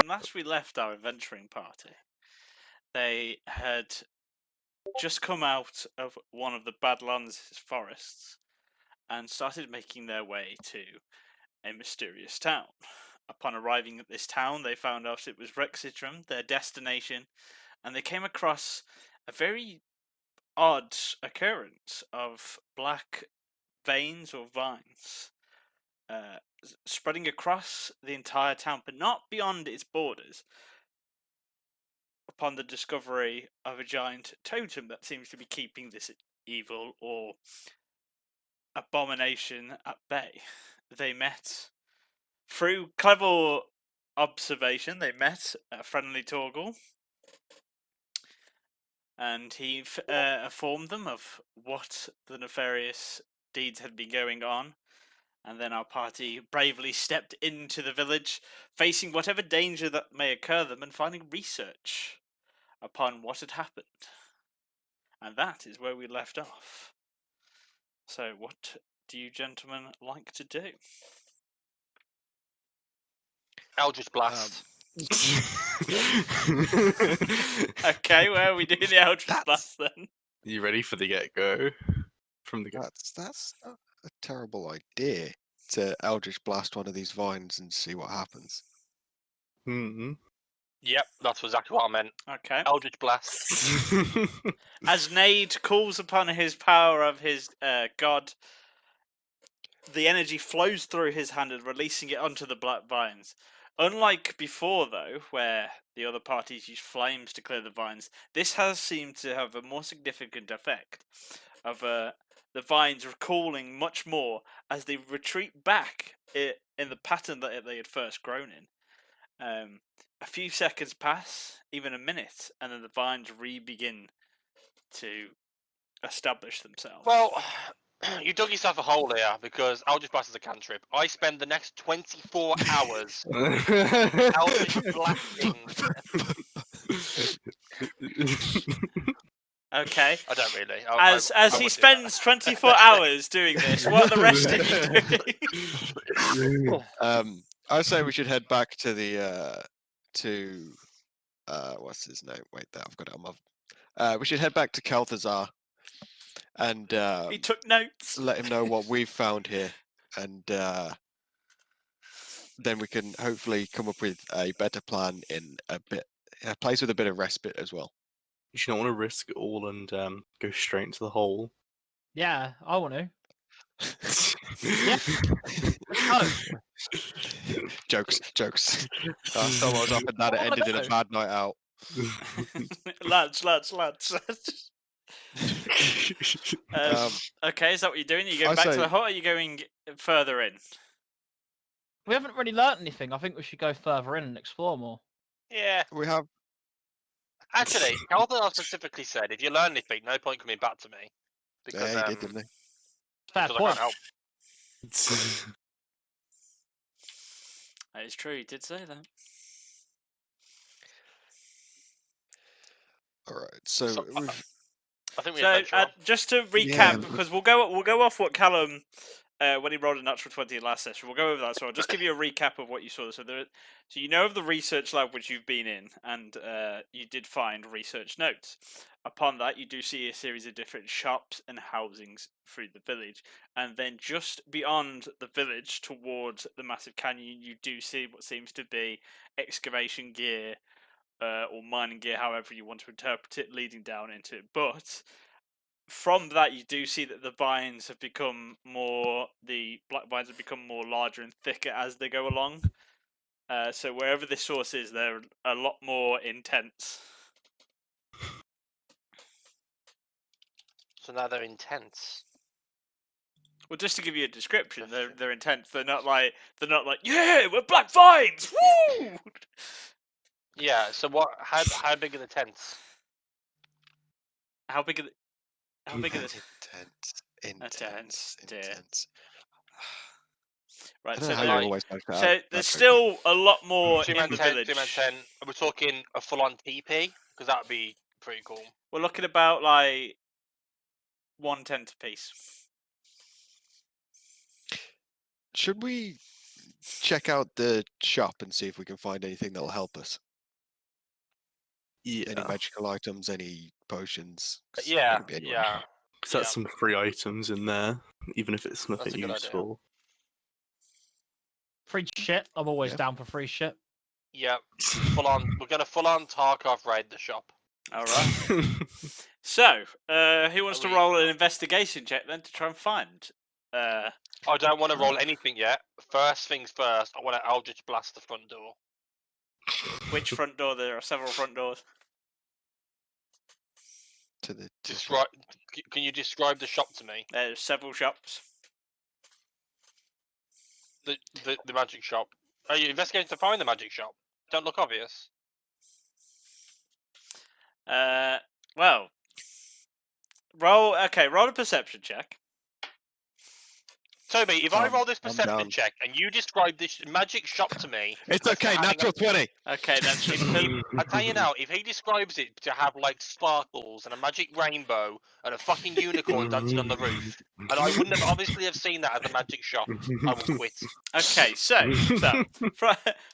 Last we left our adventuring party, they had just come out of one of the Badlands forests and started making their way to a mysterious town. Upon arriving at this town, they found out it was Rexitrum, their destination, and they came across a very odd occurrence of black veins or vines spreading across the entire town, but not beyond its borders. Upon the discovery of a giant totem that seems to be keeping this evil or abomination at bay, they met through clever observation. They met a friendly Torgal, and he informed them of what the nefarious deeds had been going on. And then our party bravely stepped into the village, facing whatever danger that may occur them, and finding research upon what had happened. And that is where we left off. So, what do you gentlemen like to do? Eldritch Blast. Okay, well, we do the Eldritch Blast then. You ready for the get-go? From the That's not a terrible idea to Eldritch Blast one of these vines and see what happens. Mm-hmm. Yep, that's exactly what I meant. Okay. Eldritch Blast. As Nade calls upon his power of his god, the energy flows through his hand and releasing it onto the black vines. Unlike before, though, where the other parties used flames to clear the vines, this has seemed to have a more significant effect of the vines recalling much more as they retreat back in the pattern that they had first grown in. A few seconds pass, even a minute, and then the vines re-begin to establish themselves. Well, you dug yourself a hole here because Eldritch Blast is a cantrip. I spend the next 24 hours Eldritch Blasting. Okay. I don't really. As he spends 24 hours doing this, what are the rest of you doing? I say we should head back to the what's his name? Wait, there, I've got it on my. We should head back to Kel'Thuzar and He took notes. let him know what we've found here, and then we can hopefully come up with a better plan in a place with a bit of respite as well. You should not want to risk it all and go straight into the hole. Yeah, I want to. Yeah. Jokes. Last time I was up at that, it ended in a bad night out. lads. Okay, is that what you're doing? Are you going back to the hut, or are you going further in? We haven't really learnt anything. I think we should go further in and explore more. Yeah. We have. Actually, Kel'Thuzar specifically said, if you learn anything, no point coming back to me. Because, Yeah, he did, didn't he? Fair because I point. can't help. That is true, he did say that. All right, so I think we So, just to recap, because we'll go off what Callum, when he rolled a natural 20 last session, we'll go over that. So I'll just give you a recap of what you saw. So you know of the research lab which you've been in, and you did find research notes. Upon that, you do see a series of different shops and housings through the village, and then just beyond the village, towards the massive canyon, you do see what seems to be excavation gear. Or mining gear, however you want to interpret it, leading down into it. But from that, you do see that the black vines have become more larger and thicker as they go along. So wherever this source is, they're a lot more intense. So now they're intense. Well, just to give you a description, they're intense. They're not like yeah, we're black vines. Woo! Yeah. So what? How big are the tents? How big are the intense. Right, so there's still a lot more in the village. 2x10. Are we talking a full-on TP? Because that would be pretty cool. We're looking about like 1 tent a piece. should we check out the shop and see if we can find anything that'll help us? Any Yeah. magical items, any potions? 'Cause Yeah, could be anyone. yeah. Set yeah. some free items in there, even if it's nothing a good idea. useful. Free shit. I'm always Yeah. down for free shit. Yeah, full on. We're gonna full on Tarkov raid the shop. All right. So, who wants to we- roll an investigation check then to try and find? I don't want to roll anything yet. First things first. I want to Eldritch Blast the front door. Which front door? There are several front doors. To the shop. Can you describe the shop to me? There's several shops. The magic shop. Are you investigating to find the magic shop? Don't look obvious. Well, roll a perception check. Toby, if I roll this I'm perception down. check and you describe this magic shop to me, It's okay, hang on. natural 20. Okay, that's I tell you now, if he describes it to have like sparkles and a magic rainbow and a fucking unicorn dancing on the roof, and I wouldn't have obviously have seen that at the magic shop, I will quit. okay. So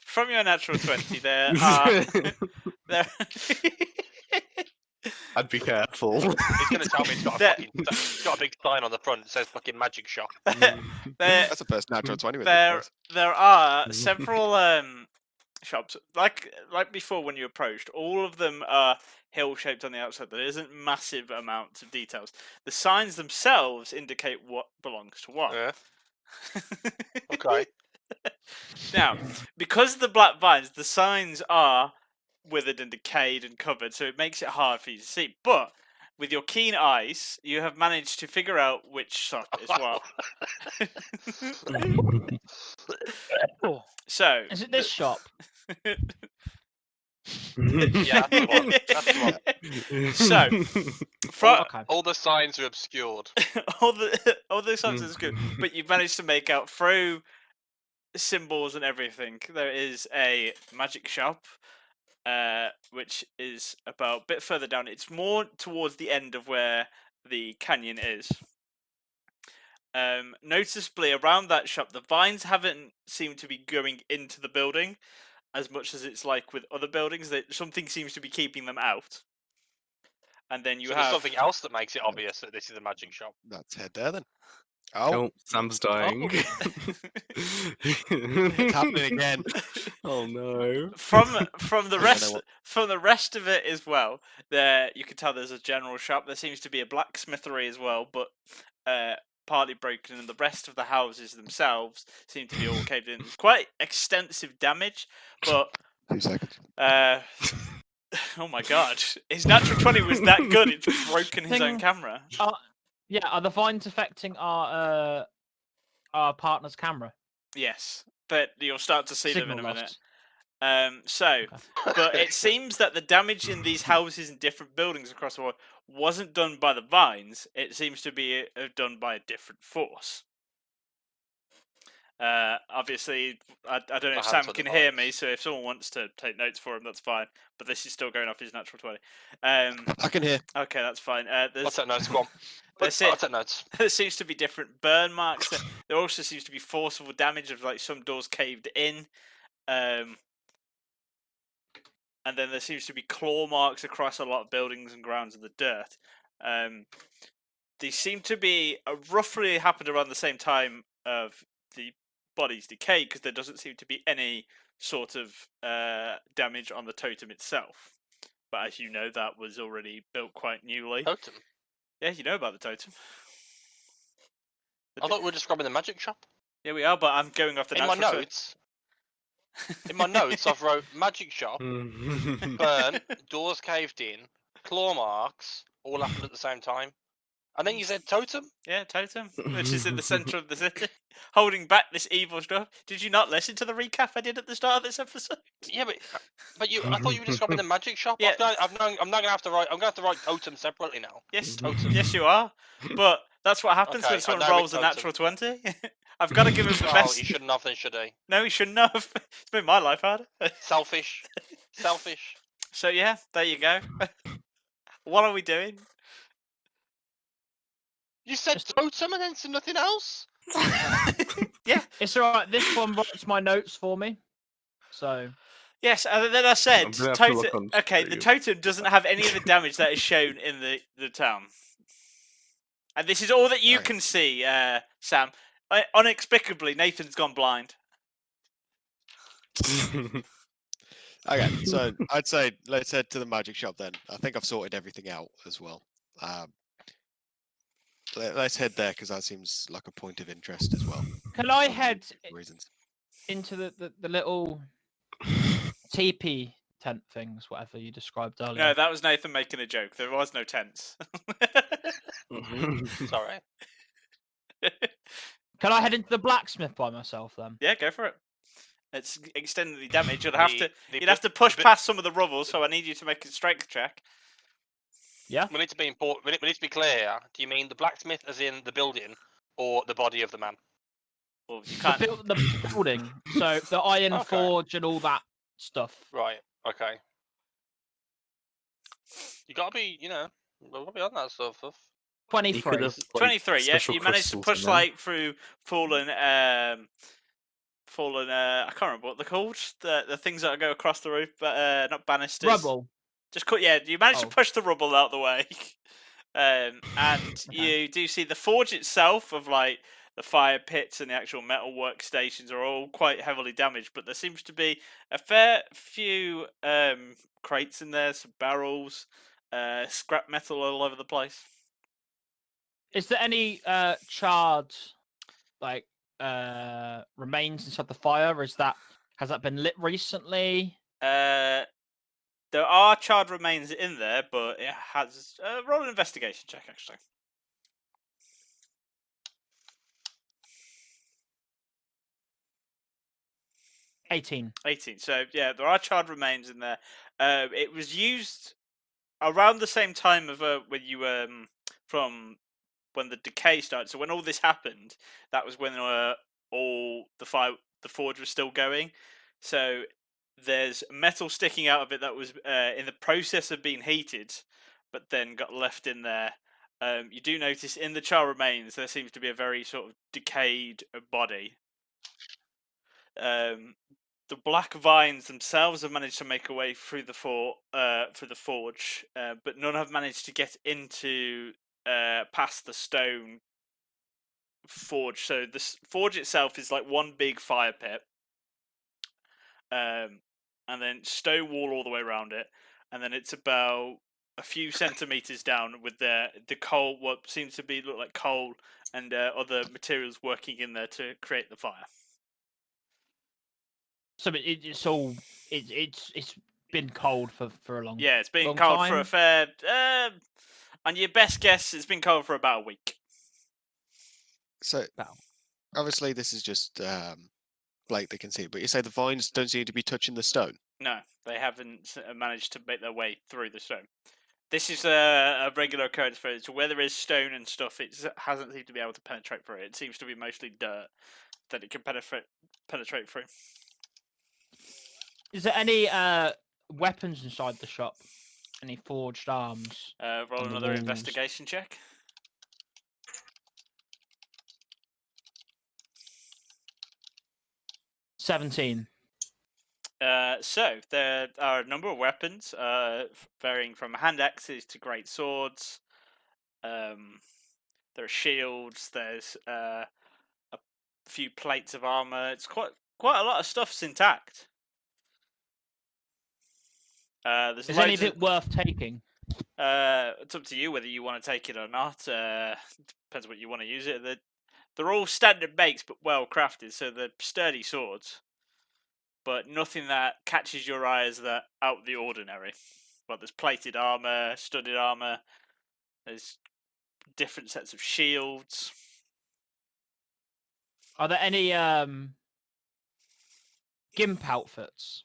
from your natural 20, there. I'd be careful. He's gonna tell me it's got a That- it's got a big sign on the front that says fucking magic shop. there, That's the first natural 20 with there are several shops like before when you approached. All of them are hill shaped on the outside. There isn't massive amounts of details. The signs themselves indicate what belongs to what. Yeah. Okay. Now, because of the black vines, the signs are withered and decayed and covered, so it makes it hard for you to see. But with your keen eyes, you have managed to figure out which shop is what. Oh, So, is it this shop? Yeah, that's the one. That's the one. So, from Okay. All the signs are obscured. all the signs is good, but you've managed to make out through symbols and everything. There is a magic shop, which is about a bit further down. It's more towards the end of where the canyon is. Noticeably around that shop, the vines haven't seemed to be going into the building as much as it's like with other buildings. That something seems to be keeping them out. And then you So have there's something else that makes it obvious that this is a magic shop. Let's head there then. Oh, Oh, Sam's dying. it's happening again. Oh no. from the I know rest what- from the rest of it as well. There you can tell there's a general shop. There seems to be a blacksmithery as well, but partly broken, and the rest of the houses themselves seem to be all caved in. It's quite extensive damage, but 2 seconds. oh my god, his natural 20 was that good. It's broken his own Thing- camera. Yeah, are the vines affecting our partner's camera? Yes, but you'll start to see them in a Signal minute. lost. So, but it seems that the damage in these houses and different buildings across the world wasn't done by the vines. It seems to be done by a different force. Obviously, I don't know My if hands Sam on the can hear vines. me, so if someone wants to take notes for him, that's fine. But this is still going off his natural 20. I can hear. Okay, that's fine. What's There's, that notes? Go on. That's it. What's that notes? there seems to be different burn marks. There also seems to be forcible damage of like some doors caved in. And then there seems to be claw marks across a lot of buildings and grounds in the dirt. These seem to be roughly happened around the same time of the body's decay, because there doesn't seem to be any sort of damage on the totem itself. But as you know, that was already built quite newly. Totem. Yeah, you know about the totem. I thought we were describing the magic shop. Yeah, we are, but I'm going off the In my natural notes, I've wrote magic shop, burn, doors caved in, claw marks, all happened at the same time. And then you said totem? Yeah, totem, which is in the centre of the city, holding back this evil stuff. Did you not listen to the recap I did at the start of this episode? Yeah, but I thought you were describing the magic shop. Yeah. I'm not gonna have to write. I'm gonna have to write totem separately now. Yes, Totem. yes, you are. But that's what happens Okay, when I someone know rolls it's a natural 20. I've got to give him the Oh, best. he shouldn't have then, should he? No, he shouldn't have. It's made my life harder. Selfish. Selfish. So yeah, there you go. What are we doing? You said totem and then said nothing else? Yeah, It's alright. This one writes my notes for me. So Yes, and then I said, I'm gonna have to look totem. on Okay, the stream. totem doesn't have any of the damage that is shown in the town, and this is all that you Okay. can see, Sam. Unexplicably, Nathan's gone blind. Okay, so I'd say let's head to the magic shop then. I think I've sorted everything out as well. Let's head there because that seems like a point of interest as well. can I for head reasons? into the little teepee tent things, whatever you described earlier? No, that was Nathan making a joke. There was no tents. Sorry. Can I head into the blacksmith by myself then? Yeah, go for it. It's extending the damage. You'd have to. The You'd have to push past some of the rubble. So I need you to make a strength check. Yeah. We need to be important. We need to be clear here. Do you mean the blacksmith, as in the building, or the body of the man? Well, you The, can't. the building. So the iron Okay. forge and all that stuff. Right. Okay. You gotta be, you know, gotta be on that sort of stuff. 23. 23. Yeah, special you managed to crystals in push there. like through fallen. Fallen. I can't remember what they're called. The things that go across the roof, but not banisters. Rubble. Just cut. Yeah, you managed Oh. to push the rubble out the way. And you do see the forge itself of like the fire pits and the actual metal workstations are all quite heavily damaged, but there seems to be a fair few crates in there, some barrels, scrap metal all over the place. Is there any charred like remains inside the fire? Or has that been lit recently? There are charred remains in there, but it has roll an investigation check actually. 18. 18. So yeah, there are charred remains in there. It was used around the same time of when you from when the decay started. So when all this happened, that was when all the forge was still going. So there's metal sticking out of it that was in the process of being heated, but then got left in there. You do notice in the char remains there seems to be a very sort of decayed body. The black vines themselves have managed to make a way through the forge, but none have managed to get into past the stone forge. So the forge itself is like one big fire pit, and then stone wall all the way around it, and then it's about a few centimeters down with the coal, what seems to look like coal and other materials working in there to create the fire. So it's been cold for a long. Yeah, it's been long cold for time? a fair. On your best guess, it's been cold for about a week. So Wow. obviously this is just Blake that can see it, but you say the vines don't seem to be touching the stone. No, they haven't managed to make their way through the stone. This is a regular occurrence for it. So where there is stone and stuff, it hasn't seemed to be able to penetrate through it. It seems to be mostly dirt that it can penetrate through. Is there any weapons inside the shop? Any forged arms? Roll On the another walls. investigation check. $17. So there are a number of weapons, varying from hand axes to great swords. There are shields. There's a few plates of armor. It's quite a lot of stuff's intact. There's Is any loads of it worth taking? it's up to you whether you want to take it or not. Depends what you want to use it. They're all standard makes, but well crafted, so they're sturdy swords. But nothing that catches your eye as that out of the ordinary. Well, there's plated armor, studded armor. There's different sets of shields. Are there any gimp outfits?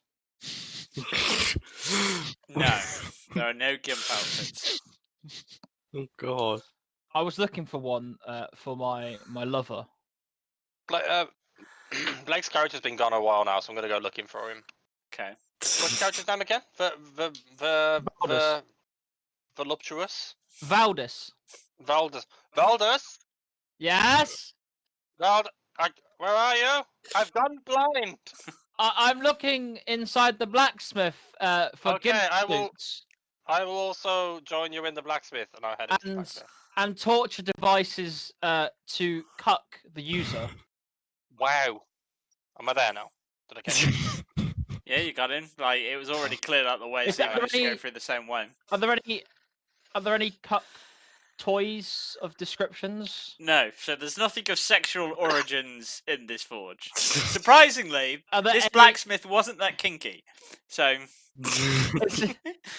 No, there are no gimp outfits. Oh god. I was looking for one for my lover. Blake's character's been gone a while now, so I'm gonna go looking for him. Okay. What's the character's name again? Valdus. Voluptuous? Valdus. Valdus. Valdus? Yes. Where are you? I've gone blind. I'm looking inside the blacksmith for Okay, gimp I will- suits I will also join you in the blacksmith, and I'll head into the and blacksmith. and torture devices to cuck the user. Wow. Am I there now? Did I get it? Yeah, you got in. Like it was already cleared out the way, Is so you there managed to go any- through the same way. Are there any cuck toys of descriptions? No, so there's nothing of sexual origins in this forge. Surprisingly, Are there this any- blacksmith wasn't that kinky. So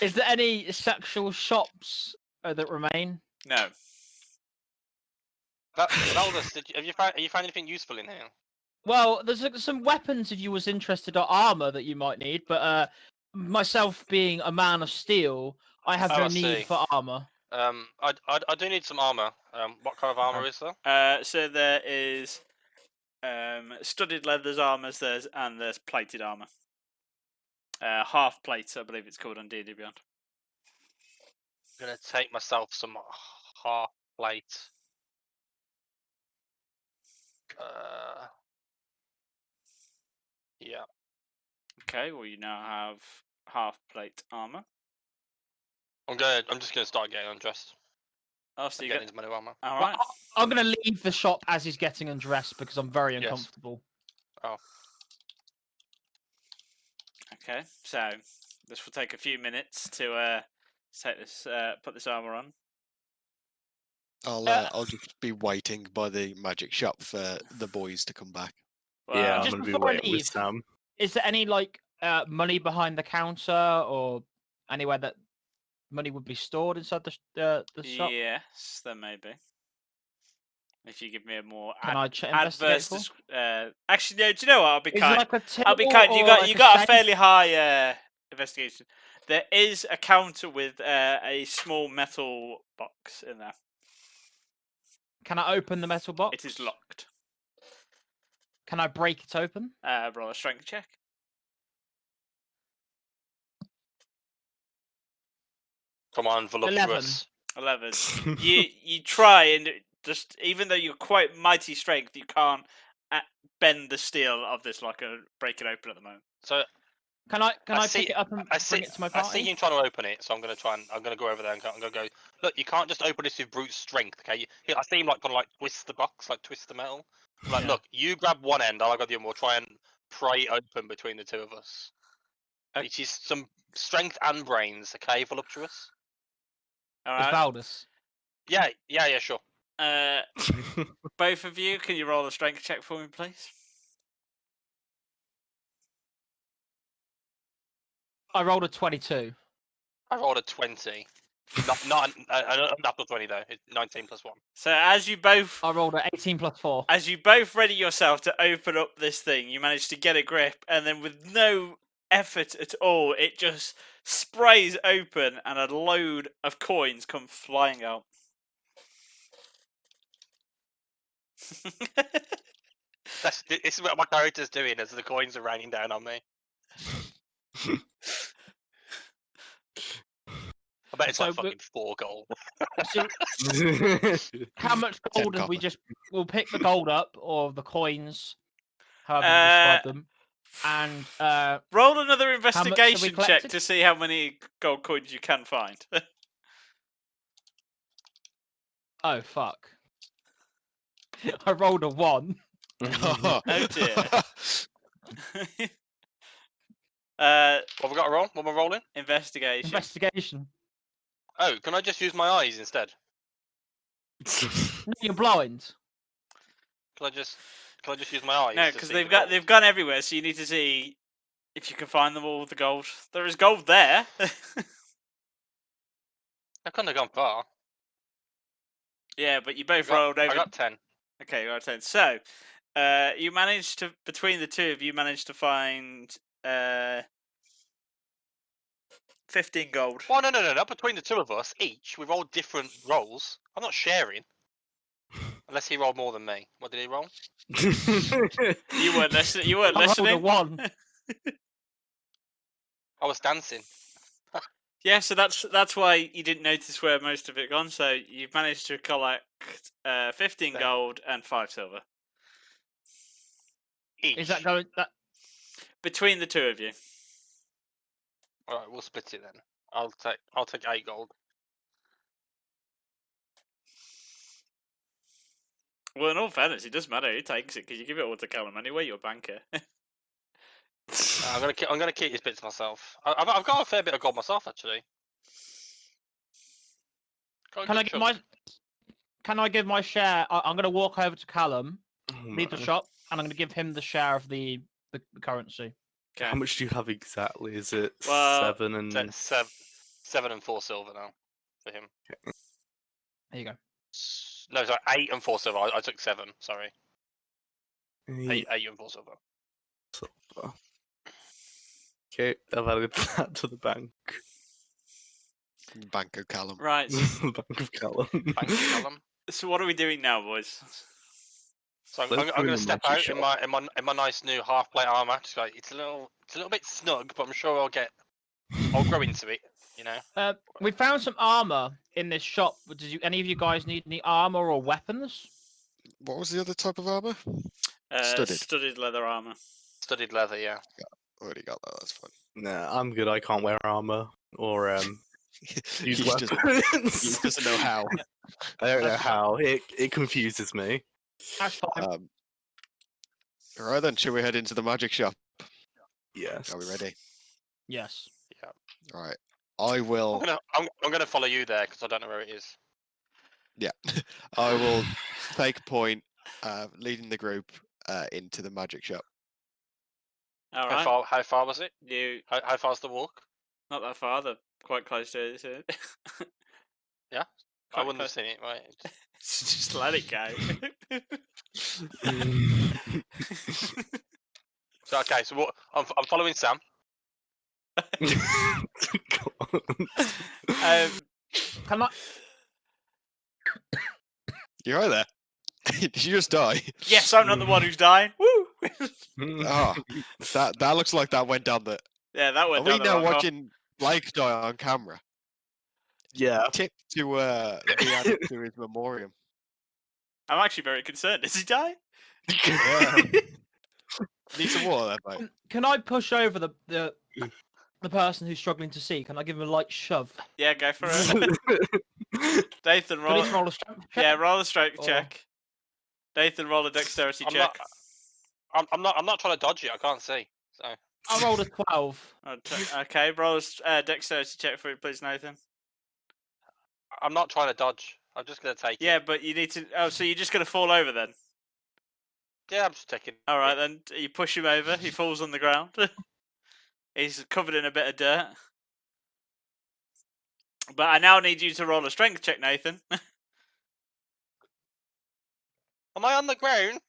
Is there any sexual shops that remain? no. Valdus, have you found anything useful in here? Well, there's some weapons if you was interested, or armor that you might need. But myself being a man of steel, I have Oh, no I need see. for armor. I do need some armor. What kind of armor is there? So there is studded leathers armors, and there's plated armor. Half plates, I believe it's called on D&D Beyond. I'm gonna take myself some half plate. Yeah. Okay, well you now have half plate armor. I'm just gonna start getting undressed. Oh, so you Getting got Uh, into my new armor. all Well, right. I'm gonna leave the shop as he's getting undressed because I'm very Yes. uncomfortable. Okay, so this will take a few minutes to put this armor on. I'll just be waiting by the magic shop for the boys to come back. Well, Yeah, I'm Just gonna be before I waiting leave, with Sam. Is there any money behind the counter or anywhere that money would be stored inside the shop? yes, there may be. If you give me a more Can I investigate adverse, for? actually, no. Do you know what? I'll be Is it kind. like a till I'll be kind. You or got like you got a safe? fairly high investigation. There is a counter with a small metal box in there. Can I open the metal box? It is locked. Can I break it open? Roll a strength check. Come on, voluptuous. 11. you try and just even though you're quite mighty strength, you can't bend the steel of this lock and break it open at the moment. So Can I I pick it up and bring it to my I party? see you trying to open it, so I'm gonna go over there and I'm gonna go. Look, you can't just open this with brute strength, okay? I see him like kind of like twist the box, like twist the metal. I'm like, Yeah. look, you grab one end, I'll grab the other. We'll try and pry it open between the two of us. Okay. Which is some strength and brains, okay, voluptuous. All It's right. Valdus. Yeah, sure. Both of you, can you roll a strength check for me, please? I rolled a 22. I rolled a 20. Not natural 20 though. It's 19 plus 1. So as you both I rolled an 18 plus 4. ready yourself to open up this thing, you manage to get a grip, and then with no effort at all, it just sprays open, and a load of coins come flying out. This is what my character's doing as the coins are raining down on me. I bet it's So, like but- fucking 4 gold. So how much 10 gold have we copper. just? We'll pick the gold up or the coins, however you describe them, and Roll another we investigation check collected? to see how many gold coins you can find. oh fuck! I rolled a 1. Oh dear. What have we got to roll? What am I rolling? Investigation. Investigation. Oh, can I just use my eyes instead? No, you're blind. Can I just use my eyes? No, to because see they've the got gold? they've gone everywhere, so you need to see if you can find them all with the gold. There is gold there. I couldn't have gone far. Yeah, but you both I got- rolled over. I got 10. Okay, you got 10. So, you managed to, between the two of you, managed to find 15 gold. Well, no. Between the two of us, each, we rolled different rolls. I'm not sharing. Unless he rolled more than me. What did he roll? You weren't listening. You weren't I rolled a listening. 1. I was dancing. Yeah, so that's why you didn't notice where most of it gone. So you've managed to collect 15 Then- gold and 5 silver. Each. Is that going? That Between the two of you. All right, we'll split it then. I'll take 8 gold. Well, in all fairness, it doesn't matter who takes it because you give it all to Callum anyway. You're a banker. I'm gonna keep these bits myself. I've got a fair bit of gold myself actually. Got a can I good give chunk. my? Can I give my share? I'm going to walk over to Callum, leave the No. shop, and I'm going to give him the share of the currency. How much do you have exactly? Is it Well, 7 and That's 7 and 4 silver now for him. There you go. No, sorry, 8 and 4 silver. I took 7. Sorry, 8 and 4 silver. silver? Okay, I've added that to the bank. Bank of Callum. Right. The bank of Callum. Thank you, Callum. So what are we doing now, boys? So I'm Let's go in gonna the step magic out in my nice new half plate armor. Just like it's a little bit snug, but I'm sure I'll grow into it. You know. We found some armor in this shop. But any of you guys need any armor or weapons? What was the other type of armor? Studded Studded. leather armor. Studded leather, yeah. Already got that. That's fine. Nah, I'm good. I can't wear armor or use He just, weapons. he doesn't know how. I don't know That's how. It confuses me. That's fine. All right then, shall we head into the magic shop? Yes. Are we ready? Yes. All right. I will. I'm gonna follow you there because I don't know where it is. Yeah, I will take point, leading the group into the magic shop. All right. How far was it? You How far's the walk? not that far. They're quite close to it. Isn't it? Yeah? I Quite wouldn't have close. seen it. Right. Just let it go. So okay, so what? I'm following Sam. Can I? You're right there. Did you just die? yes, I'm not the one who's dying. Woo! Ah, that looks like that went down the. Yeah, that Are went we down the now wrong hole. watching Blake die on camera? Yeah. Tip to be added to his memoriam. I'm actually very concerned. Is he dying? Yeah. Need some water there, mate. Can I push over the person who's struggling to see? Can I give him a light shove? Yeah, go for it. Nathan, Do I roll. need to roll a strength check? Yeah, roll a strength Or- check. Nathan, roll a dexterity I'm check. I'm not trying to dodge it. I can't see. So I rolled a 12. Okay, roll a dexterity check for it, please, Nathan. I'm not trying to dodge. I'm just gonna take it. Yeah, but you need to. Oh, so you're just gonna fall over then? Yeah, I'm just taking. All right, then you push him over. He falls on the ground. He's covered in a bit of dirt. But I now need you to roll a strength check, Nathan. Am I on the ground?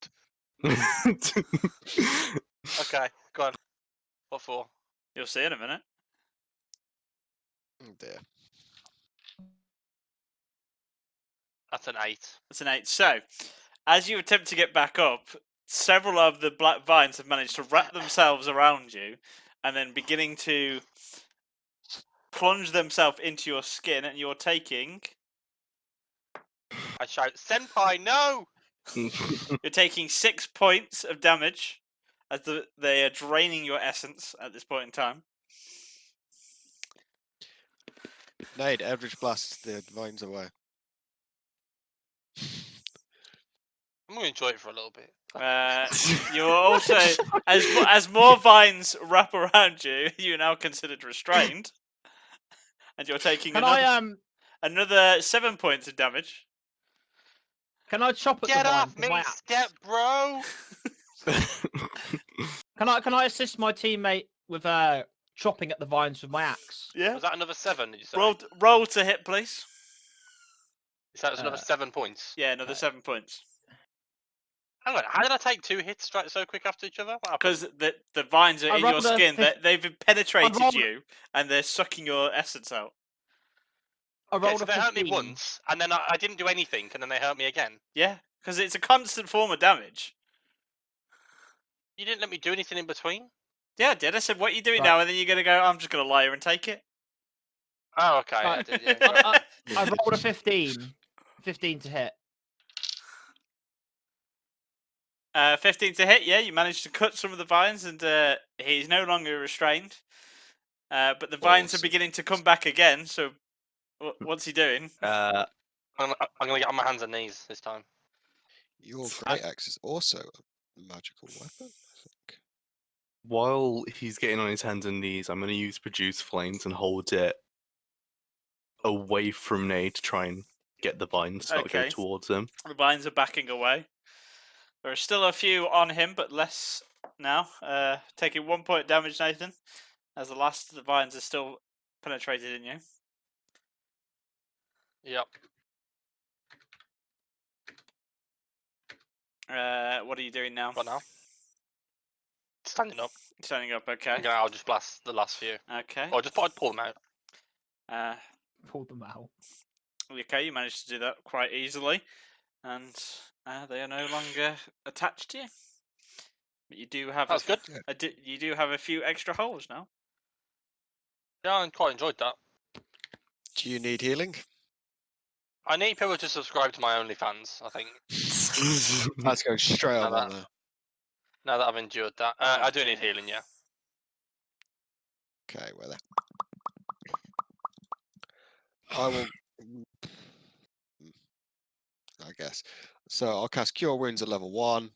Okay, go on. What for? You'll see in a minute. Oh dear. That's an 8. That's an 8. So, as you attempt to get back up, several of the black vines have managed to wrap themselves around you and then beginning to plunge themselves into your skin, and you're taking I shout, "Senpai, no!" you're taking 6 points of damage as they are draining your essence at this point in time. Nade, Eldritch Blast the vines away. I'm gonna enjoy it for a little bit. You're also as more vines wrap around you, you're now considered restrained, and you're taking Can another 7 points of damage. Can I chop at Get the vine off with me, my axe? step bro! Can I assist my teammate with chopping at the vines with my axe? Yeah. Was that another 7? Did you say? Roll to hit, please. Is that another 7 points? Yeah, another 7 points. Hang on, how did I take 2 hits so quick after each other? What happened? Because the vines are I in your rolled a skin. fif- They've penetrated rolled- you, and they're sucking your essence out. I Okay, rolled so a they hurt me 15. once, and then I didn't do anything, and then they hurt me again. Yeah, because it's a constant form of damage. You didn't let me do anything in between? Yeah, I did. I said, what are you doing Right. now? And then you're going to go, I'm just going to lie here and take it. Oh, okay. I Right. did, yeah. I rolled a 15. 15 to hit. 15 to hit. Yeah, you managed to cut some of the vines, and he's no longer restrained. But the vines are Awesome. beginning to come back again. So, what's he doing? Uh, I'm gonna get on my hands and knees this time. Your great axe is also a magical weapon, I think. while he's getting on his hands and knees, I'm going to use Produce Flames and hold it away from Nate to try and get the vines not go Okay. towards him. The vines are backing away. There are still a few on him, but less now. Taking 1 point damage, Nathan, as the last of the vines are still penetrated in you. Yep. What are you doing now? What now? Standing up. Standing up, okay. I'll just blast the last few. Okay. Or just I'd pull them out. Pull them out. Okay, you managed to do that quite easily. And they are no longer attached to you. But you do have That's good. you do have a few extra holes now. Yeah, I quite enjoyed that. Do you need healing? I need people to subscribe to my OnlyFans, I think. That's going straight Now up on there. Now that I've endured that. Oh, I do need dear. healing, yeah. Okay, we're there. I will. I guess. So I'll cast Cure Wounds at level 1.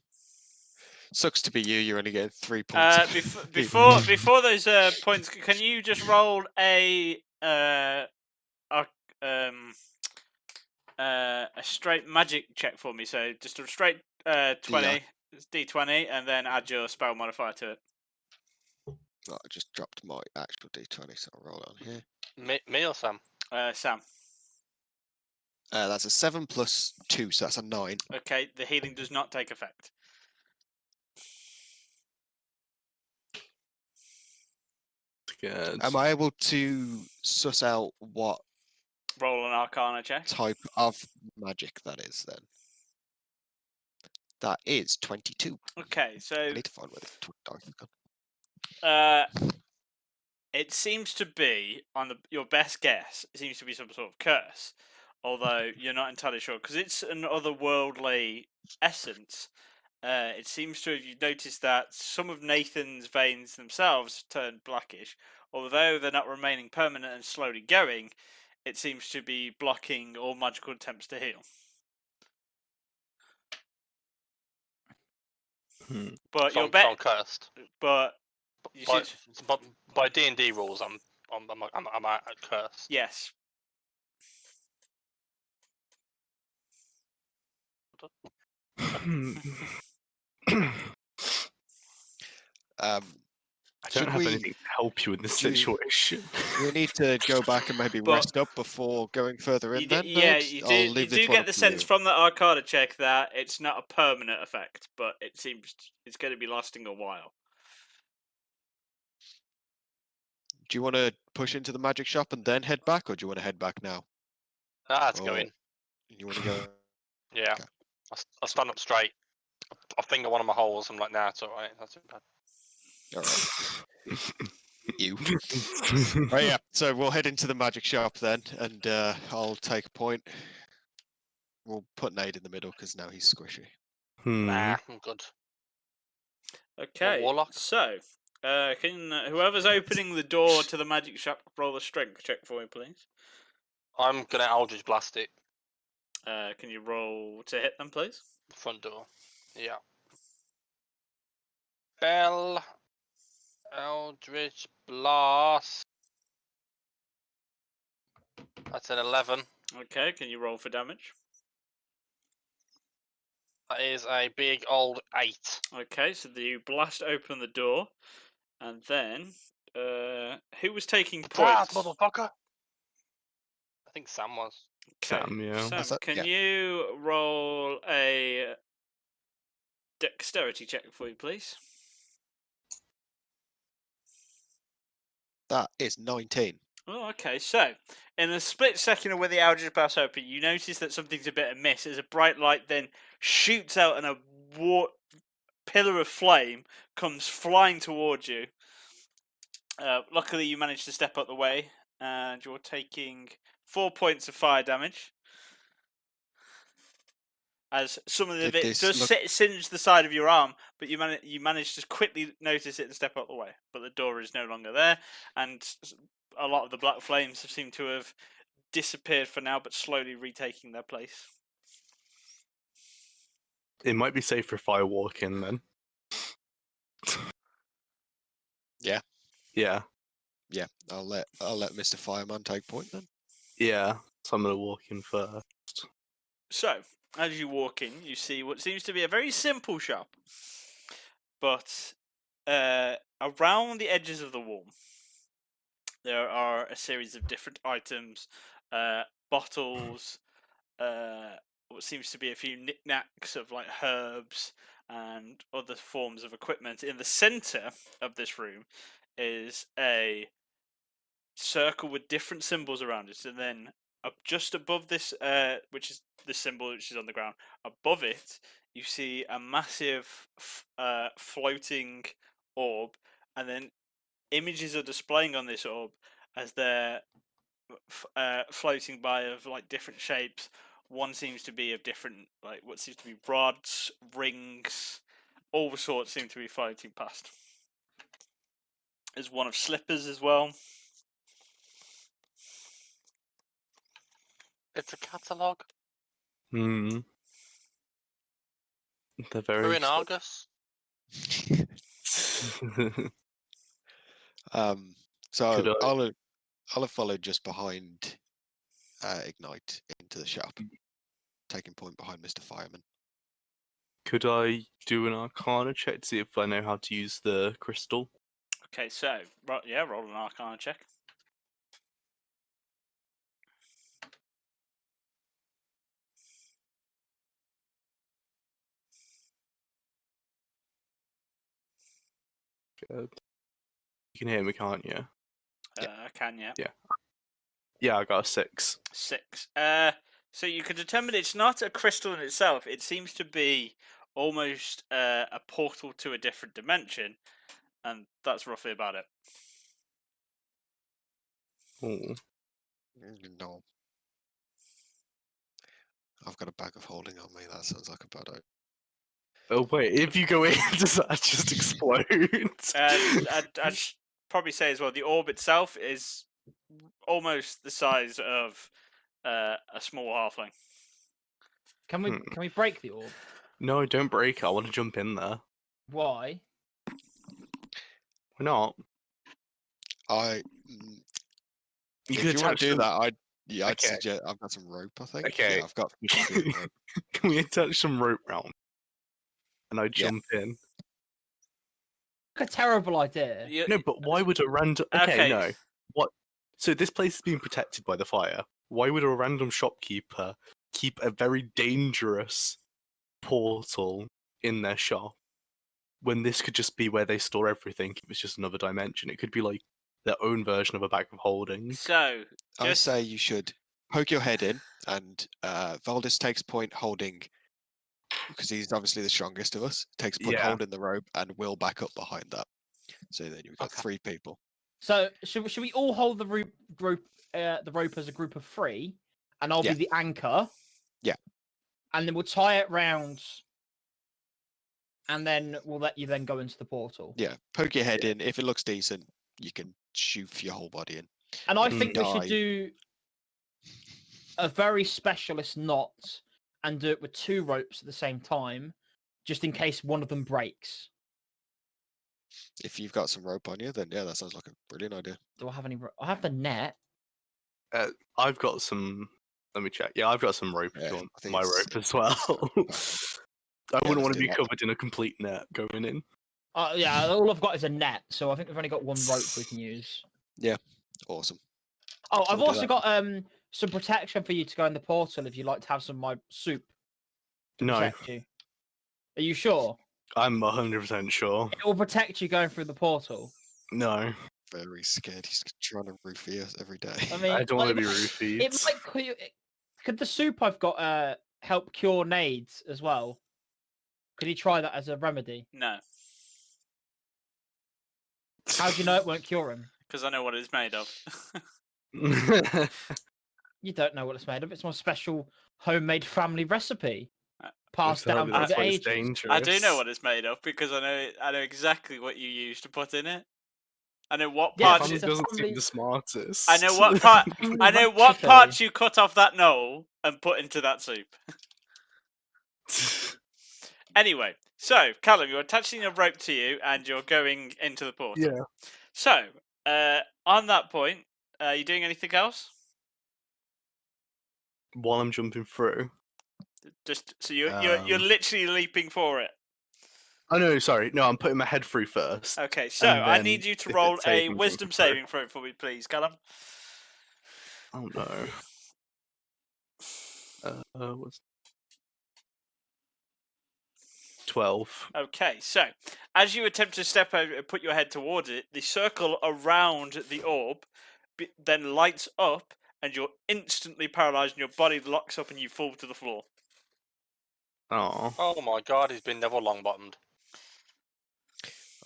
Sucks to be you. You're only getting 3 points. Before those points, can you just roll a straight magic check for me? So just a straight 20, d20, and then add your spell modifier to it. Oh, I just dropped my actual d20, so I'll roll it on here. Me or Sam? Sam. That's a 7 plus 2, so that's a 9. Okay, the healing does not take effect. Good. Am I able to suss out what Roll an Arcana check. type of magic that is then? That is 22. Okay, so I need to find where the dice has gone. it seems to be your best guess. It seems to be some sort of curse, although you're not entirely sure because it's an otherworldly essence. It seems to have you noticed that some of Nathan's veins themselves turned blackish, although they're not remaining permanent and slowly going. It seems to be blocking all magical attempts to heal. But So your so I'm bet, cursed. but you should, But by D&D rules, I'm cursed. yes. I Should don't have we- anything to help you in this do you- situation. We need to go back and maybe But- rest up before going further in. You Then, yeah, Nerd? you I'll do. You leave this do one get up the to sense you. from the Arcana check that it's not a permanent effect, but it seems it's going to be lasting a while. Do you want to push into the magic shop and then head back, or do you want to head back now? Let's Oh. go in. You want to go? Yeah. Okay. I stand up straight. I finger one of my holes. I'm like, nah, it's alright. That's too bad. All right. You. Right, yeah. So we'll head into the magic shop then, and I'll take a point. We'll put Nade in the middle because now he's squishy. Nah, I'm good. Okay. Warlock? So, can whoever's opening the door to the magic shop roll a strength check for me, please? I'm gonna Eldritch Blast it. Can you roll to hit them, please? Front door. Yeah. Bell. Eldritch Blast. That's an 11. Okay. Can you roll for damage? That is a big old 8. Okay. So you blast open the door, and then who was taking Ah, points? motherfucker! I think Sam was. Okay. Sam, yeah. Sam, That's it, can yeah. you roll a dexterity check for you, please? That is 19. Oh, okay. So, in a split second of where the Eldritch Blast open, you notice that something's a bit amiss as a bright light then shoots out and a pillar of flame comes flying towards you. Luckily, you managed to step out the way, and you're taking 4 points of fire damage. as some of Did it this does look- singe the side of your arm, but you manage to quickly notice it and step out the way. But the door is no longer there, and a lot of the black flames seem to have disappeared for now, but slowly retaking their place. It might be safe for fire walk in then. Yeah. Yeah. Yeah, I'll let Mr. Fireman take point then. Yeah. So I'm gonna walk in first. So, as you walk in, you see what seems to be a very simple shop, but around the edges of the wall, there are a series of different items, bottles, what seems to be a few knickknacks of like herbs and other forms of equipment. In the center of this room is a circle with different symbols around it, and then just above this, which is the symbol which is on the ground, above it you see a massive floating orb, and then images are displaying on this orb as they're floating by of like different shapes. One seems to be of different, like what seems to be rods, rings, all sorts seem to be floating past. There's one of slippers as well. It's a catalogue. Hmm. They're We're very. in Argus. So Could I- I'll have followed just behind Ignite into the shop, taking point behind Mr. Fireman. Could I do an Arcana check to see if I know how to use the crystal? Okay, so roll an Arcana check. Good. You can hear me, can't you? I can, yeah. Yeah, I got a 6. 6. So you can determine it's not a crystal in itself. It seems to be almost a portal to a different dimension, and that's roughly about it. Ooh. No. I've got a bag of holding on me. That sounds like a bad idea. Oh wait, if you go in, does that just explode? I'd probably say as well, the orb itself is almost the size of a small halfling. Can we break the orb? No, don't break it. I want to jump in there. Why? Why not? You You if can you want attach to do them. that, I'd Okay. suggest I've got some rope. I think. Okay. Yeah, I've got 50 feet of rope. Can we attach some rope round? And I jump in. A terrible idea. No, but why would a random? Okay, Okay. no. What? So this place is being protected by the fire. Why would a random shopkeeper keep a very dangerous portal in their shop when this could just be where they store everything? If it's just another dimension, it could be like their own version of a bag of holding. So, I just say you should poke your head in, and Valdis takes point holding, because he's obviously the strongest of us. Takes point Yeah. holding the rope, and we'll back up behind that. So then you've got Okay. 3 people. So should we all hold the rope as a group of 3, and I'll Yeah. be the anchor. Yeah. And then we'll tie it round, and then we'll let you then go into the portal. Yeah, poke your head in. If it looks decent, you can shoot your whole body in. And I Mm. think we should Die. do a very specialist knot and do it with 2 ropes at the same time, just in case one of them breaks. If you've got some rope on you, then yeah, that sounds like a brilliant idea. Do I have any? I have the net. I've got some. Let me check. Yeah, I've got some rope. Yeah, If you want I think my it's- rope as well. I Yeah, wouldn't let's want to do be that. covered in a complete net going in. Yeah, all I've got is a net, so I think we've only got 1 rope we can use. Awesome. Oh, I've We'll do also that. got some protection for you to go in the portal if you'd like to have some of my soup to No, protect you. Are you sure? I'm 100% sure. It will protect you going through the portal. No, Very scared. He's trying to roofie us every day. I mean, I don't want to like, be roofied. It might clear. Could the soup I've got help cure nades as well? Could you try that as a remedy? no, How do you know it won't cure him? because I know what it's made of. You don't know what it's made of. It's my special homemade family recipe. passed Tell down me through that's the why it's ages. dangerous. I do know what it's made of because I know exactly what you used to put in it. I know what Yeah, parts. Fam it's a doesn't seem family- the smartest. I know what part. family I know what recipe. parts you cut off that knoll and put into that soup. Anyway, so Callum, you're attaching a rope to you and you're going into the portal. Yeah. So, on that point, are you doing anything else? While I'm jumping through. Just so you're literally leaping for it. Oh no, sorry. No, I'm putting my head through first. Okay, so And I then need you to if roll it's a safe, I'm wisdom jumping through. saving throw for me, please, Callum. Oh no. What's 12. Okay, so as you attempt to step over and put your head towards it, the circle around the orb then lights up, and you're instantly paralyzed, and your body locks up, and you fall to the floor. Oh. Oh my god, he's been Neville Longbottomed.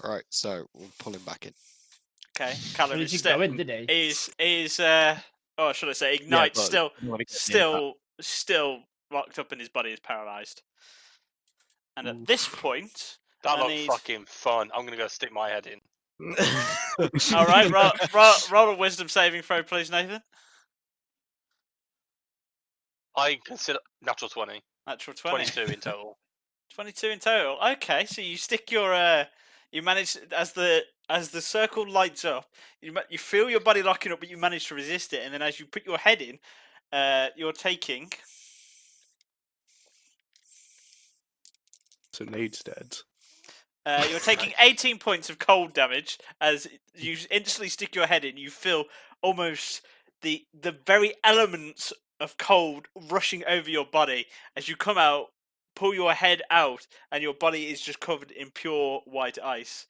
All right, so we'll pull him back in. Okay, He Callum is didn't still go in, did he? oh, should I say ignite? but still I'm not gonna get still locked up, and his body is paralyzed. And at Oof. this point, That I looked need- fucking fun. I'm gonna go stick my head in. that. all right, roll a wisdom saving throw, please, Nathan. I consider natural 20. Natural 20. 22 in total. 22 in total. Okay, so you stick your you manage as the circle lights up, you feel your body locking up, but you manage to resist it, and then as you put your head in, you're taking So Nade's dead. you're taking 18 points of cold damage as you instantly stick your head in. You feel almost the very elements of cold rushing over your body as you come out, pull your head out, and your body is just covered in pure white ice.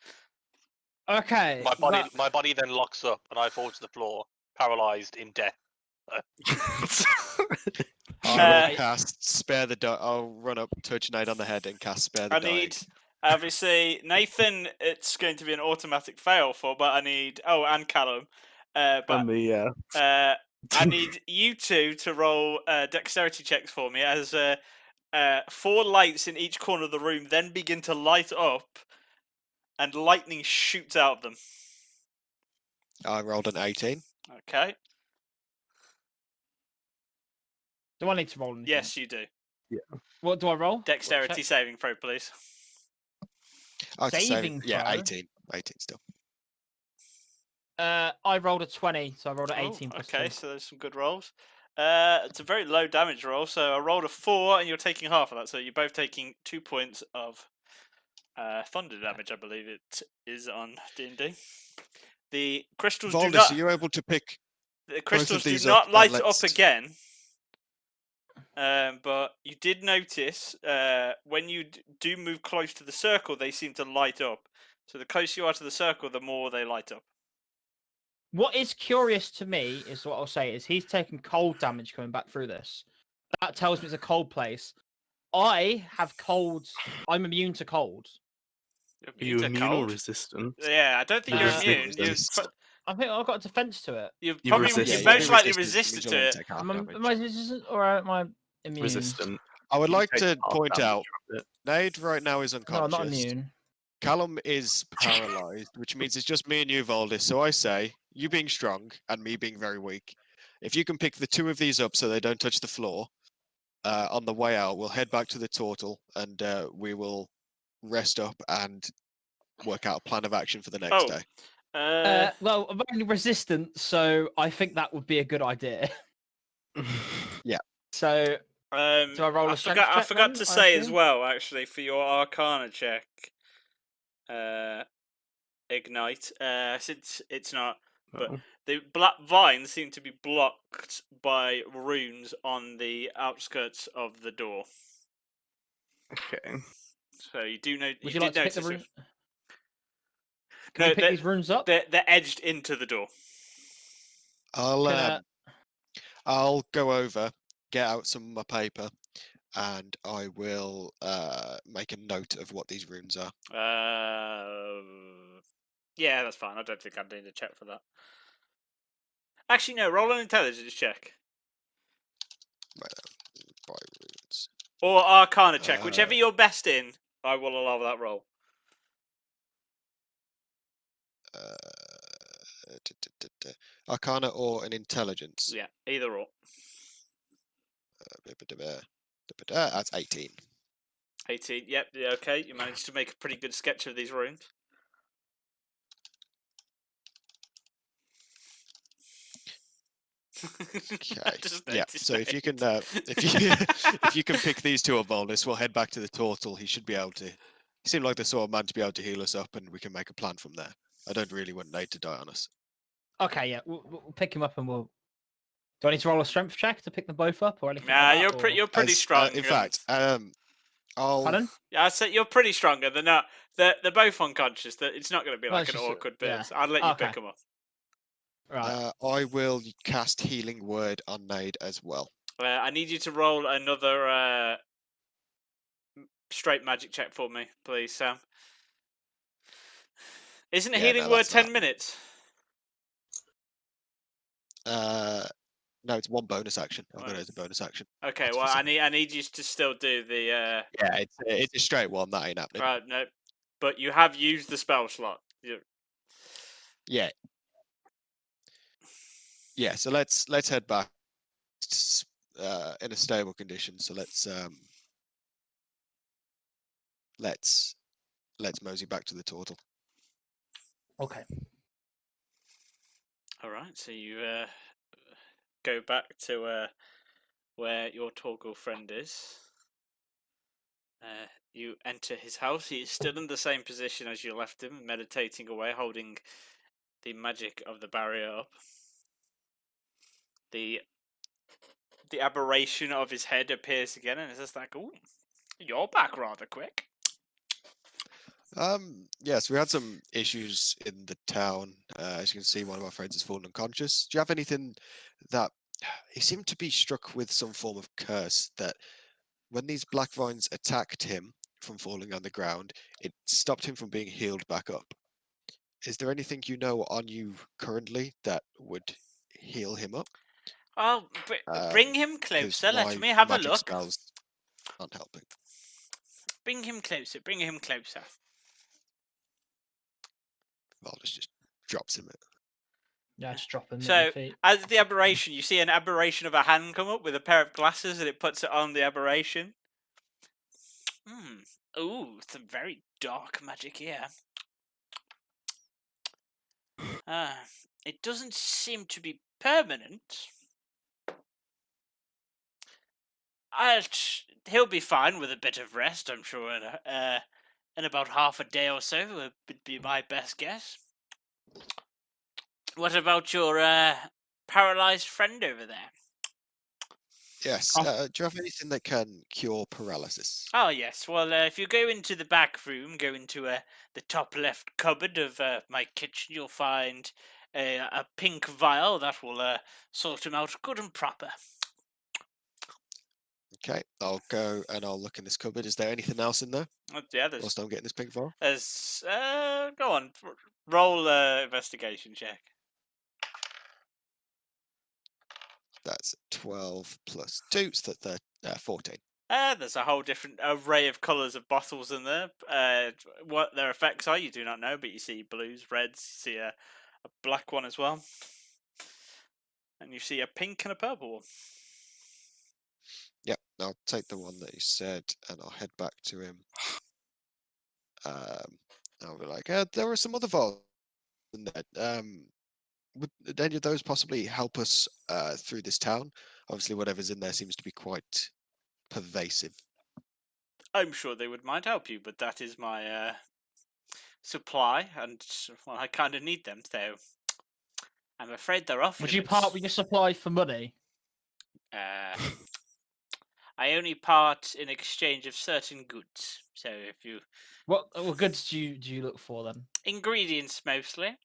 Okay. My body then locks up and I fall to the floor, paralyzed in death. I'll cast Spare the Dying. I'll run up, touch Nate on the head, and cast Spare the I Dying. need, obviously, Nathan, it's going to be an automatic fail for, but I need, and Callum, but And me, yeah. I need you two to roll dexterity checks for me as 4 lights in each corner of the room then begin to light up and lightning shoots out of them. I rolled an 18. Okay. Do I need to roll anything? Yes, you do. What do I roll? Dexterity check? saving throw, please. Oh, it's a Saving Yeah, throw? 18. 18 still. I rolled a 20, so I rolled an Oh, 18 plus okay, 2. so there's some good rolls. It's a very low damage roll, so I rolled a 4 and you're taking half of that, so you're both taking 2 points of thunder damage, I believe it is on D&D. The crystals do Valdis, not. are you able to pick? The crystals do these not up and light up let's- again. But you did notice when you do move close to the circle, they seem to light up. So the closer you are to the circle, the more they light up. What is curious to me is what I'll say is he's taken cold damage coming back through this. That tells me it's a cold place. I have colds. I'm immune to cold. You're Are you immune to immune or cold. resistant? Yeah, I don't think Nah, you're I immune. think You've, resist. I think I've got a defense to it. you've You've probably resisted. you've Yeah, most you're likely resistant, resisted means to you'll it. take half Am damage. I resistant or am I immune? Resistant. I would You like take to half point damage out, from it. Nade right now is No, unconscious. not immune. Callum is paralyzed, which means it's just me and you, Valdis. So I say, you being strong and me being very weak, if you can pick the 2 of these up so they don't touch the floor, on the way out, we'll head back to the turtle and we will rest up and work out a plan of action for the next Oh. day. Well, I'm only resistant, so I think that would be a good idea. So, do I roll a strength I check forgot then, to I say as assume? well, actually, for your Arcana check, Ignite, since it's not, but Oh. the black vines seem to be blocked by runes on the outskirts of the door. Okay. So you do know. Would you you like did to pick the notice rune? it. Can No, we pick these runes up? They're edged into the door. Can, I'll go over, get out some of my paper, and I will make a note of what these runes are. Yeah, that's fine. I don't think I'd need a check for that. Actually, no. Roll an intelligence check. Right, by runes. Or Arcana check, whichever you're best in. I will allow that roll. Arcana or an intelligence. Yeah, either or. That's 18. 18. Yep. Yeah, okay. You managed to make a pretty good sketch of these rooms. Okay. Just Yeah. noticed So if you it. can, if you can pick these two up, Volnus, we'll head back to the turtle. He should be able to. He seemed like the sort of man to be able to heal us up, and we can make a plan from there. I don't really want Nate to die on us. Okay, yeah, we'll pick him up and we'll. Do I need to roll a strength check to pick them both up or anything? Nah, like that, you're pretty. or- You're pretty strong. In fact, I'll. Pardon? Yeah, I said you're pretty stronger. They're not. They're both unconscious. It's not going to be Well, like it's an just awkward yeah. bit. I'd let you Okay. pick them up. Right. I will cast Healing Word on Nade as well. I need you to roll another straight magic check for me, please, Sam. Isn't a Yeah, healing no, word that's 10 not- minutes? No, it's one bonus action. I've got it as a bonus action. Okay, That's well, for I need you to still do the Yeah, it's a straight one. That ain't happening. right. No, but you have used the spell slot. Yeah. Yeah. So let's head back in a stable condition. So let's mosey back to the turtle. Okay. All right, so you go back to where your toggle friend is. You enter his house. He is still in the same position as you left him, meditating away, holding the magic of the barrier up. The aberration of his head appears again, and it's just like, "Ooh, you're back rather quick." Yes, we had some issues in the town. As you can see, one of our friends has fallen unconscious. Do you have anything that he seemed to be struck with some form of curse that when these black vines attacked him from falling on the ground, it stopped him from being healed back up? Is there anything you know on you currently that would heal him up? Oh, bring him 'Cause closer. Let my me have a magic look. spells aren't helping. Bring him closer. Bring him closer. Valdis just drops him. Yeah, just drop him. So, at your feet. as the aberration, you see an aberration of a hand come up with a pair of glasses, and it puts it on the aberration. Ooh, some very dark magic here. It doesn't seem to be permanent. He'll be fine with a bit of rest, I'm sure. In about half a day or so, would be my best guess. What about your paralyzed friend over there? Yes. Oh. Do you have anything that can cure paralysis? Oh yes. Well, if you go into the back room, go into the top left cupboard of my kitchen, you'll find a pink vial that will sort him out good and proper. Okay, I'll go and I'll look in this cupboard. Is there anything else in there Yeah, there's. whilst I'm getting this pink vial? Go on, roll investigation check. That's 12 plus 2, so that's 14. There's a whole different array of colours of bottles in there. What their effects are, you do not know, but you see blues, reds, you see a black one as well. And you see a pink and a purple one. Yep, I'll take the one that you said and I'll head back to him. I'll be like, there are some other vials in there. Would any of those possibly help us through this town? Obviously, whatever's in there seems to be quite pervasive. I'm sure they might help you, but that is my supply, and well, I kind of need them, so I'm afraid they're off. Would you limits. part with your supply for money? I only part in exchange of certain goods. So if you What goods do you look for then? ingredients mostly.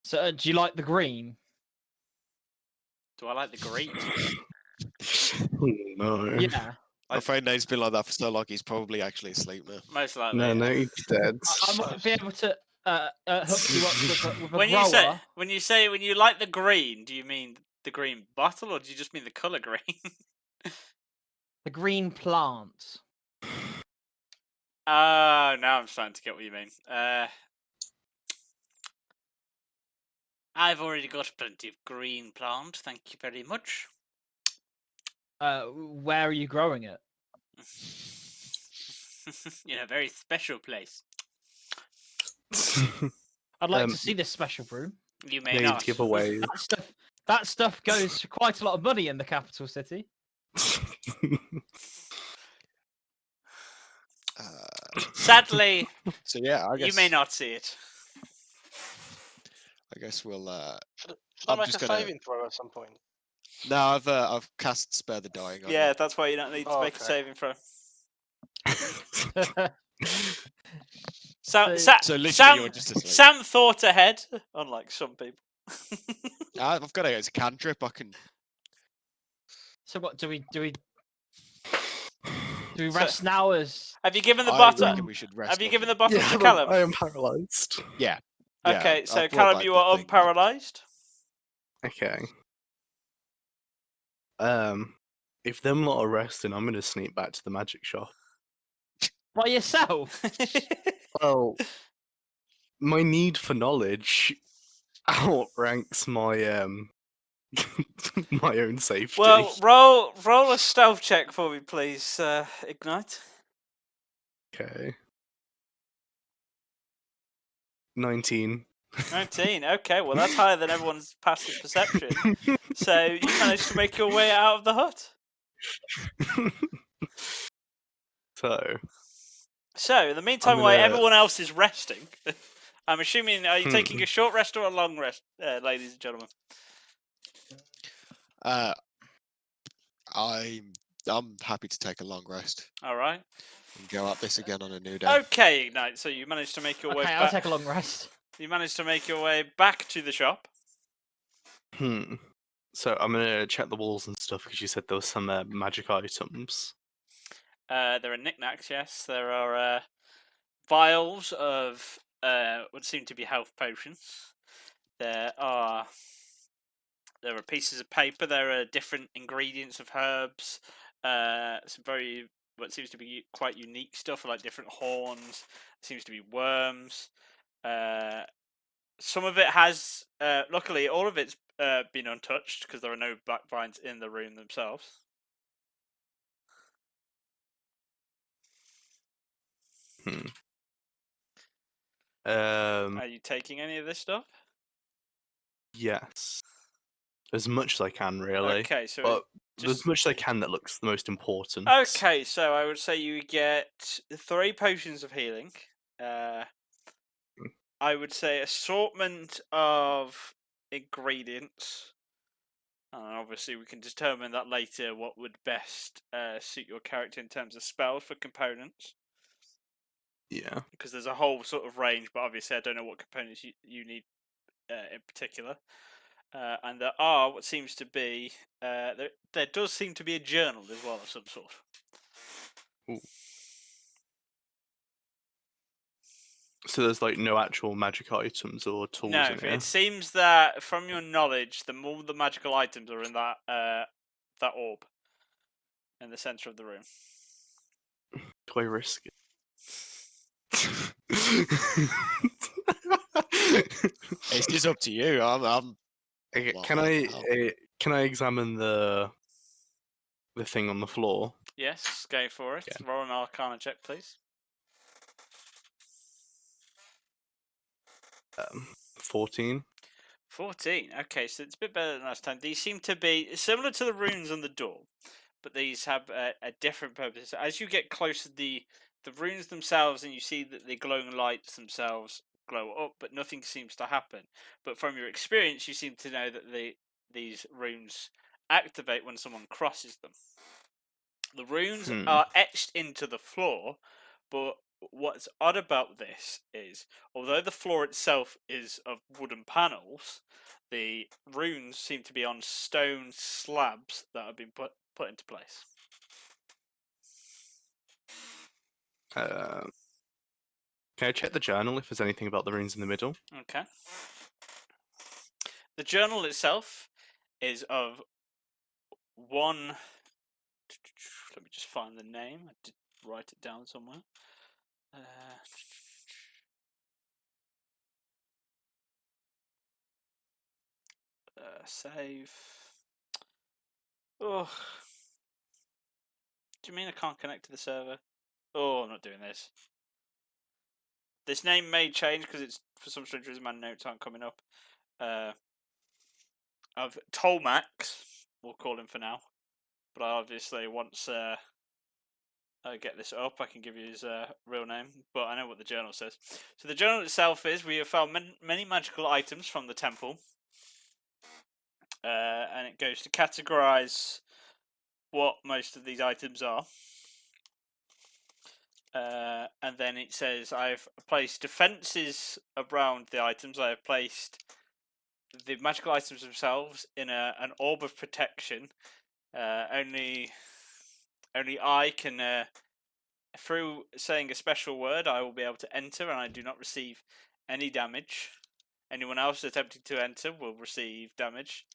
So do you like the green? Do I like the green? Oh, no. Yeah. I'm afraid Nate's been like that for so long, he's probably actually asleep now. Most likely. No, yeah. no, he's dead. I might be able to hook you up with a When grower. you say when you like the green, do you mean The green bottle, or do you just mean the color green? The green plant. Now I'm starting to get what you mean. I've already got plenty of green plant, thank you very much. Where are you growing it? In a very special place. I'd like Um, to see this special room. You may Nade not. giveaway. That stuff goes for quite a lot of money in the capital city. Sadly, So yeah, I guess you may not see it. I guess we'll. Should I'm I make just a gonna- saving throw at some point? No, I've cast Spare the Dying on Yeah, you. that's why you don't need to Oh, make a okay. saving throw. So- So literally, you're just asleep. Sam thought ahead, unlike some people. I've got it as a cantrip. I can. So what do we So- rest now as Have you given the I bottle? reckon we should rest. Have you off given the it. bottle yeah, to but Callum? I am paralyzed. Yeah. Okay, I've so brought Callum, back you the are thing. unparalyzed. Okay. If them lot are resting, I'm gonna sneak back to the magic shop. by yourself? Well, my need for knowledge outranks my my own safety. Well, roll a stealth check for me, please, Ignite. Okay. 19. 19. Okay, well that's higher than everyone's passive perception. So you managed to make your way out of the hut. So, In the meantime, while gonna- everyone else is resting, I'm assuming, are you taking a short rest or a long rest, ladies and gentlemen? I'm happy to take a long rest All right. and go at this again on a new day. Okay, Ignite. So you managed to make your way Okay, back. I'll take a long rest. You managed to make your way back to the shop. So I'm gonna check the walls and stuff because you said there was some magic items. There are knickknacks, yes. There are vials of what seem to be health potions. There are pieces of paper. There are different ingredients of herbs. Some what seems to be quite unique stuff, like different horns. Seems to be worms. Some of it has, luckily, all of it's been untouched because there are no black vines in the room themselves. Are you taking any of this stuff? Yes. As much as I can, really. Okay, so But just as much as I can that looks the most important. okay. So I would say you get 3 potions of healing. I would say assortment of ingredients. And obviously, we can determine that later what would best suit your character in terms of spells for components. Yeah. Because there's a whole sort of range, but obviously I don't know what components you need in particular. And there are what seems to be there does seem to be a journal as well of some sort. Ooh. So there's like no actual magic items or tools No, in here. it seems that from your knowledge, all the magical items are in that that orb in the center of the room. Do I risk it? It's just up to you. I'm Okay, Well, can I examine the thing on the floor? Yes, go for it. Yeah. Roll an Arcana check, please. 14. 14. Okay, so it's a bit better than last time. These seem to be similar to the runes on the door, but these have a different purpose. As you get closer, the runes themselves, and you see that the glowing lights themselves glow up, but nothing seems to happen. But from your experience, you seem to know that these runes activate when someone crosses them. The runes are etched into the floor, but what's odd about this is, although the floor itself is of wooden panels, the runes seem to be on stone slabs that have been put into place. Can I check the journal if there's anything about the runes in the middle? Okay. The journal itself is of one. Let me just find the name. I did write it down somewhere. Save. Oh. Do you mean I can't connect to the server? Oh, I'm not doing this. This name may change because it's for some strange reason my notes aren't coming up. Of Tolmax, we'll call him for now. But obviously, once I get this up, I can give you his real name. But I know what the journal says. So the journal itself is: we have found many magical items from the temple, and it goes to categorize what most of these items are. And then it says I've placed defenses around the items. I have placed the magical items themselves in an orb of protection. Only I can, through saying a special word, I will be able to enter, and I do not receive any damage. Anyone else attempting to enter will receive damage.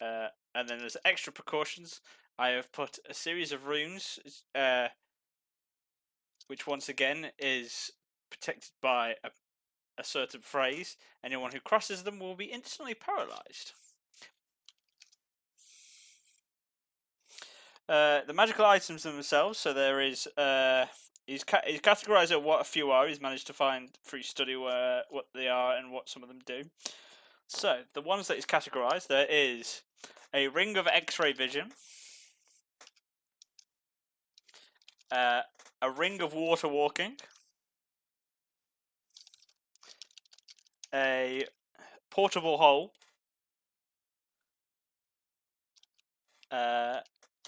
And then there's extra precautions. I have put a series of runes, which once again is protected by a certain phrase. Anyone who crosses them will be instantly paralyzed. The magical items themselves, so there is he's categorized at what a few are. He's managed to find through study what they are and what some of them do. So the ones that he's categorized, there is a ring of X-ray vision, a ring of water walking, a portable hole, I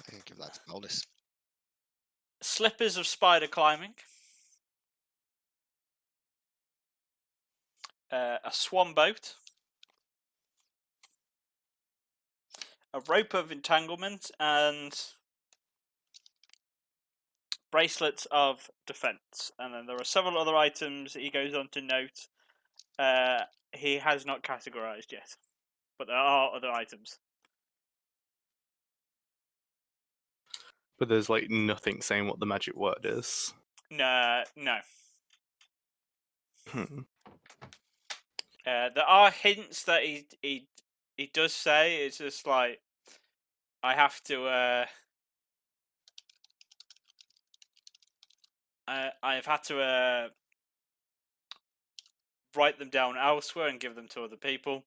can give that a bonus. slippers of spider climbing, a swan boat, a rope of entanglement, and bracelets of defense. And then there are several other items he goes on to note he has not categorized yet, but there are other items. But there's like nothing saying what the magic word is. No. Hmm. There are hints that he does say. It's just like I have to. I've had to write them down elsewhere and give them to other people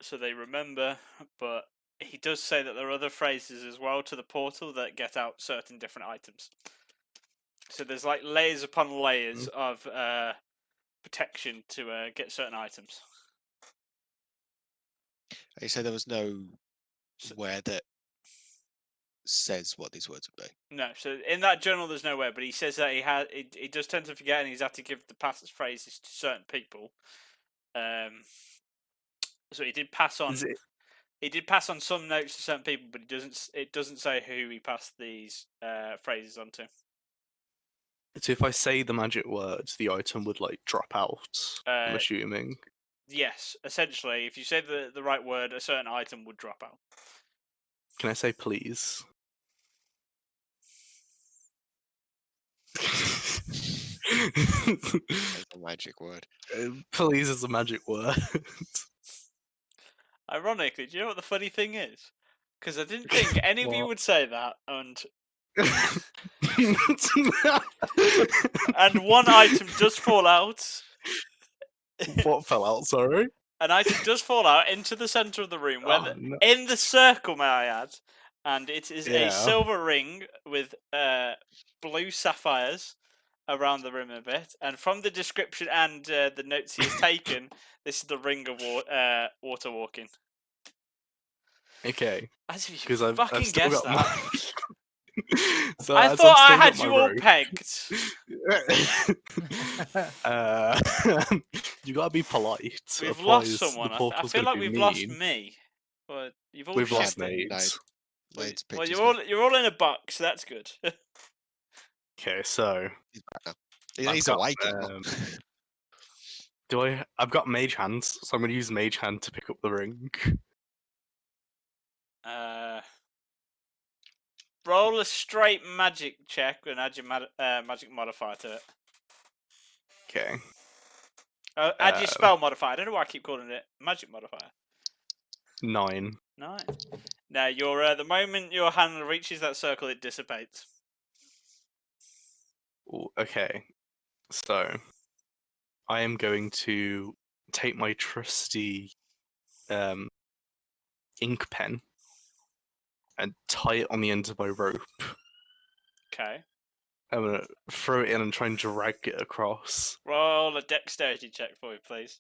so they remember. But he does say that there are other phrases as well to the portal that get out certain different items. So there's like layers upon layers of protection to get certain items. You said there was no where that says what these words would be. No, so in that journal there's nowhere, but he says that he does tend to forget, and he's had to give the past phrases to certain people. So he did pass on. He did pass on some notes to certain people, but it doesn't say who he passed these phrases on to. So if I say the magic words, the item would like drop out. I'm assuming. Yes, essentially, if you say the right word, a certain item would drop out. Can I say please? That's a magic word. Please is a magic word. Ironically, do you know what the funny thing is? Because I didn't think any of you What? would say that, and one item does fall out. What fell out? Sorry. An item does fall out into the center of the room, where Oh, no. in the circle, may I add, and it is Yeah. a silver ring with blue sapphires around the rim of it. And from the description and the notes he has taken, this is the ring of water walking. Okay. As if you Because I've fucking still guessed got that. So I as thought I I've had still you all got my pegged. You gotta be polite. We've otherwise lost someone. the I portal's feel gonna like be we've lost mean. me. But you've all We've lost shifted. Nate. Well, Nade's well, pictures you're all in a box, so that's good. Okay, so He's I've got, awake now. I've got mage hands, so I'm gonna use mage hand to pick up the ring. Roll a straight magic check and add your magic modifier to it. Okay. Add your spell modifier. I don't know why I keep calling it magic modifier. 9. 9. Now, the moment your hand reaches that circle, it dissipates. Ooh, okay. So I am going to take my trusty ink pen and tie it on the end of my rope. Okay. I'm gonna throw it in and try and drag it across. Roll a dexterity check for me, please.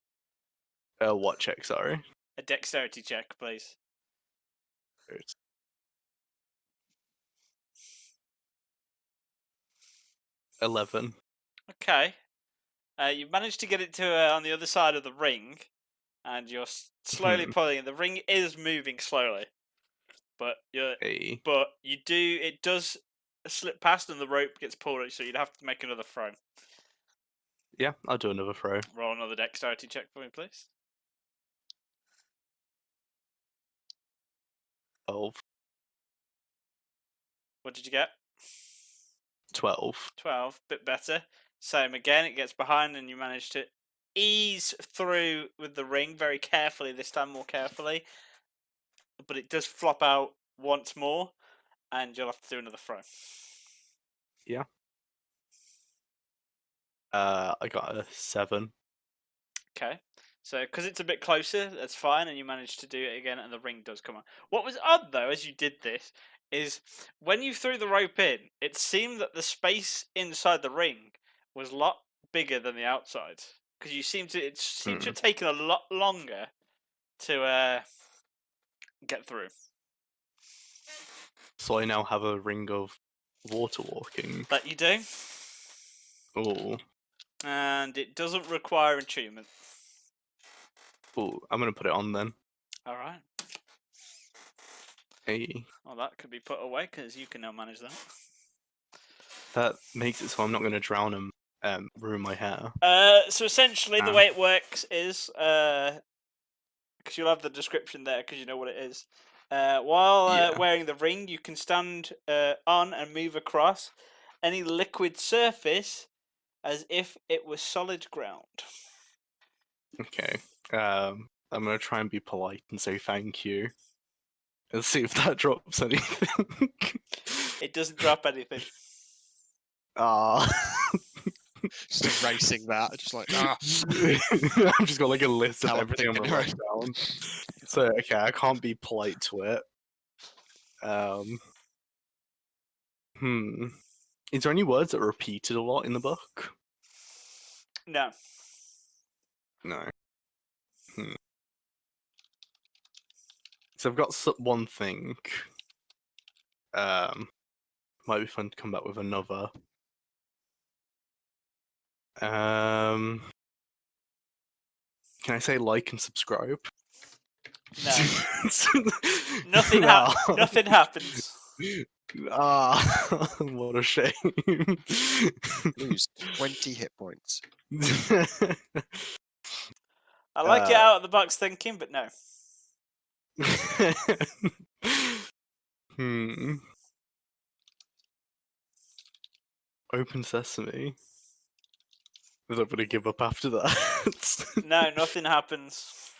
What check? Sorry. A dexterity check, please. 11. Okay. You've managed to get it to on the other side of the ring, and you're slowly pulling it. The ring is moving slowly, but Hey. it does slip past, and the rope gets pulled. So you'd have to make another throw. Yeah, I'll do another throw. Roll another dexterity check for me, please. 12. What did you get? 12. 12. Bit better. Same again. It gets behind, and you manage to ease through with the ring very carefully. This time, more carefully. But it does flop out once more, and you'll have to do another throw. Yeah. I got a 7. Okay. So, because it's a bit closer, that's fine, and you managed to do it again, and the ring does come on. What was odd, though, as you did this, is when you threw the rope in, it seemed that the space inside the ring was a lot bigger than the outside. Because it seemed to have taken a lot longer to get through. So I now have a ring of water walking. That you do. Oh. And it doesn't require attunement. Oh, I'm gonna put it on then. Alright. Hey. Well, that could be put away, because you can now manage that. That makes it so I'm not gonna drown and ruin my hair. So essentially, the way it works is, because you'll have the description there, because you know what it is. While wearing the ring, you can stand on and move across any liquid surface as if it was solid ground. Okay. I'm gonna try and be polite and say thank you. And see if that drops anything. It doesn't drop anything. Ah. Just erasing that. Just like, ah. I've just got like a list of Tell everything I'm everything gonna write down. So okay, I can't be polite to it. Is there any words that are repeated a lot in the book? No. No. So I've got one thing. Might be fun to come back with another. Can I say like and subscribe? No. Nothing happens. Ah, what a shame. Lose 20 hit points. I like it out of the box thinking, but no. Open Sesame. Was I going to give up after that? No, nothing happens.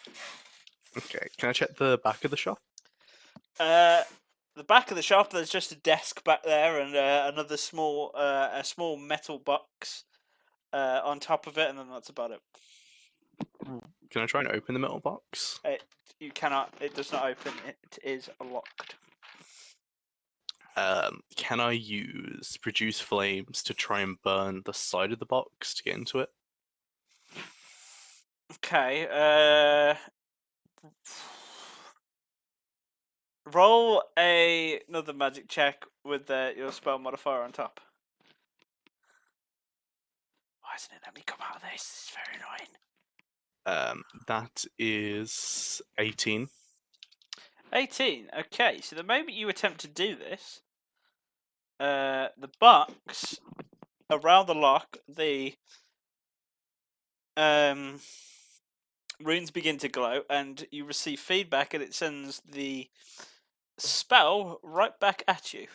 Okay, can I check the back of the shop? The back of the shop, there's just a desk back there and another small metal box on top of it, and then that's about it. Can I try and open the metal box? You cannot. It does not open. It is locked. Can I use produce flames to try and burn the side of the box to get into it? Okay. Roll another magic check with your spell modifier on top. Why isn't it let me come out of this? This is very annoying. That is 18. 18. Okay, so the moment you attempt to do this, the box around the lock, the runes begin to glow, and you receive feedback, and it sends the spell right back at you.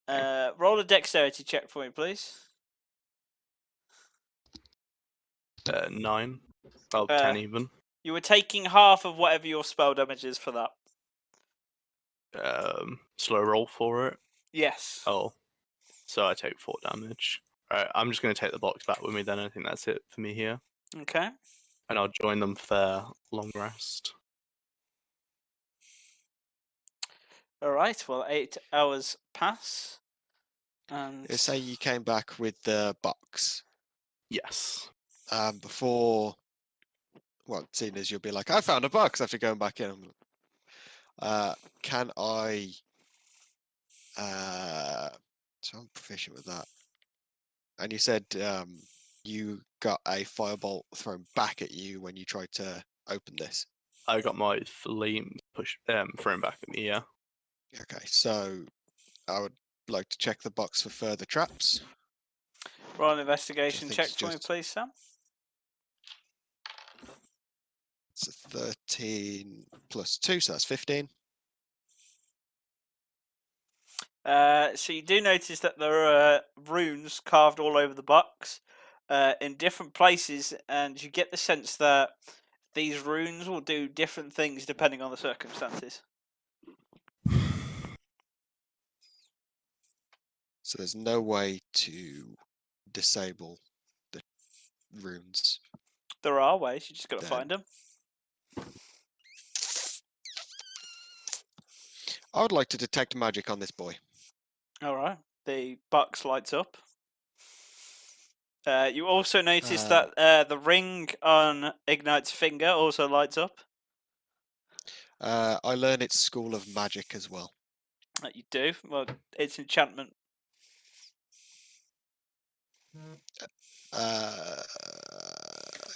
Roll a dexterity check for me, please. 9. Well, Uh, 10 even. You were taking half of whatever your spell damage is for that. Slow roll for it. Yes. Oh. So I take 4 damage. Alright, I'm just going to take the box back with me then. I think that's it for me here. Okay. And I'll join them for their long rest. Alright, well, 8 hours pass. And Say you came back with the box. Yes. Before, well, seeing as you'll be like, I found a box after going back in. Can I? So I'm proficient with that. And you said you got a firebolt thrown back at you when you tried to open this. I got my flame thrown back at me, yeah. Okay, so I would like to check the box for further traps. roll an investigation think check it's for me, just- please, Sam. It's a 13 plus 2, so that's 15. So you do notice that there are runes carved all over the box in different places, and you get the sense that these runes will do different things depending on the circumstances. So there's no way to disable the runes. There are ways, you just got to Then- find them. I would like to detect magic on this boy. Alright, the box lights up. You also notice Uh, that the ring on Ignite's finger also lights up. I learn it's School of Magic as well. You do. Well, it's enchantment.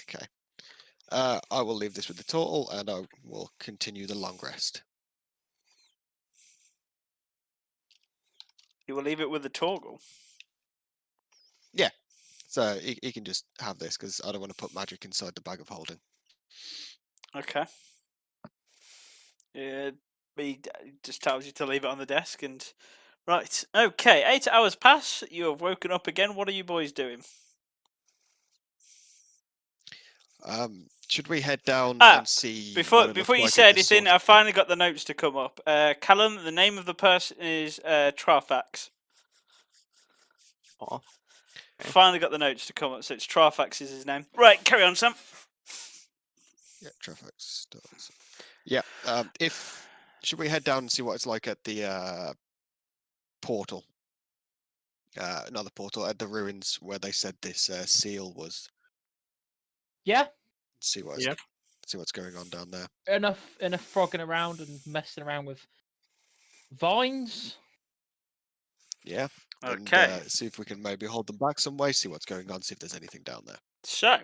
Okay. I will leave this with the turtle, and I will continue the long rest. You will leave it with the toggle. So he can just have this because I don't want to put magic inside the bag of holding. Okay. He just tells you to leave it on the desk and... Right, okay, 8 hours pass, you have woken up again, what are you boys doing? Should we head down Ah, and see? Before what it looks you like say at the anything, source? I finally got the notes to come up. Callum, the name of the person is Trafax. Oh. Okay. Finally got the notes to come up, so it's Trafax is his name. Right, carry on, Sam. Yeah, traffic starts. Yeah. Should we head down and see what it's like at the portal? Another portal at the ruins where they said this seal was. Yeah, See what. Yeah. See what's going on down there. enough frogging around and messing around with vines. Yeah. And, Okay, see if we can maybe hold them back some way. See what's going on. See if there's anything down there. so,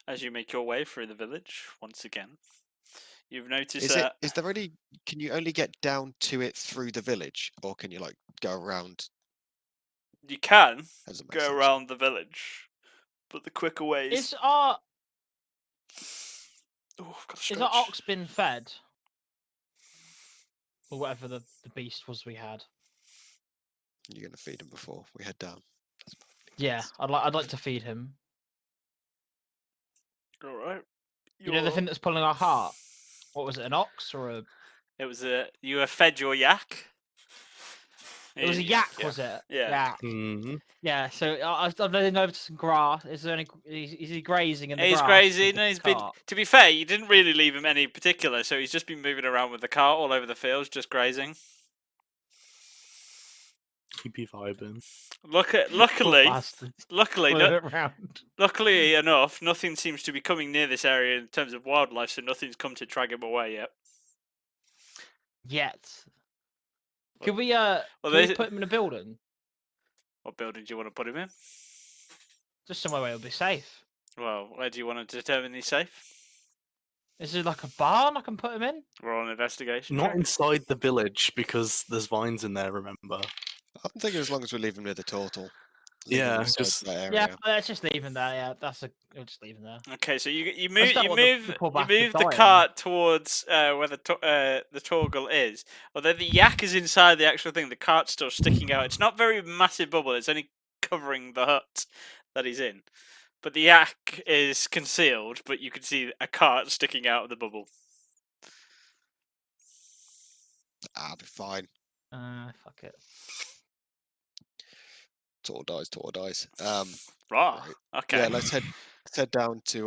as you make your way through the village, once again, you've noticed that... Is there any? Can you only get down to it through the village, or can you like go around? You can As it makes go sense? around the village, but the quicker way is... Is our Oh, I've got to is stretch. our ox been fed, or whatever the beast was we had? You're gonna feed him before we head down. That's perfectly Yeah, fine. I'd like to feed him. All right. You know the thing that's pulling our heart. What was it? An ox or a? It was you have fed your yak. It was a Yeah, yak, yeah. was it? Yeah. Yak. Mm-hmm. Yeah. So I've led him over to some grass. Is there any? Is he grazing in the He's grass? crazy. with the No, he's been. cart? To be fair, you didn't really leave him any particular, so he's just been moving around with the cart all over the fields, just grazing. He'd be vibing. Poor Luckily, bastard. luckily, Followed it round. luckily enough, nothing seems to be coming near this area in terms of wildlife, so nothing's come to drag him away yet. Yet. Could we Well, can we they- put him in a building? What building do you want to put him in? Just somewhere where he'll be safe. Well, where do you want to determine he's safe? Is there like a barn I can put him in? Roll an investigation. Not check. inside the village because there's vines in there, remember? I'm thinking as long as we leave him near the turtle. leave him Yeah, inside just- that Yeah, area. let's just leave him there. Yeah, we'll just leave him there. Okay, so you I move just don't you want the move poor you bastard move the dying. cart towards where the Torgal is. Although the yak is inside the actual thing, the cart's still sticking out. It's not very massive bubble. It's only covering the hut that he's in. But the yak is concealed, but you can see a cart sticking out of the bubble. I'll be fine. Fuck it. Total dies. Right. Right. Okay. Yeah, let's head down to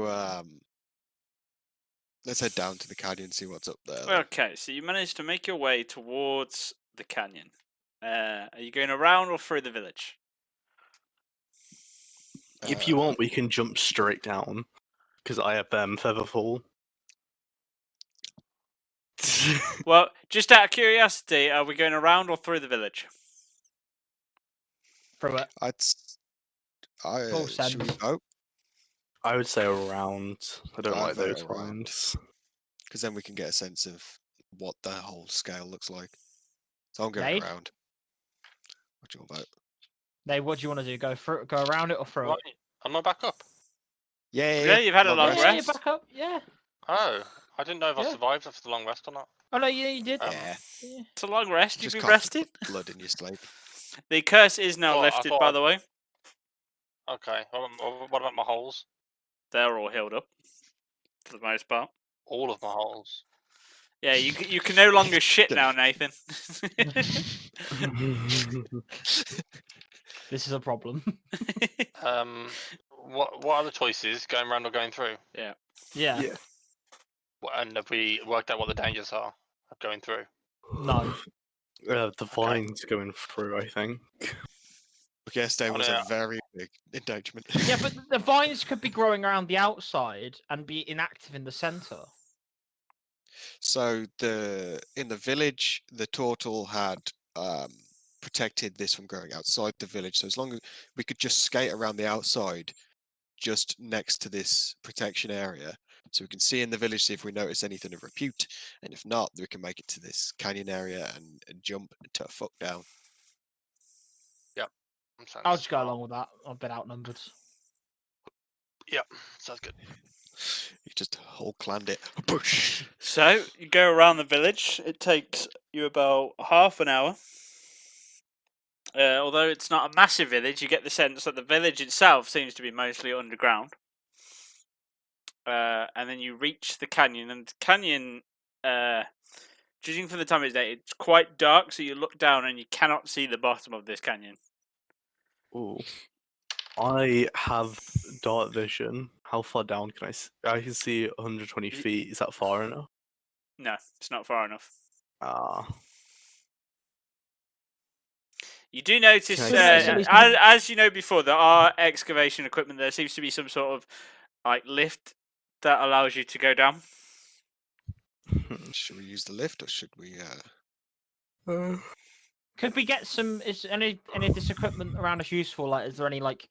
the canyon, see what's up there. then. Okay, so you managed to make your way towards the canyon. Are you going around or through the village? If you want, we can jump straight down because I have Featherfall. Well, just out of curiosity, are we going around or through the village? Through it. Full Should we send. vote? I would say around. I don't I'd like vote those around. ones. Because then we can get a sense of what the whole scale looks like. So I'm going Nate? around. What do you want about? Nate, what do you want to do? Go around it or through Right, it? am I back up? Yeah, you've had a long Yeah, rest. you're back up. Yeah. Oh, I didn't know if I Yeah. survived after the long rest or not. Oh no, you did. Yeah, Yeah. It's a long rest. You've just been cough resting. blood in your sleep. The curse is now Well, I lifted, thought by I- the way. Okay, what about my holes? They're all healed up, for the most part. All of my holes. Yeah, you can no longer shit now, Nathan. This is a problem. What are the choices? Going round or going through? yeah. Yeah. And have we worked out what the dangers are of going through? No. The vines going through, I think. Yes, there Oh, was yeah. a very big endangerment. Yeah, but the vines could be growing around the outside and be inactive in the center. So in the village, the turtle had protected this from growing outside the village. So as long as we could just skate around the outside, just next to this protection area, so we can see in the village, see if we notice anything of repute, and if not, we can make it to this canyon area and jump and turf fuck down. Sounds I'll just go smart. along with that. I've been outnumbered. Yep, sounds good. You just whole claned it. Push. So you go around the village. It takes you about half an hour. Although it's not a massive village, you get the sense that the village itself seems to be mostly underground. And then you reach the canyon, and the canyon, judging from the time of day, it's quite dark. So you look down and you cannot see the bottom of this canyon. Ooh. I have dark vision. How far down can I see? I can see 120 feet. Is that far enough? No, it's not far enough. Ah. You do notice, Can I see- as you know before, there are excavation equipment. There seems to be some sort of like lift that allows you to go down. Should we use the lift or should we? Could we get some? Is any of this equipment around us useful? Like, is there any like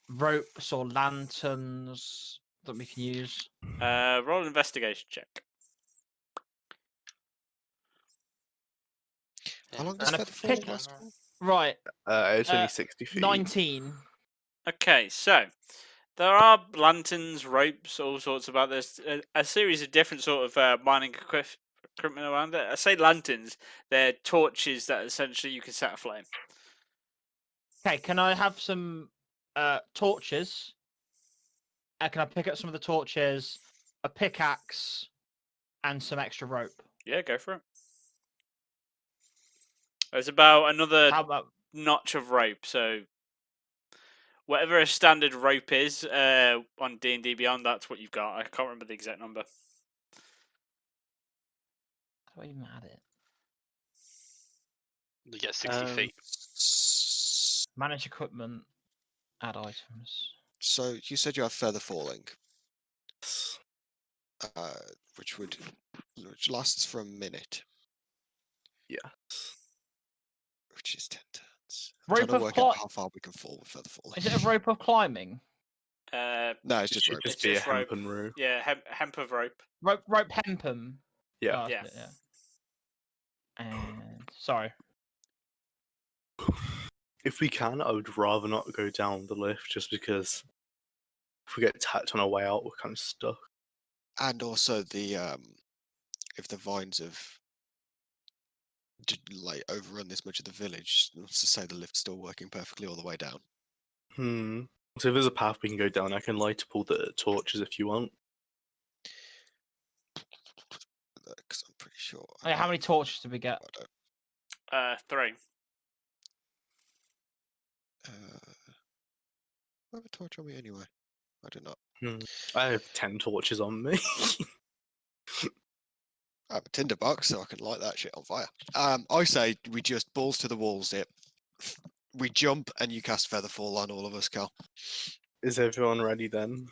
ropes or lanterns that we can use? Roll an investigation check. How long Yeah, does And a Featherfall pick- last for? Right, It's only Uh, 60 feet. 19. Okay, so there are lanterns, ropes, all sorts about this. A series of different sort of mining equipment around it. I say lanterns; they're torches that essentially you can set aflame. Okay, can I have some torches? Can I pick up some of the torches, a pickaxe, and some extra rope? Yeah, go for it. There's about another How about notch of rope, so whatever a standard rope is on D&D Beyond, that's what you've got. I can't remember the exact number. how do I even add it? You get 60 feet. Manage equipment, add items. So you said you have feather falling, which lasts for a minute, Yes. which is 10 turns. Rope I'm trying of to work cli- out how far we can fall with feather falling. Is it a rope of climbing? No, it's It just should rope. just It's be a just rope. hempen rope. Yeah, hemp of rope. Rope hempum. Yeah. Oh, Yeah. yeah. And sorry. If we can, I would rather not go down the lift just because if we get attacked on our way out, we're kind of stuck. And also the if the vines have like overrun this much of the village, let's just say the lift's still working perfectly all the way down. So if there's a path we can go down, I can light up all the torches if you want. Because I'm pretty sure. Hey, how many torches did we get? I don't, 3. I have a torch on me anyway. I do not. I have 10 torches on me. I have a tinderbox, so I can light that shit on fire. I say we just balls to the walls it. We jump and you cast Featherfall on all of us, Cal. Is everyone ready then?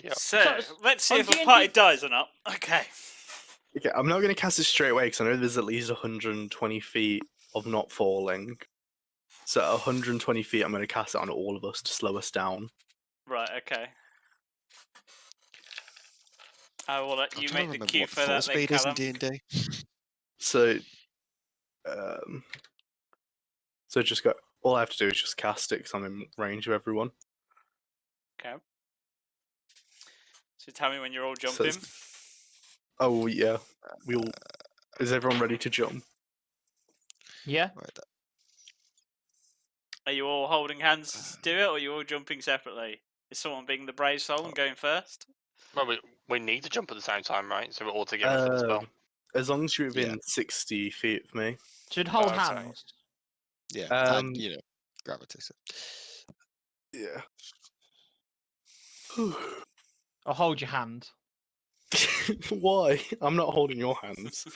Yeah. So, So, let's see on if the D&D party dies or not. Okay. Okay, I'm not going to cast it straight away because I know there's at least 120 feet of not falling. So at 120 feet, I'm going to cast it on all of us to slow us down. Right, okay. I will let I'm you trying make to the remember cue what the for fall that then, speed is in Callum. D&D. So just go. All I have to do is just cast it because I'm in range of everyone. Okay. So tell me when you're all So jumping. Oh yeah, we'll. Is everyone ready to jump? Yeah. Right, Are you all holding hands to do it, or are you all jumping separately? Is someone being the brave soul and going first? Well, we need to jump at the same time, right? So we're all together for the spell. As long as you're Yeah. within 60 feet of me. Should hold Okay. hands. yeah, you know, gravity. So. Yeah. Or hold your hand. Why? I'm not holding your hands.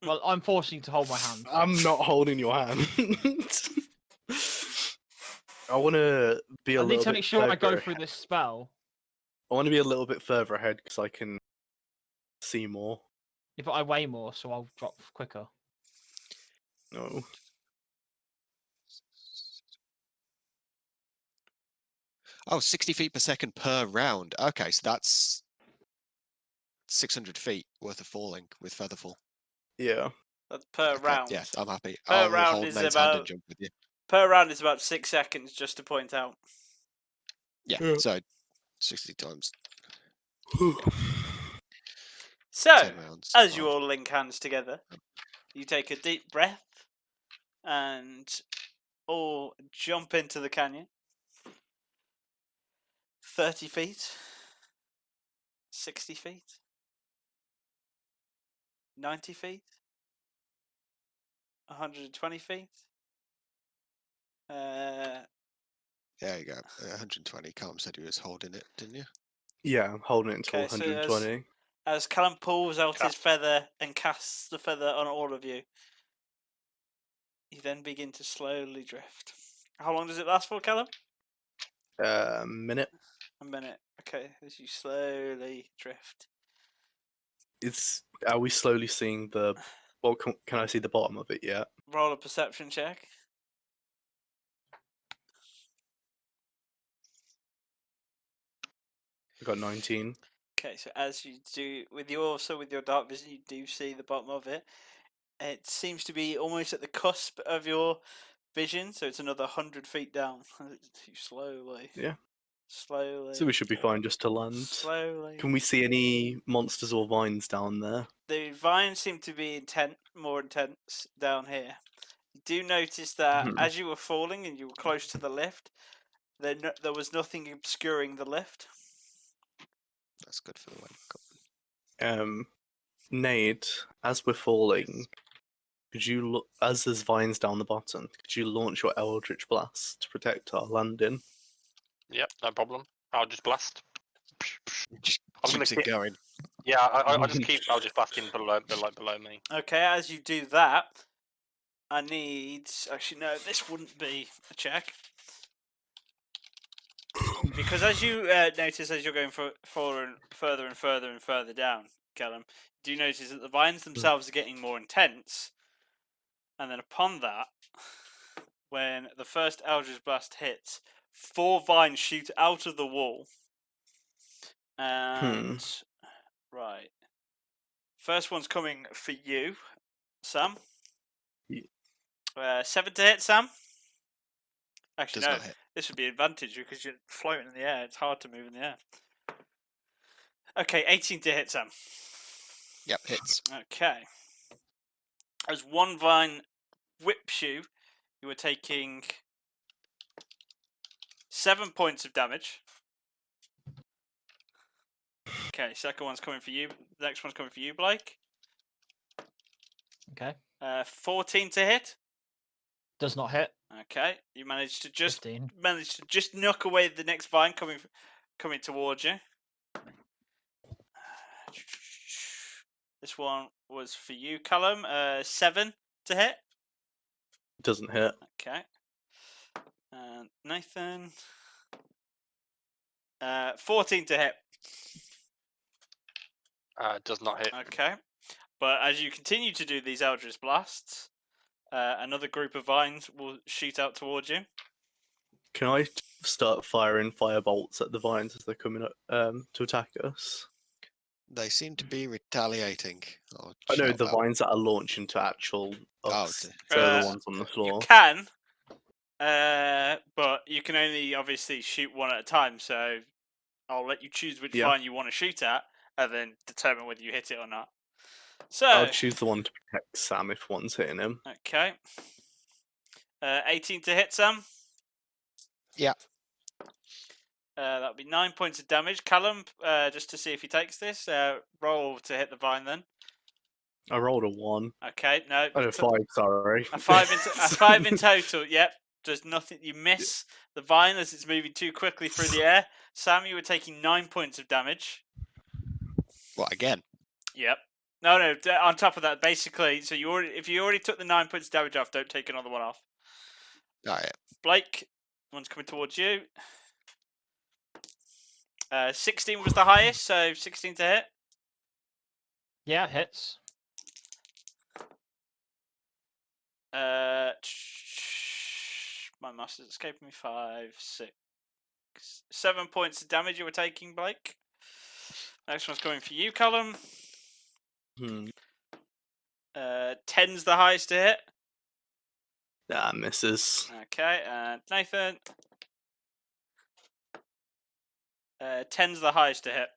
Well, I'm forcing you to hold my hand. I'm not holding your hand. I want to be a I need little to bit make sure I go further through ahead. this spell. I want to be a little bit further ahead because I can see more. Yeah, but I weigh more, so I'll drop quicker. No. Oh, 60 feet per second per round. Okay, so that's 600 feet worth of falling with Featherfall. Yeah. That's per Okay, round. yeah, I'm happy. Per I'll round hold is Nate's hand and about- jump with you. Per round is about 6 seconds, just to point out. Yeah, Yeah. so 60 times So, 10 rounds. as you Wow. all link hands together, you take a deep breath and all jump into the canyon. 30 feet, 60 feet, 90 feet, 120 feet. There you go. 120. Calm said he was holding it, didn't you? Yeah, I'm holding it until Okay, so 120. as Callum pulls out his feather and casts the feather on all of you, you then begin to slowly drift. How long does it last for, Callum? Minute. A minute. Okay, as you slowly drift. Are we slowly seeing the? Well, can I see the bottom of it yet? Roll a perception check. I got 19. Okay, so as you do with your dark vision, you do see the bottom of it. It seems to be almost at the cusp of your vision, so it's another 100 feet down. Slowly. Yeah. Slowly. So we should be fine just to land. Slowly. Can we see any monsters or vines down there? The vines seem to be more intense down here. You do notice that as you were falling and you were close to the lift, there was nothing obscuring the lift. That's good for the wake. Nate, as we're falling, could you look as there's vines down the bottom? Could you launch your Eldritch Blast to protect our landing? Yep, no problem. I'll just blast. Just I'm gonna keeps it keep- going. Yeah, I'll just keep. I'll just blast in below me. Okay, as you do that, I need. Actually, no, this wouldn't be a check. Because as you notice as you're going further and further down, Callum, do you notice that the vines themselves are getting more intense? And then upon that, when the first Eldritch Blast hits, 4 vines shoot out of the wall. And right, first one's coming for you, Sam. 7 to hit, Sam. Actually, Does no. not hit. This would be an advantage because you're floating in the air. It's hard to move in the air. Okay, 18 to hit, Sam. Yep, hits. Okay. As one vine whips you, you are taking 7 points of damage. Okay, second one's coming for you. The next one's coming for you, Blake. Okay. 14 to hit. Does not hit. Okay, you managed to just 15. knock away the next vine coming towards you. This one was for you, Callum. 7 to hit. Doesn't hit. Okay. And Nathan. 14 to hit. Does not hit. Okay. But as you continue to do these Eldritch Blasts, another group of vines will shoot out towards you. Can I start firing firebolts at the vines as they're coming up to attack us? They seem to be retaliating. Or I know shout the out. vines that are launching to actual us. dear. So the Uh, ones on the You floor. can, but you can only obviously shoot one at a time. So I'll let you choose which Yeah. vine you want to shoot at, and then determine whether you hit it or not. So I'll choose the one to protect Sam if one's hitting him. okay. 18 to hit, Sam. Yeah. That'll be 9 points of damage. Callum, just to see if he takes this, roll to hit the vine then. I rolled a 1. Okay, no. Oh, no, 5, sorry. A 5 in total, yep. There's nothing. You miss the vine as it's moving too quickly through the air. Sam, you were taking 9 points of damage. What, again? Yep. No. On top of that, basically, so if you already took the 9 points of damage off, don't take another one off. Alright. Blake, one's coming towards you. 16 was the highest, so 16 to hit. Yeah, hits. My maths is escaping me. 5, 6, 7 points of damage you were taking, Blake. Next one's coming for you, Callum. 10's the highest to hit. That misses. Okay, and Nathan. 10's the highest to hit.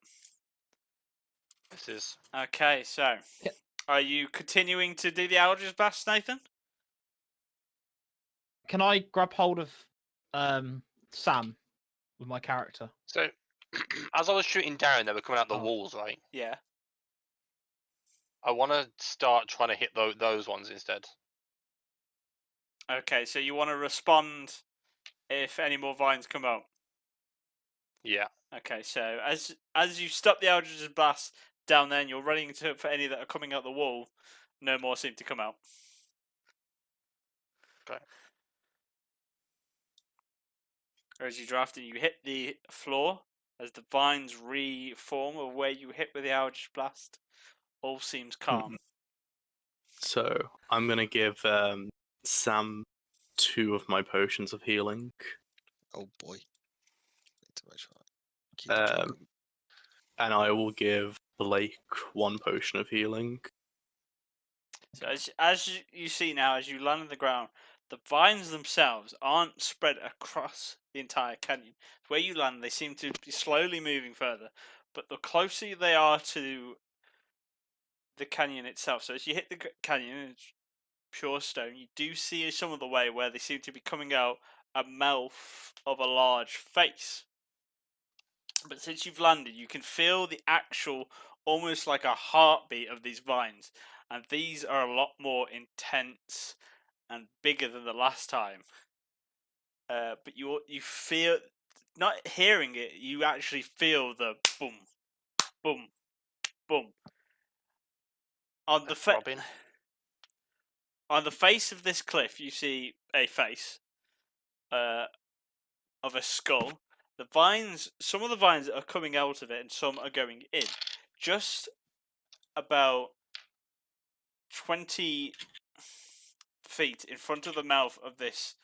This is. Okay, so Yeah. are you continuing to do the Eldritch Blast, Nathan? Can I grab hold of Sam with my character? So, as I was shooting down, they were coming out the Oh. walls, right? Yeah. I want to start trying to hit those ones instead. Okay, so you want to respond if any more vines come out. Yeah. Okay, so as you stop the Eldritch Blast down there and you're running for any that are coming out the wall, no more seem to come out. Okay. As you draft and you hit the floor, as the vines reform of where you hit with the Eldritch Blast, all seems calm. So I'm going to give Sam 2 of my potions of healing. Oh boy. Need to make sure I keep the joke going. And I will give Blake 1 potion of healing. So as you see now, as you land on the ground, the vines themselves aren't spread across the entire canyon. Where you land, they seem to be slowly moving further, but the closer they are to the canyon itself, so as you hit the canyon, it's pure stone, you do see some of the way where they seem to be coming out a mouth of a large face. But since you've landed, you can feel the actual, almost like a heartbeat of these vines. And these are a lot more intense and bigger than the last time. But you feel, not hearing it, you actually feel the boom, boom, boom. On the Robin. on the face of this cliff, you see a face of a skull. The vines, some of the vines are coming out of it, and some are going in. Just about 20 feet in front of the mouth of this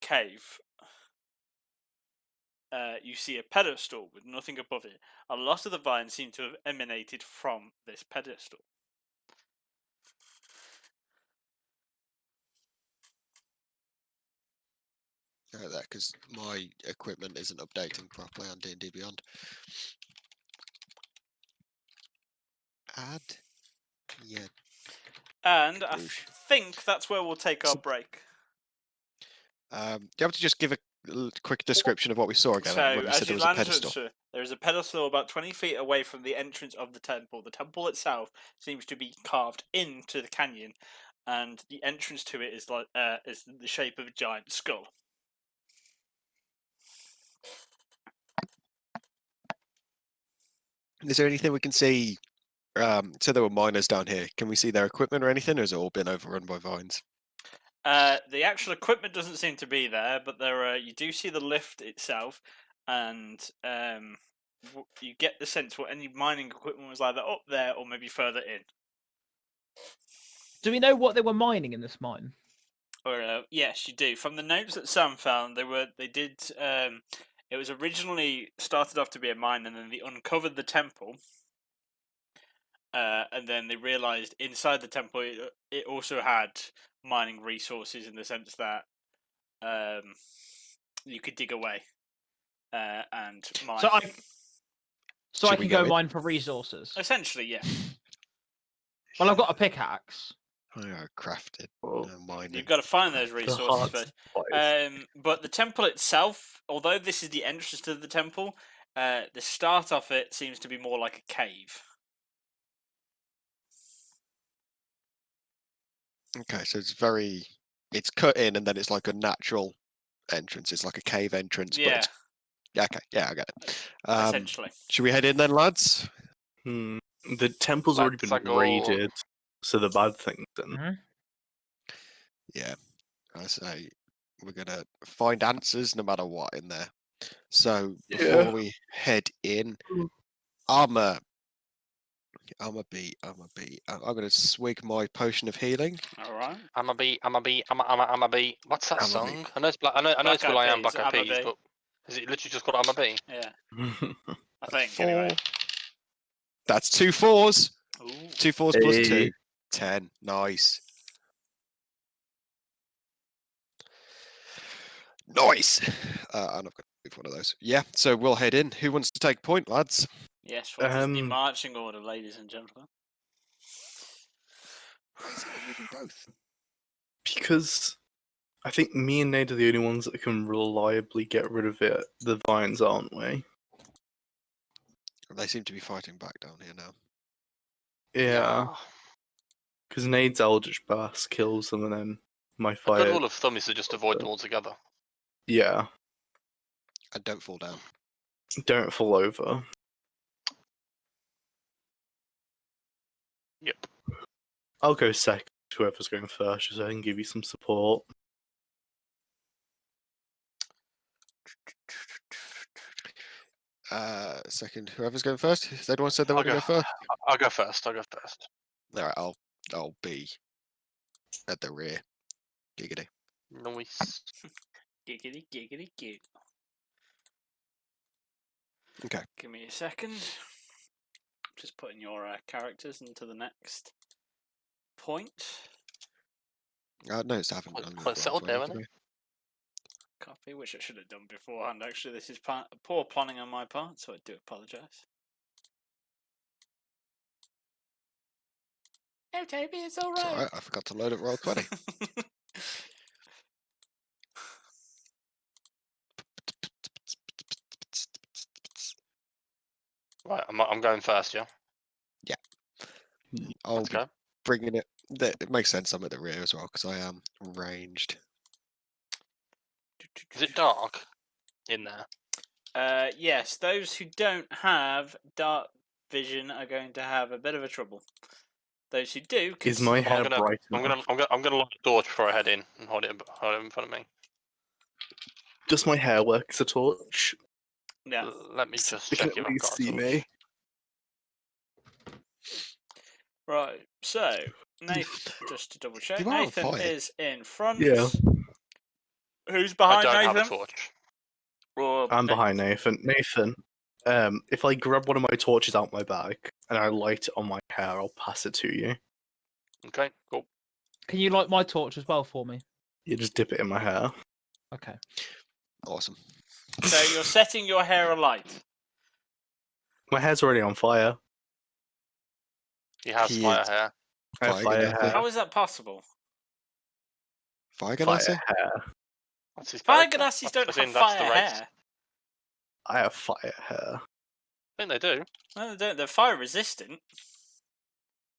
cave, you see a pedestal with nothing above it. A lot of the vines seem to have emanated from this pedestal. That because my equipment isn't updating properly on D&D Beyond. Add. Yeah. And I Douche. think that's where we'll take our break. Do you have to just give a quick description of what we saw again? So, When you as said there you was a land, pedestal. there is a pedestal about 20 feet away from the entrance of the temple. The temple itself seems to be carved into the canyon, and the entrance to it is is the shape of a giant skull. Is there anything we can see? So there were miners down here. Can we see their equipment or anything, or has it all been overrun by vines? The actual equipment doesn't seem to be there, but you do see the lift itself, and you get the sense what any mining equipment was either up there or maybe further in. Do we know what they were mining in this mine? Or yes, you do. From the notes that Sam found, it was originally started off to be a mine, and then they uncovered the temple. And then they realized inside the temple it also had mining resources in the sense that you could dig away and mine. So I Should we can go go in? mine for resources. Essentially, yeah. Well, I've got a pickaxe. Crafted. Well, Mining. You've got to find those the resources hard first. supplies. But the temple itself, although this is the entrance to the temple, the start of it seems to be more like a cave. Okay, so it's cut in and then it's like a natural entrance. It's like a cave entrance. Yeah, But okay, yeah, I get it. essentially. Should we head in then, lads? The temple's already Let's been go. raided, so the bad things in. Yeah, I say we're gonna find answers no matter what in there. So before Yeah. we head in, Mm. I'm gonna swig my potion of healing. All right. I'm a bee. What's that I'm a song? bee. I know it's Black Will I Eyed Am Peas, Black Eyed I'm a Peas, bee. but is it literally just called I'm a bee? Yeah, I think anyway. That's 2 4s. Ooh. 2 4s plus 2. Hey. 10. Nice. Nice. I'm not going to move one of those. Yeah, so we'll head in. Who wants to take point, lads? Yes, what is the Um, marching order, ladies and gentlemen? Why is it that we do both? because I think me and Nate are the only ones that can reliably get rid of it. The vines, aren't we? They seem to be fighting back down here now. Yeah, because Nade's Eldritch Blast kills them, and then my A good fire. rule of thumb is to just avoid them altogether. Yeah, And don't fall down. don't fall over. Yep. I'll go second. Whoever's going first, just so I can give you some support. Second, whoever's going first. Has anyone said they want to go first? I'll go first. Alright, I'll be at the rear. Giggity. Nice. Giggity, giggity, gig. Okay. Give me a second. Just putting your characters into the next point. No, it's haven't. Quite settled there, isn't it? Copy, which I should have done beforehand. Actually, this is poor planning on my part, so I do apologise. Oh, Toby, it's all It's right. alright, I forgot to load up roll 20. Right, I'm going first, yeah? I'll Let's be go. bringing it. It makes sense I'm at the rear as well, because I am ranged. Is it dark in there? Yes, those who don't have dark vision are going to have a bit of a trouble. Those who do, Is my hair gonna- bright I'm enough? gonna light a torch before I head in and hold it in front of me. Does my hair work as a torch? yeah. Let me just They can check at if I've least got a see torch. me. Right. So Nathan, just to double check, You are on Nathan fire. is in front. Yeah. Who's I behind don't have a Nathan? torch. Or I'm behind Nathan. Nathan, if I grab one of my torches out my bag and I light it on my hair, I'll pass it to you. Okay, cool. Can you light my torch as well for me? You just dip it in my hair. Okay. Awesome. So you're setting your hair alight. My hair's already on fire. He has He fire is. hair. I have Fire fire Ganassi. hair. How is that possible? Fire Fire Ganassi? hair. That's his Fire character. Ganassis don't As have in, that's the fire race. hair. I have fire hair. I think they do. No, they don't. They're fire resistant.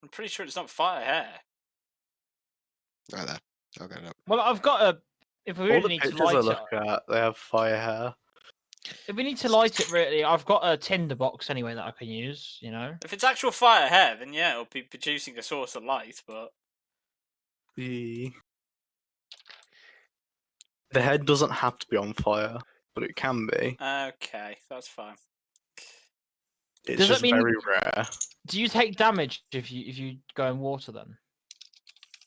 I'm pretty sure it's not fire hair. Right there. I'll get it up. Well, I've got a. If we All really the need to pictures I light it, look at, they have fire hair. if we need to light it, really, I've got a tinder box anyway that I can use. You know. If it's actual fire hair, then yeah, it'll be producing a source of light. But The head doesn't have to be on fire, but it can be. okay, that's fine. It's Does that just mean- very rare. Do you take damage if you go in water then?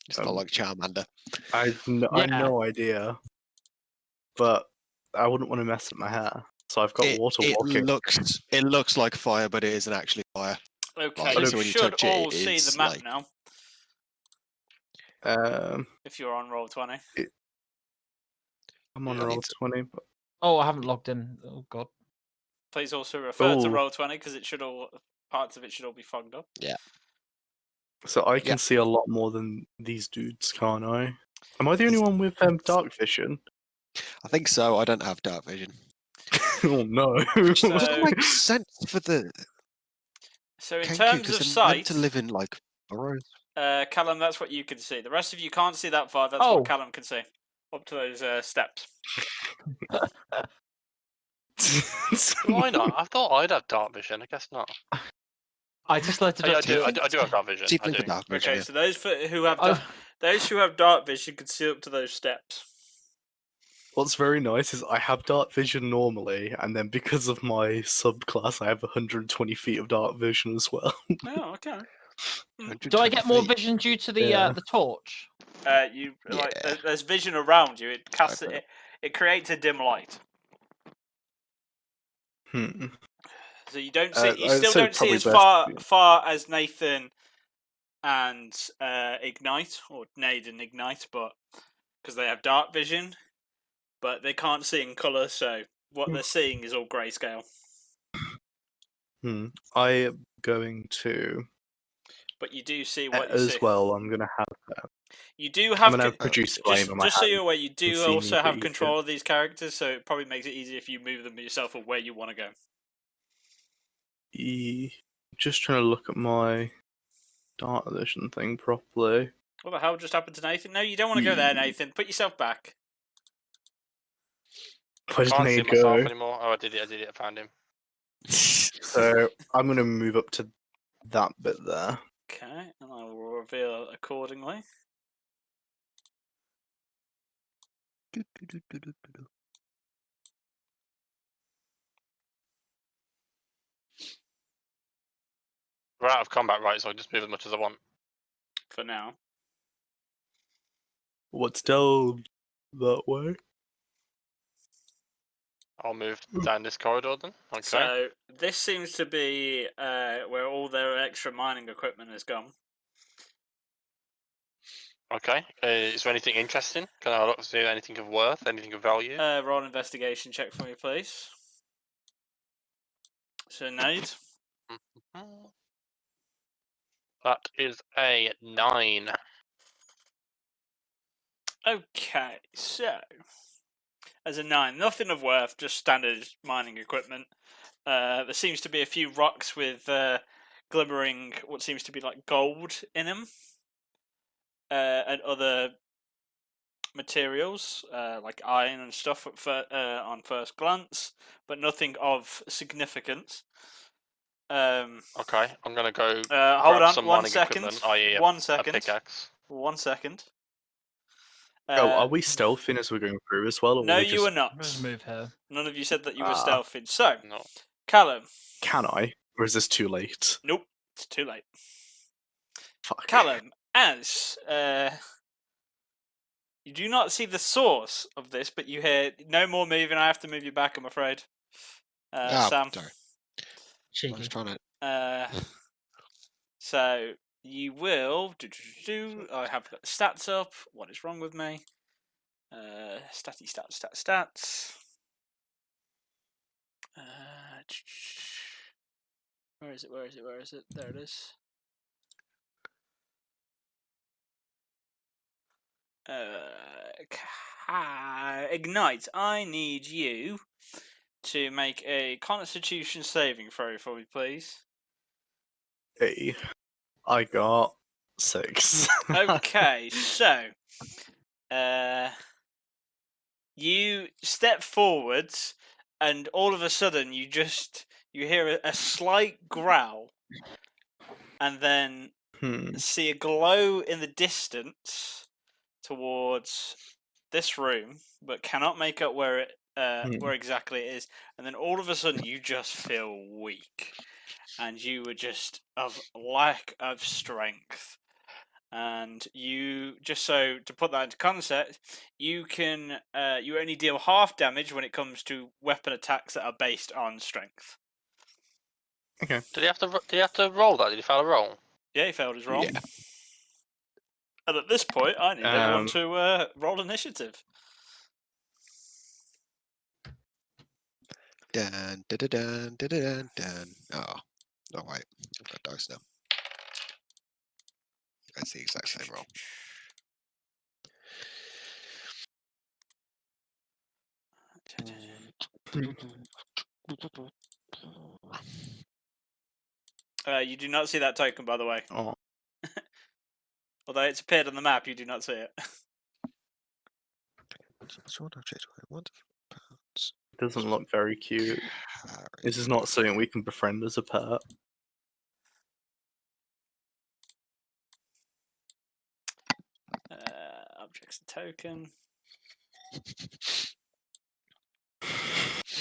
It's not like Charmander. I've no idea, but I wouldn't want to mess up my hair, so I've got water walking. It looks like fire, but it isn't actually fire. Okay, Like, you so when you should touch it, all see the it's map like- now. If you're on Roll20. I'm on Yeah, roll it's- 20. But... Oh, I haven't logged in. Oh God. Please also refer to Ooh. Roll20 because it should all parts of it should all be fogged up. So I can Yeah. see a lot more than these dudes, can't I? Am I the only one with dark vision? I think so. I don't have dark vision. Oh no! Which So- doesn't make sense for the So in Kenku, terms because of they're meant sight, to live in like burrows. Callum, that's what you can see. The rest of you can't see that far. That's Oh. what Callum can see. Up to those steps. Why not? I thought I'd have dark vision. I guess not. I just let it. Oh, yeah, I up do. to- I do have dark vision. Deep I link do. with dark vision. Okay, Yeah. so those who have Oh, those who have dark vision can see up to those steps. What's very nice is I have dark vision normally, and then because of my subclass, I have 120 feet of dark vision as well. Oh, okay. do I get more 120 feet. vision due to the Yeah. the torch? You like Yeah. there's vision around you. It casts Okay. it creates a dim light, Hmm. so you don't see. You I'd still say don't see probably as best- far as Nathan and Ignite or Nade and Ignite, but because they have dark vision, but they can't see in color. So what they're seeing is all grayscale. I am going to But you do see what you as see. well. I'm gonna have. You do I'm have gonna con- produce flame just, on my just so hand. you're aware, you do see me also have pretty control of these characters, so it probably makes it easier if you move them yourself or where you want to go. Just trying to look at my dark vision thing properly. What the hell just happened to Nathan? No, you don't want to go there, Ye- Nathan. Put yourself back. Where did Can't see Nate myself go? anymore. Oh, I did it. I did it. I found him. So I'm gonna move up to that bit there. Okay, and I will reveal accordingly. We're out of combat, right? So I just move as much as I want. For now. What's down that way? I'll move down this corridor then. Okay. So this seems to be where all their extra mining equipment has gone. Okay. Is there anything interesting? Can I look see anything of worth? Anything of value? Roll an investigation check for me, please. So Nade. That is a 9. Okay, so as a 9, nothing of worth, just standard mining equipment. There seems to be a few rocks with glimmering, what seems to be like gold in them, and other materials like iron and stuff on first glance, but nothing of significance. Okay, I'm gonna go Hold grab on, some 1 mining second. equipment, i.e. One a second. pickaxe. 1 second. Oh, are we stealthing as we're going through as well? Or No, we you just... are not. Let's move here. None of you said that you were Ah. stealthing. So, No. Callum. Can I? Or is this too late? Nope, it's too late. Fuck. Callum, as you do not see the source of this, but you hear no more moving. I have to move you back, I'm afraid. Sam. Sorry. I Cheeky. was trying to. So you will. I have got stats up. What is wrong with me? Stats. Where is it? Where is it? Where is it? There it is. Ignite. I need you to make a Constitution saving throw for me, please. Hey, I got 6. Okay, so you step forwards, and all of a sudden you hear a slight growl, and then see a glow in the distance towards this room, but cannot make out where exactly it is. And then all of a sudden you just feel weak, and you were just of lack of strength. And you, just so to put that into context, you can you only deal half damage when it comes to weapon attacks that are based on strength. Okay. Did he have to roll that? Did he fail a roll? Yeah, he failed his roll. Yeah. And at this point, I need everyone to roll initiative. Dun, dun, dun, dun, dun, dun, dun. Oh, no, wait. I've got dice now. That's the exact same roll. You do not see that token, by the way. Oh, Although it's appeared on the map, you do not see it. doesn't look very cute. This is not something we can befriend as a pet. Objects and token.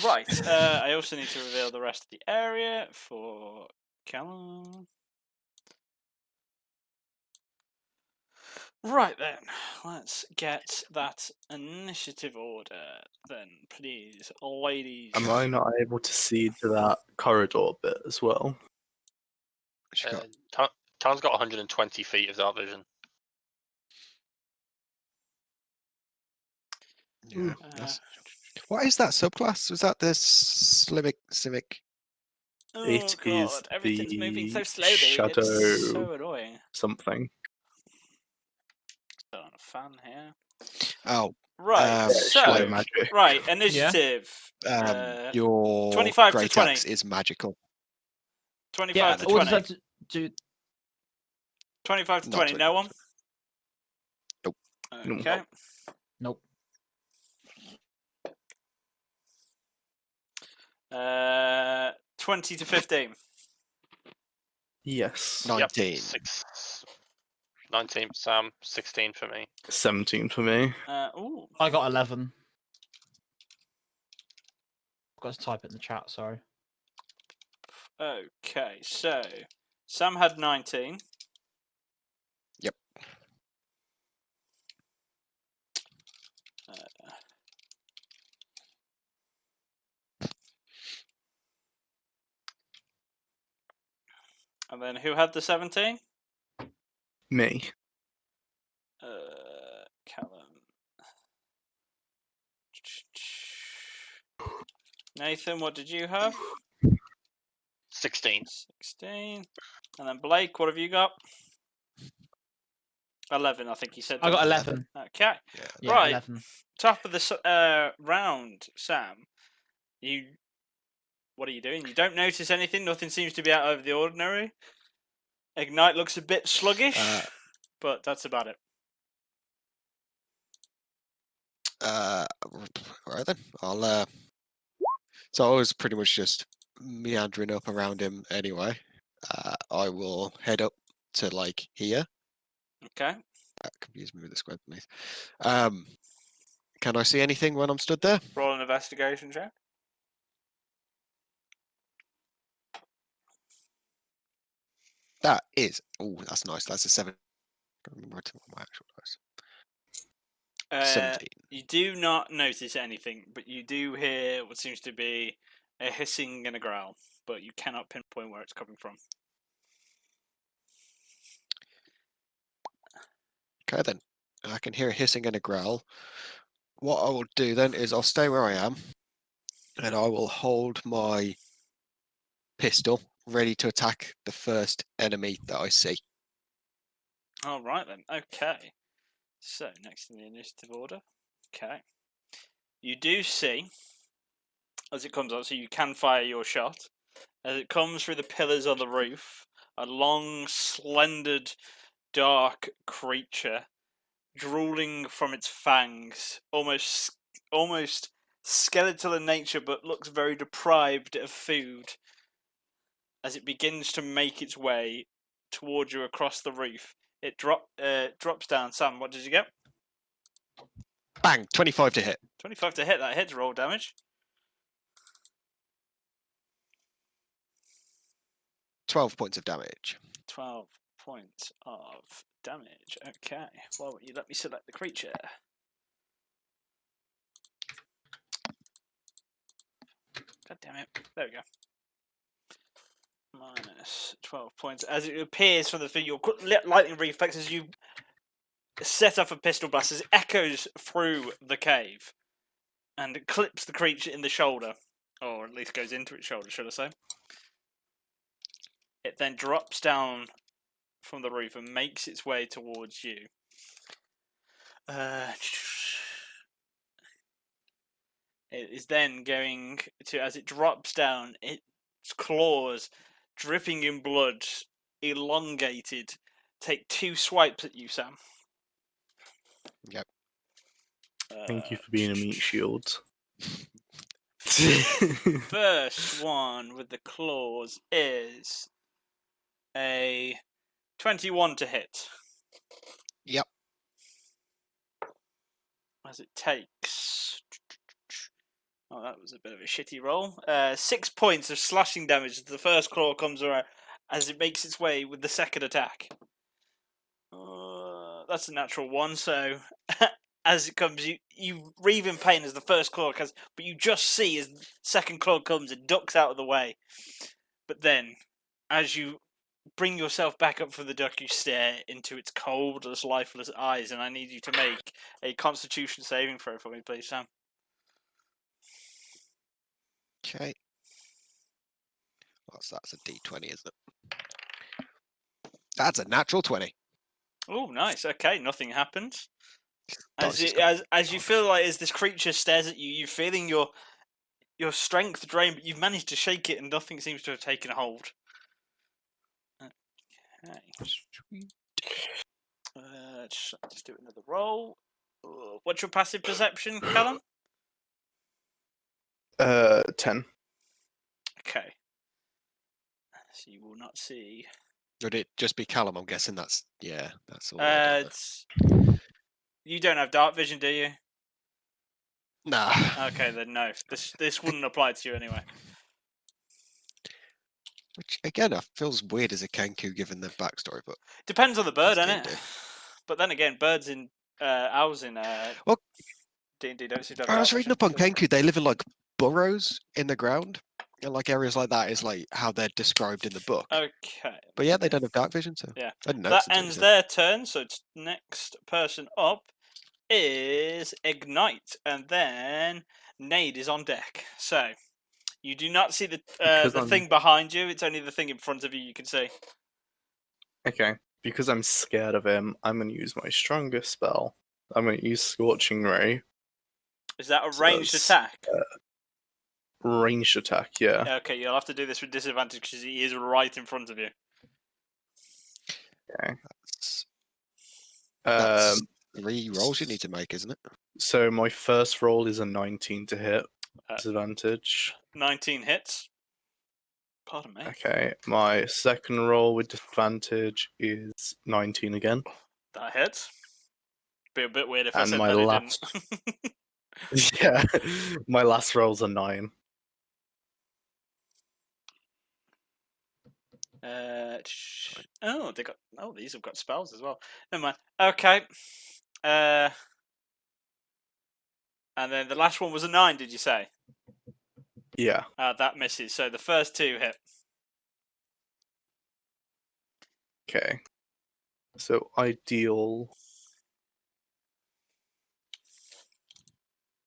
Right. I also need to reveal the rest of the area for Callum. Right then, let's get that initiative order then, please, ladies. Am I not able to see to that corridor bit as well? She got- Tom's got 120 feet of dark vision. Yeah, what is that subclass? Was that the civic? Oh It god, is everything's moving so the slowly. shadow It's so annoying. something. Still on a fan here. Oh, Right, Shadow so magic. right, initiative. your 25 to great 20. axe is magical. 25 to all does 20. that do? 25 to Not 20, no one? Nope. Okay. Nope. 20 to 15. Yes. 19. 19 Sam, 16 for me. 17 for me. Ooh. I got 11. I've got to type it in the chat. Sorry. Okay, so Sam had 19. Yep. And then who had the 17? Me. Callum. Nathan, what did you have? 16. 16. And then Blake, what have you got? 11, I think he said. I got didn't he? 11. Okay. Yeah, Right. 11. Top of the round, Sam. What are you doing? You don't notice anything. Nothing seems to be out of the ordinary. Ignite looks a bit sluggish, but that's about it. Right then, I'll. So I was pretty much just meandering up around him anyway. I will head up to like here. Okay. Confuse me with the square beneath. Can I see anything when I'm stood there? Roll an investigation check. That is. Oh, that's nice. That's a 7. I don't remember what my actual dice. 17. You do not notice anything, but you do hear what seems to be a hissing and a growl, but you cannot pinpoint where it's coming from. Okay then. I can hear a hissing and a growl. What I will do then is I'll stay where I am. and I will hold my pistol ready to attack the first enemy that I see. All right then. Okay. So next in the initiative order. Okay. You do see as it comes up, so you can fire your shot. As it comes through the pillars on the roof, a long, slendered, dark creature, drooling from its fangs, almost skeletal in nature, but looks very deprived of food. As it begins to make its way towards you across the roof, it drops down. Sam, what did you get? Bang! 25 to hit. 25 to hit. That hits. Roll damage. 12 points of damage. 12 points of damage. Okay. Well, you let me select the creature. God damn it. There we go. Minus 12 points. As it appears from the thing, your lightning reflex as you set off a pistol blast as it echoes through the cave and it clips the creature in the shoulder, or at least goes into its shoulder, should I say. It then drops down from the roof and makes its way towards you. It is then going to, as it drops down, its claws, dripping in blood, elongated, take 2 swipes at you, Sam. Yep. Thank you for being a meat shield. First one with the claws is a 21 to hit. Yep. As it takes... Oh, that was a bit of a shitty roll. 6 points of slashing damage as the first claw comes around as it makes its way with the second attack. That's a natural 1, so as it comes, you reave in pain as the first claw comes, but you just see as the second claw comes, it ducks out of the way. But then, as you bring yourself back up from the duck, you stare into its coldless, lifeless eyes, and I need you to make a Constitution saving throw for me, please, Sam. Okay. What's that's a D20, isn't it? That's a natural 20. Oh, nice. Okay, nothing happens. Dice is As you feel like as this creature stares at you, you're feeling your strength drain, but you've managed to shake it, and nothing seems to have taken hold. Okay. Just do another roll. What's your passive perception, Callum? 10. Okay. So you will not see. Would it just be Callum? I'm guessing that's that's all. You don't have dark vision, do you? Nah. Okay, then no. This wouldn't apply to you anyway. Which again, feels weird as a Kenku given their backstory, but Depends on the bird, That's innit? D&D. But then again, birds in owls in Well, D&D don't seem to have I was dark reading vision. up on Kenku. They live in like burrows in the ground, and like areas like that is like how they're described in the book. Okay. But yeah, they don't have dark vision, so Yeah. I didn't know. That ends their turn, so it's next person up is Ignite, and then Nade is on deck. So you do not see the thing behind you; it's only the thing in front of you can see. Okay, because I'm scared of him, I'm going to use my strongest spell. I'm going to use Scorching Ray. Is that a So ranged that's, attack? Ranged attack, yeah. Okay, you'll have to do this with disadvantage because he is right in front of you. Okay. That's 3 rolls you need to make, isn't it? So my first roll is a 19 to hit. Disadvantage. 19 hits. Pardon me. Okay, my second roll with disadvantage is 19 again. That hits. Be a bit weird if I And said my that last- it didn't. Yeah, my last roll's a 9. These have got spells as well. Never mind. Okay. And then the last one was a 9, did you say? Yeah. That misses. So the first 2 hit. Okay. So I deal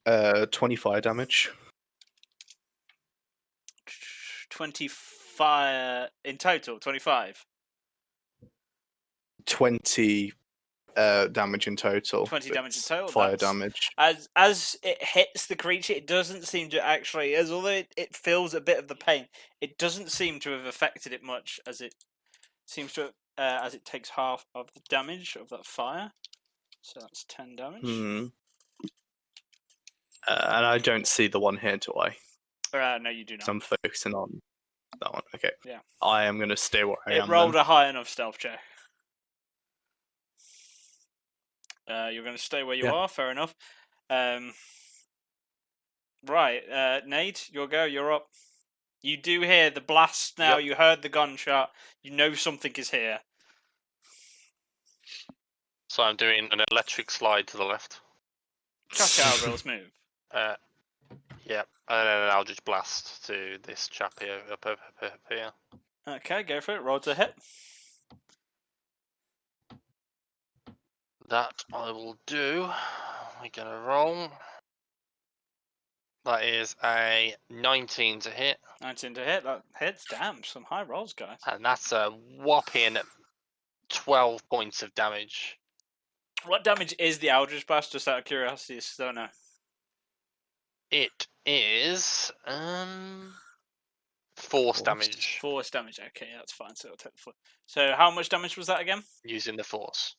25 damage. 25 in total. 25. 20 damage in total. 20 damage in It's total. Fire That's- damage. As it hits the creature, it doesn't seem to actually, as although it feels a bit of the pain, it doesn't seem to have affected it much, as it seems to as it takes half of the damage of that fire. So that's 10 damage. Hmm. And I don't see the one here, do I? No, you do not. So I'm focusing on that one. Okay. Yeah. I am going to stay where I It am. rolled then. a high enough stealth check. You're going to stay where you Yeah. are. Fair enough. Right, Nate, your go. You're up. You do hear the blast now. Yep. You heard the gunshot. You know something is here. So I'm doing an electric slide to the left. Josh Alville's move. Yeah, and then I'll just blast to this chap here, up here. Okay, go for it. Roll to hit. That I will do. We're gonna roll. That is a 19 to hit, 19 to hit. That hits. Damn, some high rolls, guys. and that's a whopping 12 points of damage. What damage is the Eldritch Blast? Just out of curiosity, I don't know. It is force damage Force damage. Okay, that's fine. So it'll take the So how much damage was that again? using the force.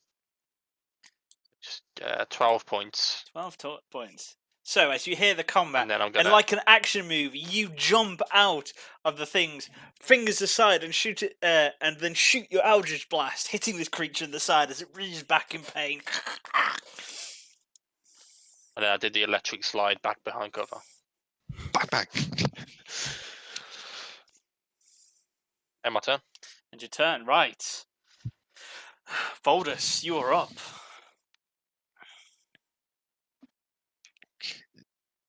Just 12 points, 12 points. So as you hear the combat, and then I'm and gonna. like an action movie, you jump out of the things, fingers aside, and shoot it, and then shoot your Eldritch Blast, hitting this creature in the side as it reaches back in pain. And then I did the electric slide back behind cover. Bang, bang. And my turn. And your turn, right? Voldus, you are up.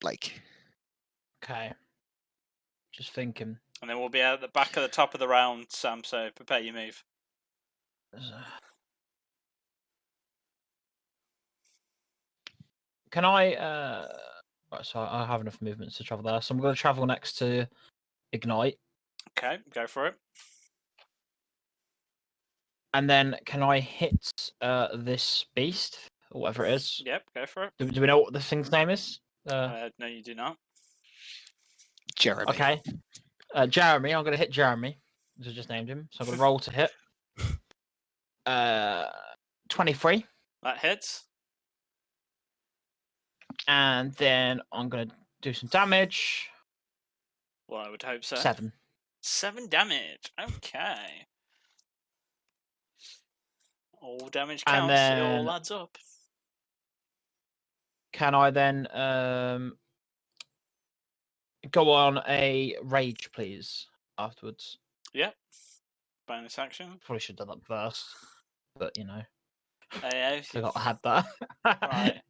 Blake. Okay. Just thinking. And then we'll be at the back of the top of the round, Sam. So prepare your move. Can I? Right, so I have enough movements to travel there. So I'm going to travel next to Ignite, Okay, go for it. and then can I hit this beast or whatever it is? Yep, go for it. Do we know what the thing's name is? No, you do not. Jeremy. Okay. Jeremy. I'm going to hit Jeremy. As I just named him. So I'm going to roll to hit. 23. That hits. And then I'm going to do some damage. Well, I would hope so. 7. 7 damage. Okay. All damage And counts. It then- all adds up. Can I then go on a rage, please, afterwards? Yep. Bonus action. Probably should have done that first. But, you know, Yeah. forgot I had that. Right.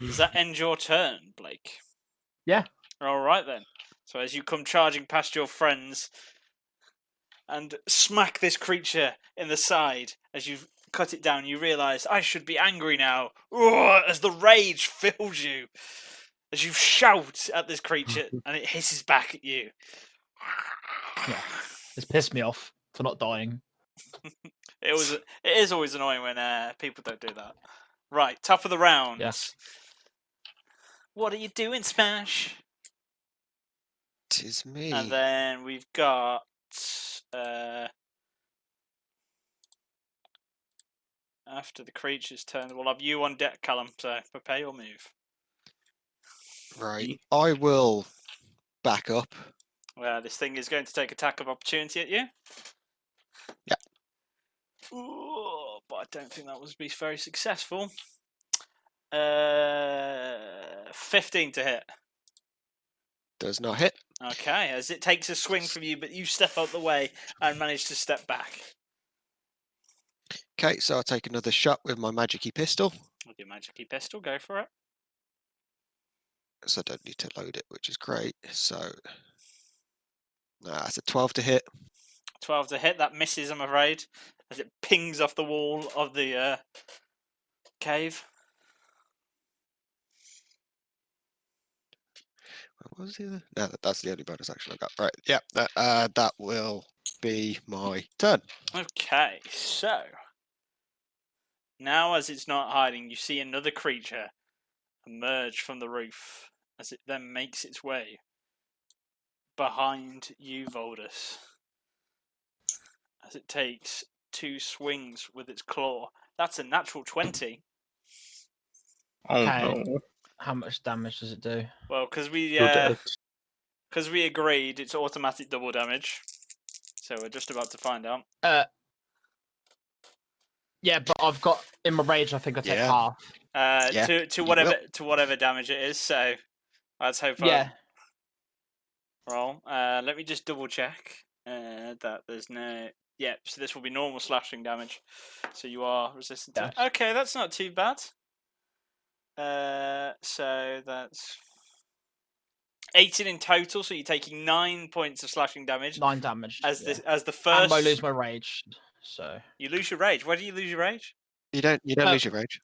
Does that end your turn, Blake? Yeah. All right then. So as you come charging past your friends and smack this creature in the side, as you cut it down, you realise I should be angry now. Roar, as the rage fills you, as you shout at this creature and it hisses back at you. Yeah. It's pissed me off for not dying. It is always annoying when people don't do that. Right, top of the round. Yeah. What are you doing, Smash? 'Tis me. And then we've got after the creature's turn, we'll have you on deck, Callum. So prepare your move. Right. I will back up. This thing is going to take attack of opportunity at you. Yeah. Ooh, but I don't think that would be very successful. 15 to hit. Does not hit. Okay, as it takes a swing from you, but you step out the way and manage to step back. Okay, so I'll take another shot with my magic-y pistol. With your magic-y pistol, go for it. So I don't need to load it, which is great. So that's a 12 to hit. 12 to hit, that misses, I'm afraid, as it pings off the wall of the cave. What was the other? No, that's the only bonus action I got. Right. Yeah. That will be my turn. Okay, so now as it's not hiding, you see another creature emerge from the roof as it then makes its way behind you, Voldus, as it takes 2 swings with its claw. That's a natural 20. Oh Okay. no. How much damage does it do? Well, because You're dead. we agreed, it's automatic double damage. So we're just about to find out. Yeah, but I've got in my rage. I think I take Yeah. half. Yeah, To you whatever damage it is. So let's hope. Yeah. Roll. Let me just double check that there's no. Yep. So this will be normal slashing damage. So you are resistant to. Yes. Okay, that's not too bad. So that's 18 in total. So you're taking 9 points of slashing damage 9 damage. as yeah. the first. And I lose my rage. So. You lose your rage. Where do you lose your rage? You don't lose your rage.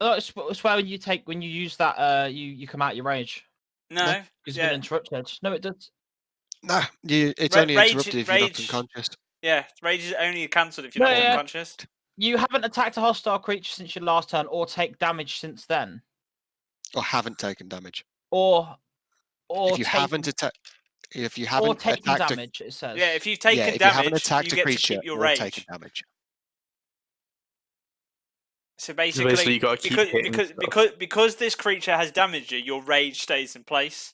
Oh, it's where when you use that you come out your rage No. because you've Yeah. been interrupted. No, it does. Nah, it's Ra- only rage- interrupted if you're not rage- unconscious. Yeah. Rage is only cancelled if you're No, not yeah. unconscious. You haven't attacked a hostile creature since your last turn, or take damage since then, Or haven't taken damage. or If you haven't attacked taken attacked damage. It says. Yeah. If you've taken if you damage, haven't attacked you a get to creature keep your or rage. taken damage. So Basically, basically, you gotta keep hitting stuff. because this creature has damaged you, your rage stays in place.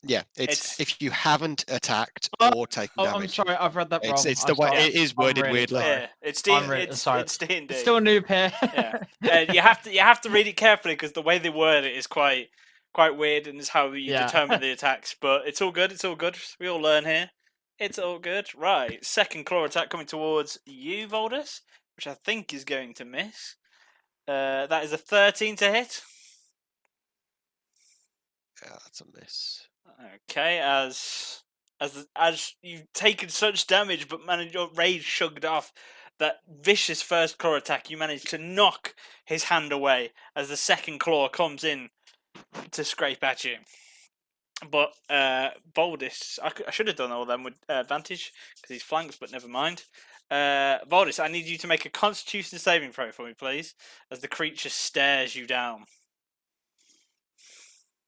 Yeah, It's- if you haven't attacked Oh, or taken Oh, damage. I'm sorry, I've read that wrong. It's I'm the way sorry. it is I'm worded really weirdly. sorry. Yeah, it's I'm really sorry. it's D&D. It's still a noob here. Yeah. You have to read it carefully because the way they word it is quite weird, and is how you Yeah. determine the attacks. But it's all good. It's all good. We all learn here. It's all good. Right, second claw attack coming towards you, Voldus, which I think is going to miss. That is a 13 to hit. Yeah, that's a miss. Okay, as you've taken such damage but managed your rage shrugged off that vicious first claw attack, you managed to knock his hand away as the second claw comes in to scrape at you. But Voldus, I should have done all them with advantage because he's flanked, but never mind. Voldus, I need you to make a Constitution saving throw for me, please, as the creature stares you down.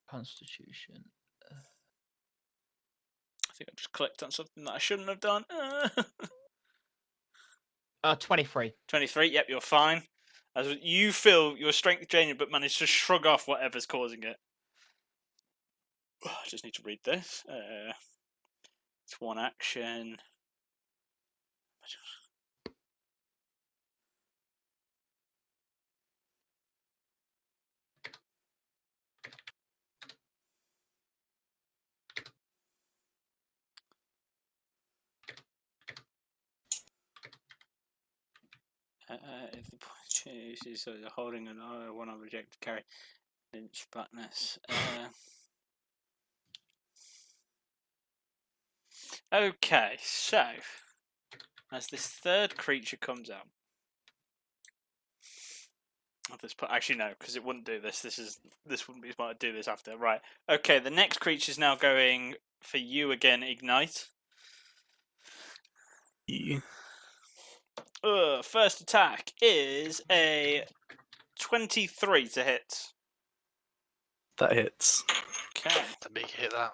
Constitution. I think I just clicked on something that I shouldn't have done. 23. 23, yep, you're fine. As you feel your strength draining, but manage to shrug off whatever's causing it. I just need to read this. It's one action. If the point is so they're holding an one object to carry inch blackness. Okay, so as this third creature comes out, actually no, because it wouldn't do this. This wouldn't be smart to do this after. Right. Okay, the next creature is now going for you again. Ignite. Yeah. First attack is a 23 to hit. That hits. Okay, It's a big hit, that.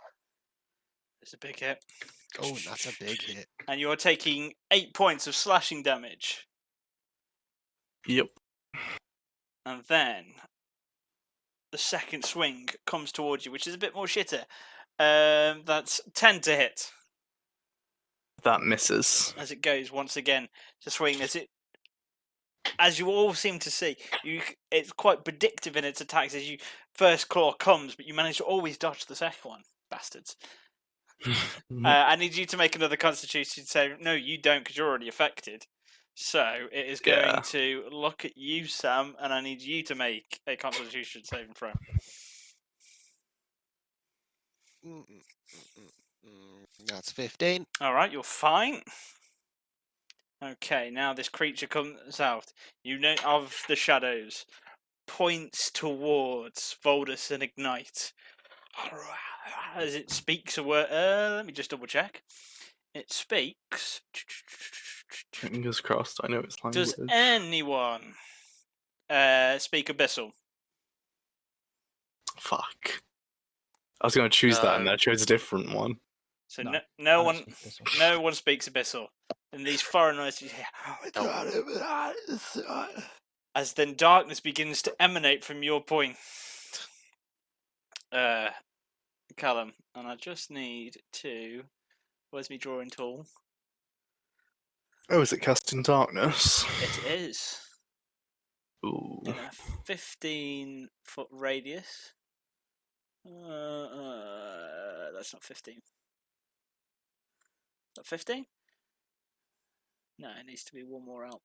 it's a big hit. Oh, that's a big hit. And you're taking 8 points of slashing damage. Yep. And then the second swing comes towards you, which is a bit more shitter. That's 10 to hit. That misses. As it goes once again to swing, as you all seem to see, it's quite predictive in its attacks. As you first claw comes, but you manage to always dodge the second one, bastards. I need you to make another Constitution save. No, you don't, because you're already affected. So it is going to look at you, Sam, and I need you to make a Constitution saving throw. That's 15. All right, you're fine. Okay, now this creature comes out. You know of the shadows, points towards Voldus and Ignite. as it speaks a word. Let me just double check. It speaks. Fingers crossed. I know it's language. Does anyone speak Abyssal? Fuck. I was going to choose that, and No. I chose a different one. So No, no, I no don't one, speak Abyssal. no one speaks Abyssal. And these foreigners, you hear, as then darkness begins to emanate from your point, Callum. And I just need to. Where's my drawing tool? Oh, is it casting darkness? It is Ooh. in a 15-foot radius. That's not 15. Is that 15? No, it needs to be one more out.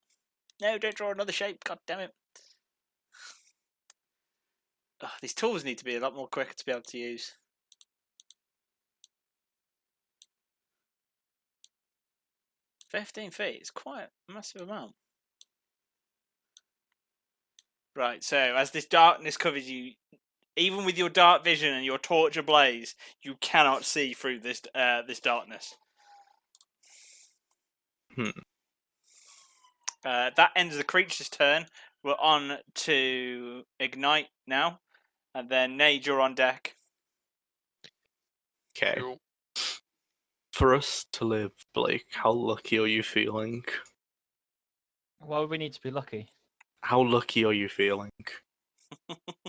No, don't draw another shape. God damn it. Ugh, these tools need to be a lot more quicker to be able to use. $15 is quite a massive amount. Right, so as this darkness covers you, even with your dark vision and your torch ablaze, you cannot see through this this darkness. That ends the creature's turn. We're on to Ignite now. And then Nade, you're on deck. Okay. Cool. For us to live, Blake, how lucky are you feeling? Why would we need to be lucky? How lucky are you feeling?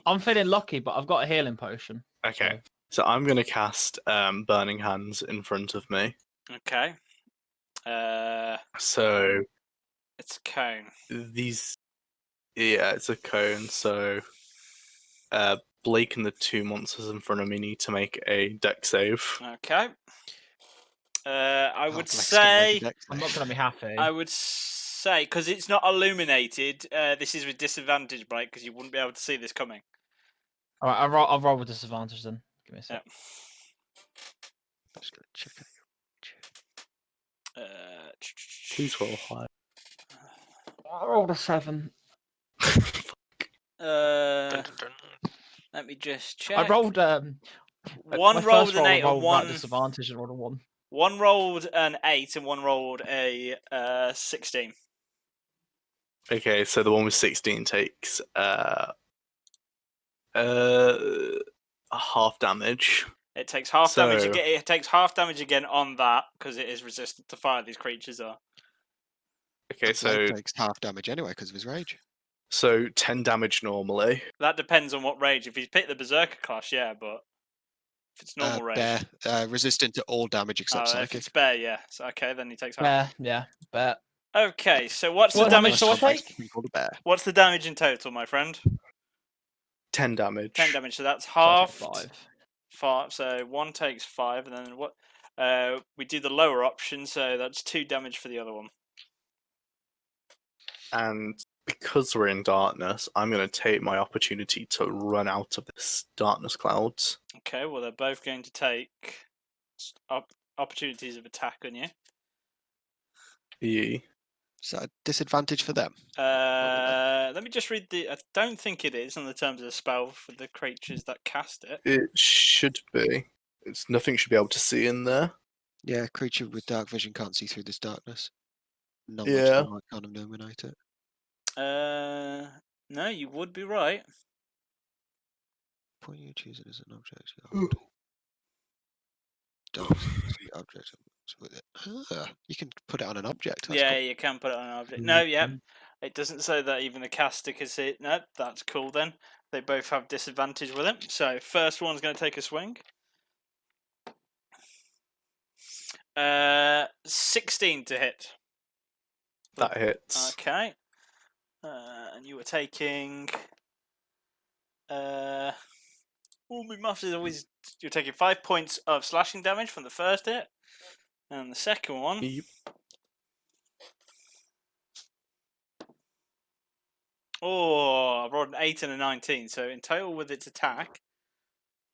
I'm feeling lucky, but I've got a healing potion. Okay. So I'm going to cast Burning Hands in front of me. Okay. So It's a cone. these... Yeah, it's a cone, so... Blake and the two monsters in front of me need to make a deck save. Okay. I Oh, would Blake's gonna make a say... dex I'm not save. going to be happy. I would say, because it's not illuminated, this is with disadvantage, Blake, because you wouldn't be able to see this coming. All right, I'll roll with disadvantage then. Give me a sec. I'm just gonna check out. Please roll high. I rolled a 7. Dun, dun, dun. Let me just check. I rolled One my rolled first an roll, 8 I rolled and without one. disadvantage and rolled a 1. One rolled an 8 and one rolled a 16. Okay, so the one with 16 takes half damage. It takes half damage So- again. It takes half damage again on that because it is resistant to fire. These creatures are. Okay, Blake so takes half damage anyway because of his rage. 10 damage normally. That depends on what rage. If he's picked the Berserker class, yeah, but if it's normal rage, Bear, resistant to all damage except if psychic. it's bear, yeah. So, okay, then he takes half. Yeah, bet. Okay, so what's the What damage? damage do I Blake's take? being called a bear. What's the damage in total, my friend? 10 damage. 10 damage. So that's So I take half. 5. 5. So one takes 5, and then what? We do the lower option, so that's 2 damage for the other one. And because we're in darkness, I'm going to take my opportunity to run out of this darkness clouds. Okay, well they're both going to take opportunities of attack on you. Yeah. Is that a disadvantage for them? Let me just read the. I don't think it is on the terms of the spell for the creatures that cast it. It should be. It's nothing should be able to see in there. Yeah, creature with dark vision can't see through this darkness. Not Yeah. much might kind of illuminate it. No, you would be right. Point you choose it as an object. You hold. Don't see the object with it. You can put it on an object. That's Yeah, cool. you can put it on an object. No, yep. It doesn't say that even the caster can see it. No, that's cool then. They both have disadvantage with it. So first one's going to take a swing. 16 to hit. That hits. Okay. And you were taking. My maths is always. You're taking 5 points of slashing damage from the first hit, and the second one. Yep. Oh, I rolled an 8 and a 19. So in total, with its attack,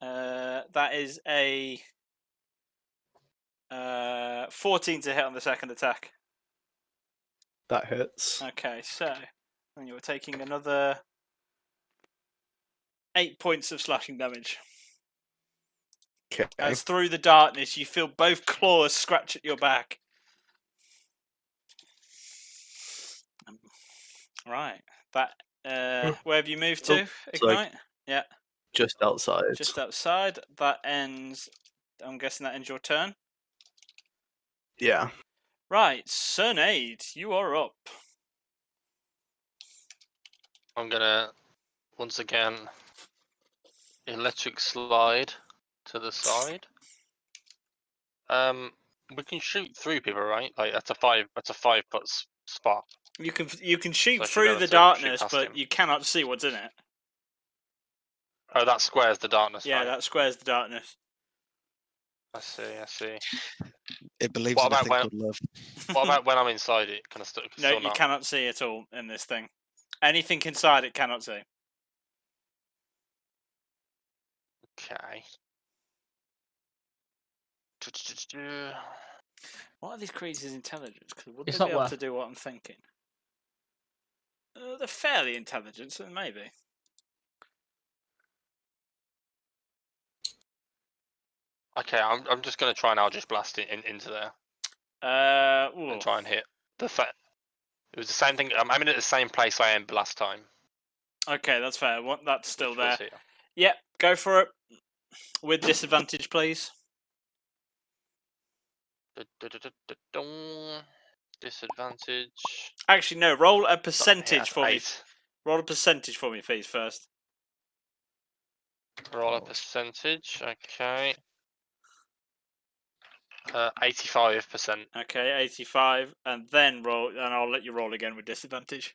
that is a 14 to hit on the second attack. That hits. Okay, so then you were taking another 8 points of slashing damage. Okay. As through the darkness, you feel both claws scratch at your back. Right. That. Where have you moved to? so I- Ignite. Yeah. Just outside. Just outside. That ends. I'm guessing that ends your turn. Yeah. Right, Cernade, you are up. I'm gonna once again electric slide to the side. We can shoot through people, right? Like that's a 5-foot spot. You can shoot So I should be through able the to shoot darkness, past but him. you cannot see what's in it. Oh, that squares the darkness. Yeah, right? that squares the darkness. I see. It believes What in a about thing when? called love. What about when I'm inside it? Can I still No, you not? cannot see at all in this thing. Anything inside it cannot see. Okay. What are these creatures' intelligence? Because would It's they not be able worth- to do what I'm thinking? They're fairly intelligent, so maybe. Okay, I'm just gonna try now. Just blast it into there Ooh. and try and hit the It was the same thing. I'm aiming at the same place I aimed last time. Okay, that's fair. That's still which there. was here. Yep, go for it. With disadvantage, please. Disadvantage. Actually, no. Roll a percentage for me. 8. Roll a percentage for me, please, first. Roll a percentage. Okay. 85%. Okay, 85, and then roll, and I'll let you roll again with disadvantage.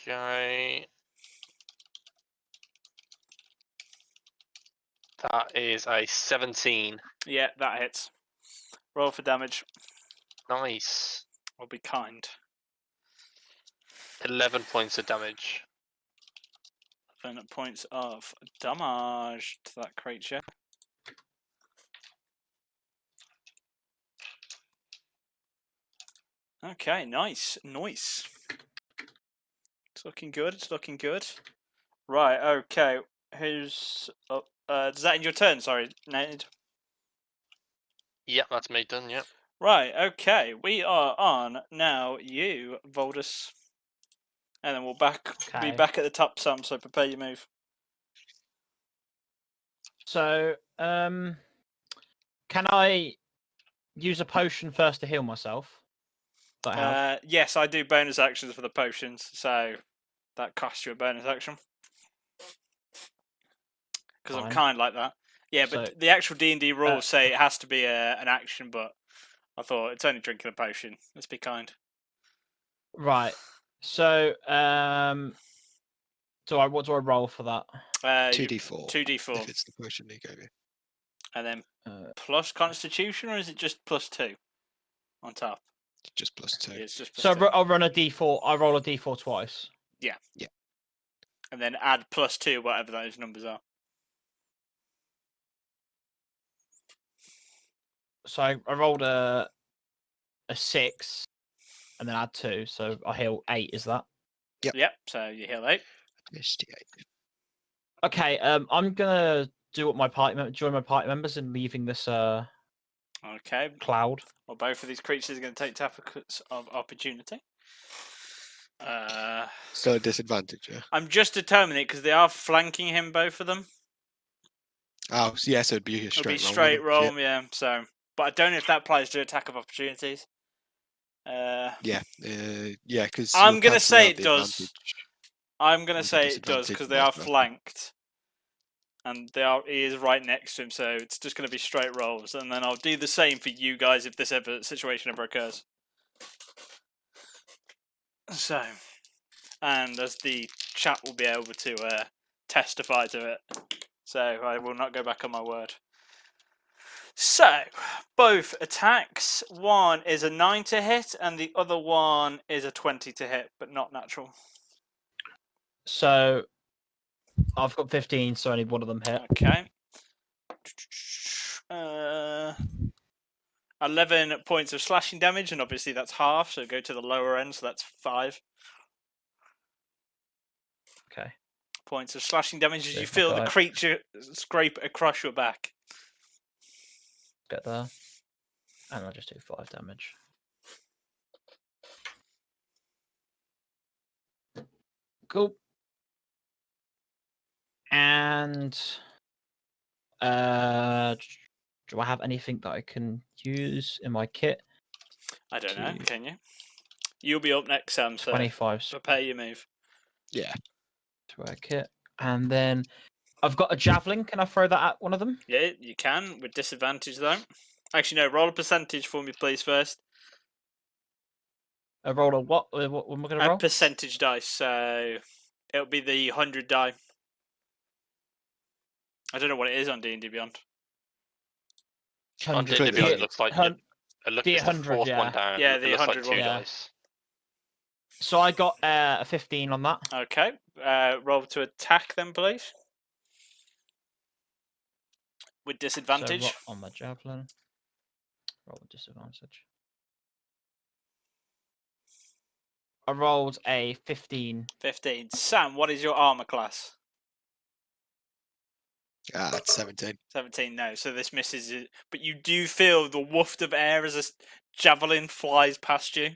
Okay. That is a 17. Yeah, that hits. Roll for damage. Nice. Or be kind. 11 points of damage. 11 points of damage to that creature. Okay, nice. It's looking good. It's looking good. Right, okay. Who's up? Does that end your turn? Sorry, Nate. Yep, that's me done, yep. Right, okay. We are on now you, Voldus. And then we'll be Okay. back at the top, Sam, so prepare your move. So, can I use a potion first to heal myself? That I have. Yes, I do bonus actions for the potions, so that costs you a bonus action. Because I'm Fine. kind like that. Yeah, but So- the actual D&D rules say it has to be an action, but I thought it's only drinking a potion. Let's be kind. Right. So, what do I roll for that? 2d4. 2d4. If it's the potion he gave you. And then Uh, plus Constitution, or is it just plus 2 on top? Just +2. Yeah, it's just plus so 2. I'll run a d4. I roll a d4 twice. And then add plus 2, whatever those numbers are. So I rolled a 6, and then add 2. So I heal 8. Is that Yep, so you heal 8. Yes, D8. okay? I'm gonna do what join my party members in leaving this Okay, cloud. well, both of these creatures are going to take attacks of opportunity. Still a disadvantage, yeah? I'm just determining it because they are flanking him, both of them. Oh, yeah, so it'd be a It'll straight be roll. straight wouldn't it? roll, yeah. So, but I don't know if that applies to attack of opportunities. Yeah, yeah, because I'm gonna say it does. I'm gonna With a say it does disadvantage because and they are advantage. flanked, and he is right next to him. So it's just gonna be straight rolls, and then I'll do the same for you guys if this situation ever occurs. So, and as the chat will be able to testify to it, so I will not go back on my word. So, both attacks. One is a 9 to hit, and the other one is a 20 to hit, but not natural. So I've got 15, so only one of them hit. Okay. 11 points of slashing damage, and obviously that's half, so go to the lower end, so that's 5. Okay. points of slashing damage as Yeah, you feel the okay. creature scrape across your back. Get there. And I'll just do 5 damage. Cool. And do I have anything that I can use in my kit? I don't know, to can you? You'll be up next, Sam, so 25 prepare your move. Yeah. to our kit. And then I've got a javelin. Can I throw that at one of them? Yeah, you can, with disadvantage though. Actually, no, roll a percentage for me, please, first. I roll a what? What am I going to A roll? percentage dice, so it'll be the 100 die. I don't know what it is on D&D Beyond. On 100. D&D Beyond, D- it looks like hun- it looks D it's the 100, fourth yeah. one down. Yeah, It the looks like 100 two one. Yeah. dice. So I got a 15 on that. Okay, roll to attack then, please. With disadvantage. So on my javelin. Roll with disadvantage. I rolled a 15. 15. Sam, what is your armor class? That's 17. 17, no. So this misses it. But you do feel the waft of air as a javelin flies past you.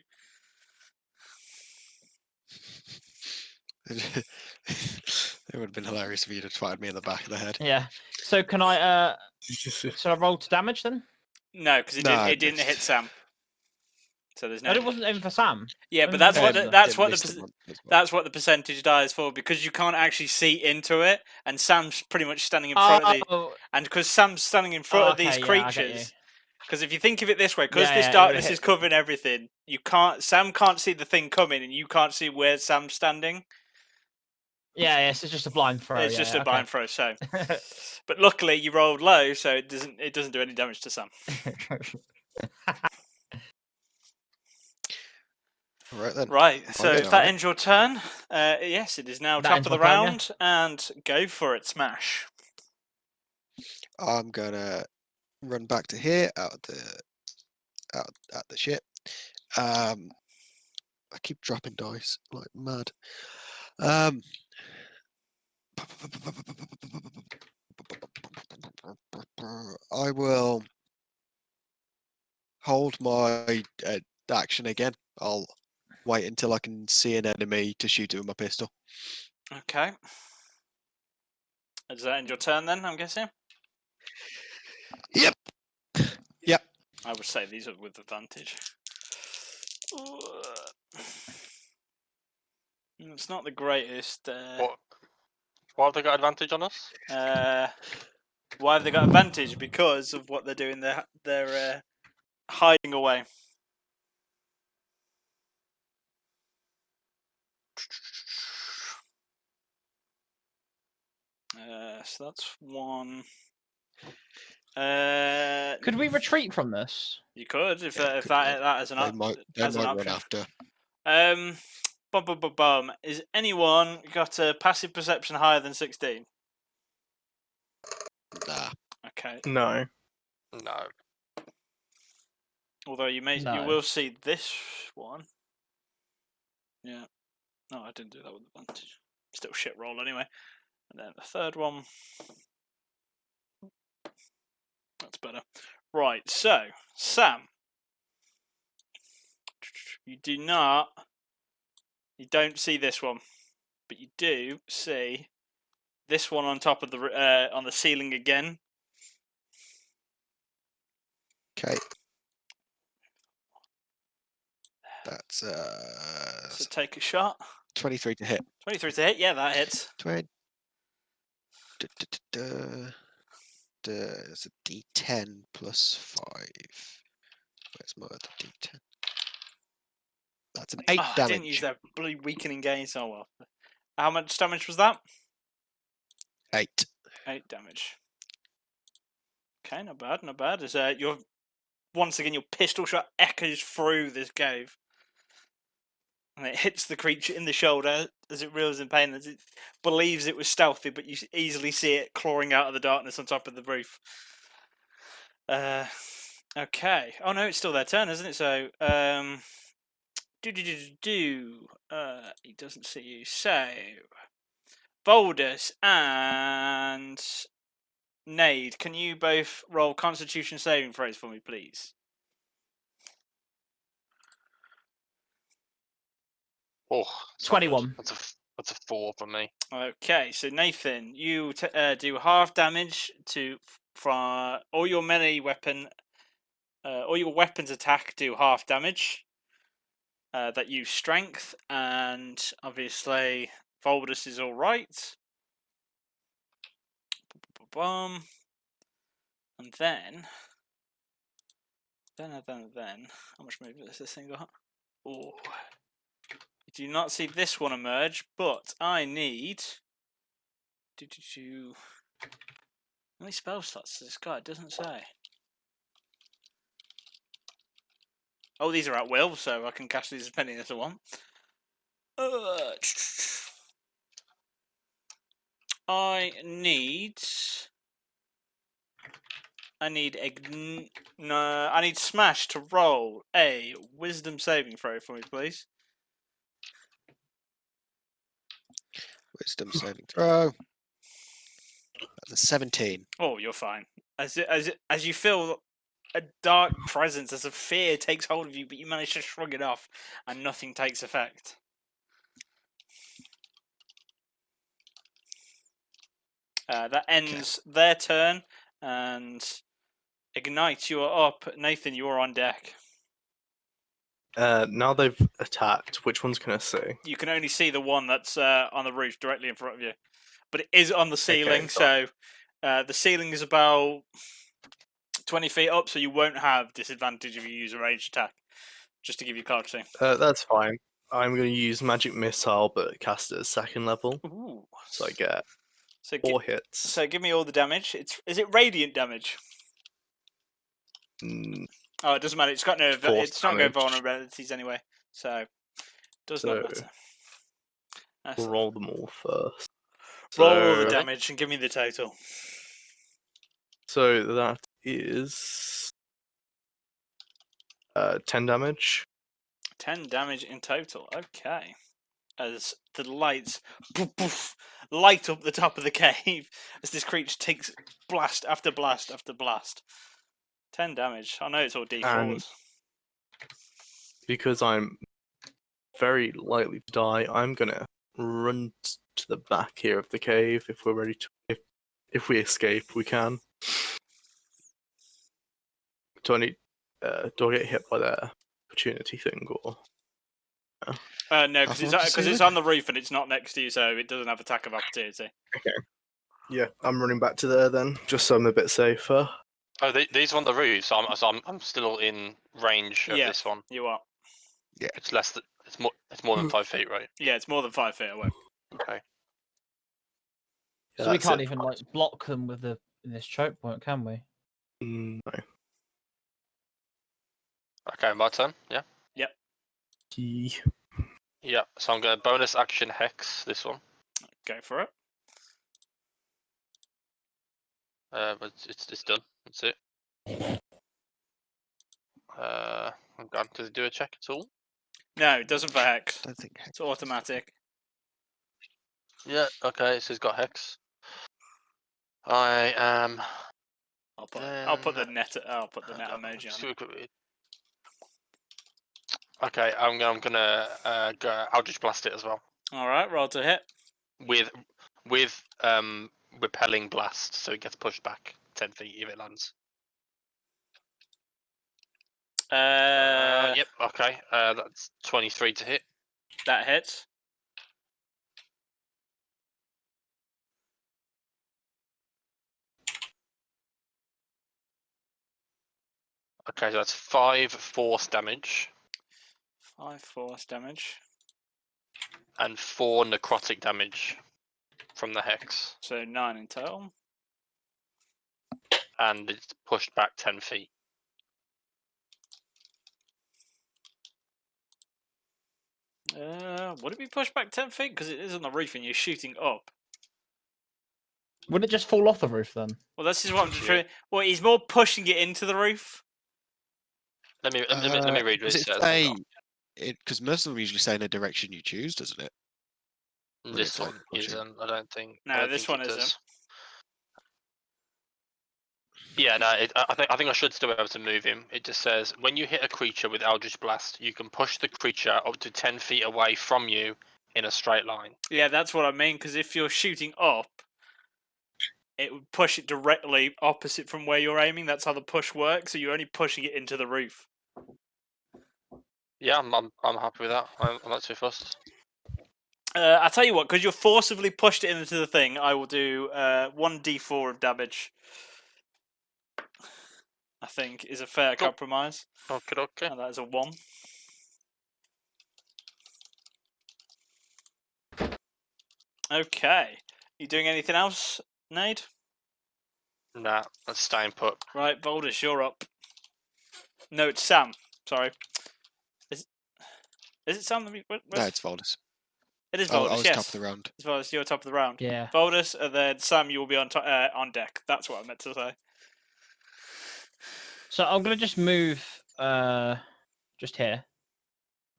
It would have been hilarious if you'd have fired me in the back of the head. Yeah. So can I should I roll to damage then? No, because it, No, didn't hit Sam. So there's no. No, it wasn't even for Sam. Yeah, only but that's for what Sam. the, that's It what missed the the one as well. that's what the percentage die is for, because you can't actually see into it, and Sam's pretty much standing in front of the, Oh, and because Sam's standing in front of these okay, yeah, I get you. creatures. Because if you think of it this way, because Yeah, this yeah, it would've darkness hit- is covering everything, Sam can't see the thing coming, and you can't see where Sam's standing. yeah, it's just a blind throw. It's yeah, just yeah, a blind throw. So, but luckily you rolled low, so it doesn't do any damage to Sam. All right then. Right. So Okay, if that alright. ends your turn, yes, it is now That top ends of the my turn, yeah. round, and go for it, smash. I'm gonna run back to here out at the ship. I keep dropping dice like mad. I will hold my action again. I'll wait until I can see an enemy to shoot it with my pistol. Okay. Does that end your turn then? I'm guessing. Yep. Yep. I would say these are with advantage. It's not the greatest. Why have they got advantage on us? Why have they got advantage? Because of what they're doing. They're hiding away. So that's one. Could we retreat from this? You could if Yeah, if could that is an They op- might as an run option. after. Bum bum bum bum. Is anyone got a passive perception higher than 16? Nah. Okay. No. No. Although you No. will see this one. Yeah. No, I didn't do that with advantage. Still shit roll anyway. And then the third one. That's better. Right, so Sam, you don't see this one, but you do see this one on top of the on the ceiling again. Okay. That's So take a shot. 23 to hit. 23 to hit. Yeah, that hits. 20. It's a D10 plus 5. Where's my other D10? That's an 8 Oh, I damage. didn't use that bloody weakening gaze. Oh well. How much damage was that? 8. 8 damage. Okay, not bad, not bad. As once again, your pistol shot echoes through this cave, and it hits the creature in the shoulder as it reels in pain, as it believes it was stealthy, but you easily see it clawing out of the darkness on top of the roof. Okay. Oh no, it's still their turn, isn't it? So, he doesn't see you. So, Boulders and Nade, can you both roll Constitution saving throws for me, please? Oh, it's not good. 21. That's a 4 for me. Okay, so Nathan, you do half damage from all your melee weapon. All your weapons attack do half damage. That use strength, and obviously Voldus is all right. And then, how much movement has this thing got? Oh, you do not see this one emerge, but I need. How many spell slots does this guy? It doesn't say. Oh, these are at will, so I can cast these as many as I want. I need Smash to roll a Wisdom saving throw for me, please. Wisdom saving throw. That's a 17. Oh, you're fine. As you feel a dark presence, as a fear takes hold of you, but you manage to shrug it off, and nothing takes effect. That ends their turn, and Ignite, you are up. Nathan, you are on deck. Now they've attacked, which one's can I see? You can only see the one that's on the roof directly in front of you, but it is on the ceiling. Okay, so the ceiling is about 20 feet up, so you won't have disadvantage if you use a ranged attack. Just to give you clarity. That's fine. I'm going to use Magic Missile, but cast it at 2nd level, Ooh. so I get So 4 hits. So give me all the damage. Is it radiant damage? Mm, Oh, it doesn't matter. It's got no. Force It's not got damage. vulnerabilities anyway, so does So, not matter. we'll roll them all first. Roll all the So- damage and give me the total. So that is 10 damage. 10 damage in total. Okay. As the lights poof, poof, light up the top of the cave as this creature takes blast after blast after blast. 10 damage. I know it's all D4s. Because I'm very likely to die, I'm gonna run to the back here of the cave if we're ready to. If we escape, we can. Do I get hit by the opportunity thing or? No, because it's on the roof and it's not next to you, so it doesn't have attack of opportunity. Yeah, I'm running back to there then, just so I'm a bit safer. Oh, these are on the roof, so I'm still in range of Yeah. this one. You are. It's less than it's more than 5 feet, right? Yeah, it's more than 5 feet away. Okay. Yeah, So we that's can't it. even like block them with in this choke point, can we? No. Okay, my turn. Yeah. Ye- Yeah. So I'm gonna bonus action hex this one. Go for it. But it's done. That's it. I'm going to do a check at all. No, it doesn't for Hex. Don't think. It's automatic. Yeah. Okay. So he's got hex. I am. I'll put the net emoji on it. Okay, I'm gonna go Eldritch Blast it as well Alright, roll to hit. with repelling blast, so it gets pushed back 10 feet if it lands. Yep. Okay. That's 23 to hit. That hits. Okay, so that's 5 force damage 5 force damage. and 4 necrotic damage from the hex, So 9 in total. and it's pushed back 10 feet. Would it be pushed back 10 feet? Because it is on the roof and you're shooting up. Wouldn't it just fall off the roof then? Well, this is what I'm just trying. Well, he's more pushing it into the roof. Let me read what Does it it says. say? Because most of them usually say in a direction you choose, doesn't it? Will This it take one pushing? isn't. I don't think. No, I don't this think one it does. isn't. Yeah, no. I think I should still be able to move him. It just says when you hit a creature with Eldritch Blast, you can push the creature up to 10 feet away from you in a straight line. Yeah, that's what I mean. Because if you're shooting up, it would push it directly opposite from where you're aiming. That's how the push works. So you're only pushing it into the roof. Yeah, I'm happy with that. I'm not too fussed. I'll tell you what, because you're forcibly pushed it into the thing, I will do 1d4 of damage. I think is a fair Cool. compromise. Okay. And that is a 1. Okay. You doing anything else, Nade? Nah, that's staying put. Right, Voldus, you're up. No, it's Sam. Sorry. Is it Sam? No, it's Voldus. It is I Voldus, was yes. top of the round. It's Voldus, you're top of the round. Yeah. Voldus, and then Sam, you will be on on deck. That's what I meant to say. So I'm gonna just move just here.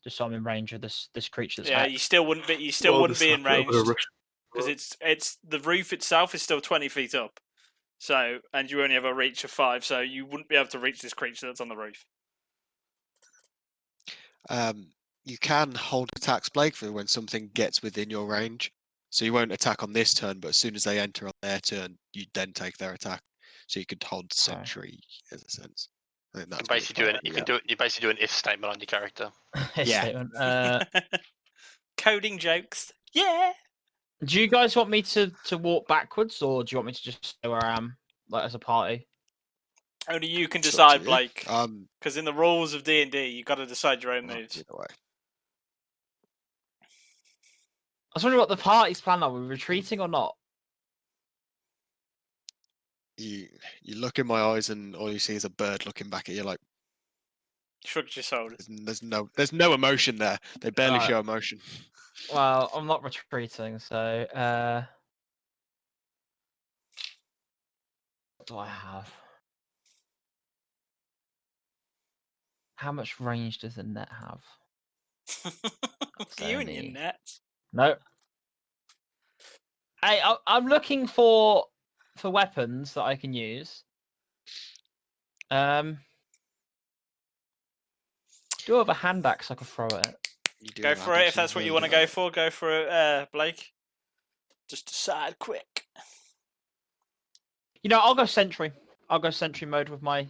Just so I'm in range of this creature that's Yeah, hexed. you still wouldn't be. You still Well, wouldn't this be in is a bit of a range rush. because it's the roof itself is still 20 feet up. So, and you only have a reach of 5, so you wouldn't be able to reach this creature that's on the roof. You can hold attacks, Blake, for when something gets within your range. So you won't attack on this turn, but as soon as they enter on their turn, you then take their attack. So you could hold sentry in a sense. I think You that's can basically do it. You basically do an if statement on your character. Yeah. Statement. Coding jokes. Yeah. Do you guys want me to walk backwards, or do you want me to just stay where I am, like as a party? Only you can It's up to decide, you. Blake. Because in the rules of D&D, you got to decide your own well, moves. either way. I was wondering what the party's plan are. Are we retreating or not? You look in my eyes and all you see is a bird looking back at you like Shrugged your shoulders. there's no emotion there. They barely Right. show emotion. Well, I'm not retreating, so what do I have? How much range does the net have? You and your Only- nets. No. Hey, I'm looking for weapons that I can use. Do I have a hand axe I could throw at it? You do Go have for it if actions that's what you want to go available. for. Go for it, Blake. Just decide quick. You know, I'll go sentry. I'll go sentry mode with my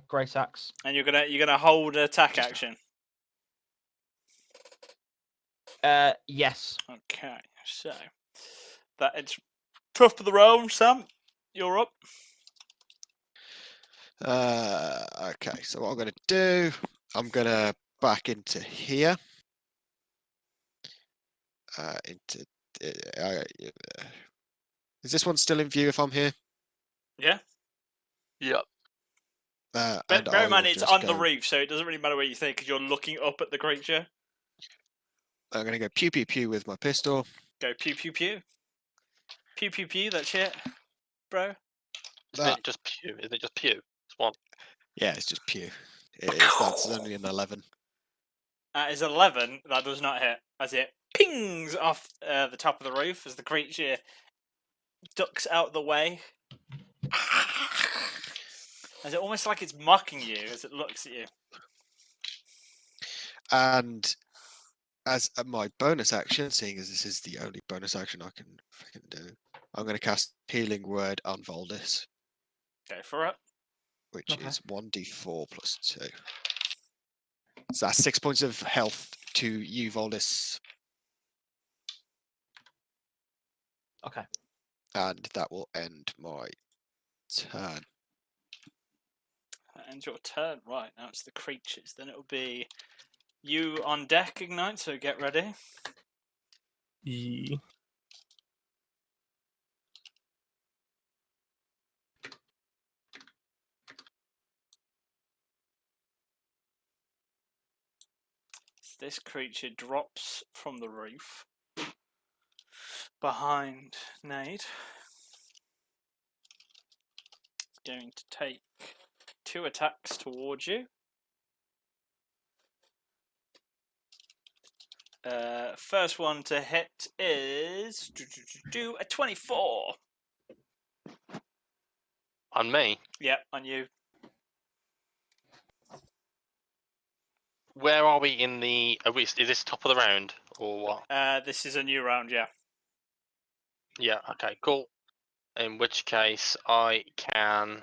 great axe. And you're gonna hold attack Just- action. Yes. Okay, so that it's top of the round, Sam. You're up. Okay, so what I'm going to do, I'm going to back into here. Is this one still in view if I'm here? Yeah. Yep. And Bear I in mind, will it's just on the go- roof, so it doesn't really matter where you think because you're looking up at the creature. I'm going to go pew pew pew with my pistol. Go pew pew pew. Pew pew pew. That's it, bro. Isn't That, it just pew? Isn't it just pew? It's one. yeah, it's just pew. That's only an 11. That is 11. That does not hit. As it pings off the top of the roof as the creature ducks out the way. As it almost like it's mocking you as it looks at you. And as my bonus action, seeing as this is the only bonus action I can freaking do, I'm going to cast Healing Word on Voldus, Go for it. which Okay. is 1d4 plus 2. So that's 6 points of health to you, Voldus, Okay. and that will end my turn. That ends your turn. Right, now it's the creatures. Then it'll be you on deck, Ignite, so get ready. Ye- This creature drops from the roof behind Nade. It's going to take 2 attacks towards you. First one to hit is a 24. On me. Yep, on you. Where are we in the? Is this top of the round or what? This is a new round, yeah. Yeah. Okay. Cool. In which case, I can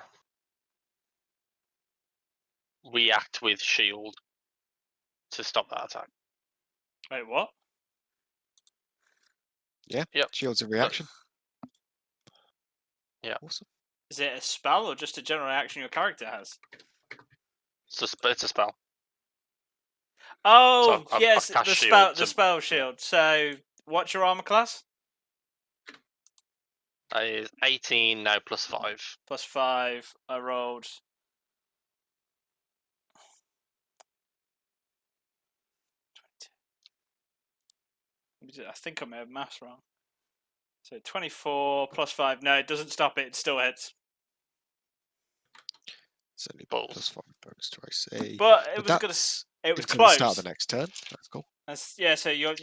react with shield to stop that attack. Wait, what? Yeah. Yep. Shields a reaction. Yeah. Awesome. Is it a spell or just a general action your character has? It's a spell. Oh, I've yes, cast the shield spell shield. So, what's your armor class? Is 18 now plus 5. Plus 5. I rolled. I think I may have maths wrong. So 24 plus 5. No, it doesn't stop it. It still hits. It's only Balls. plus 5 bonus to AC. But it was that's gonna. It was until the close. start of the next turn. That's cool. Yeah. So your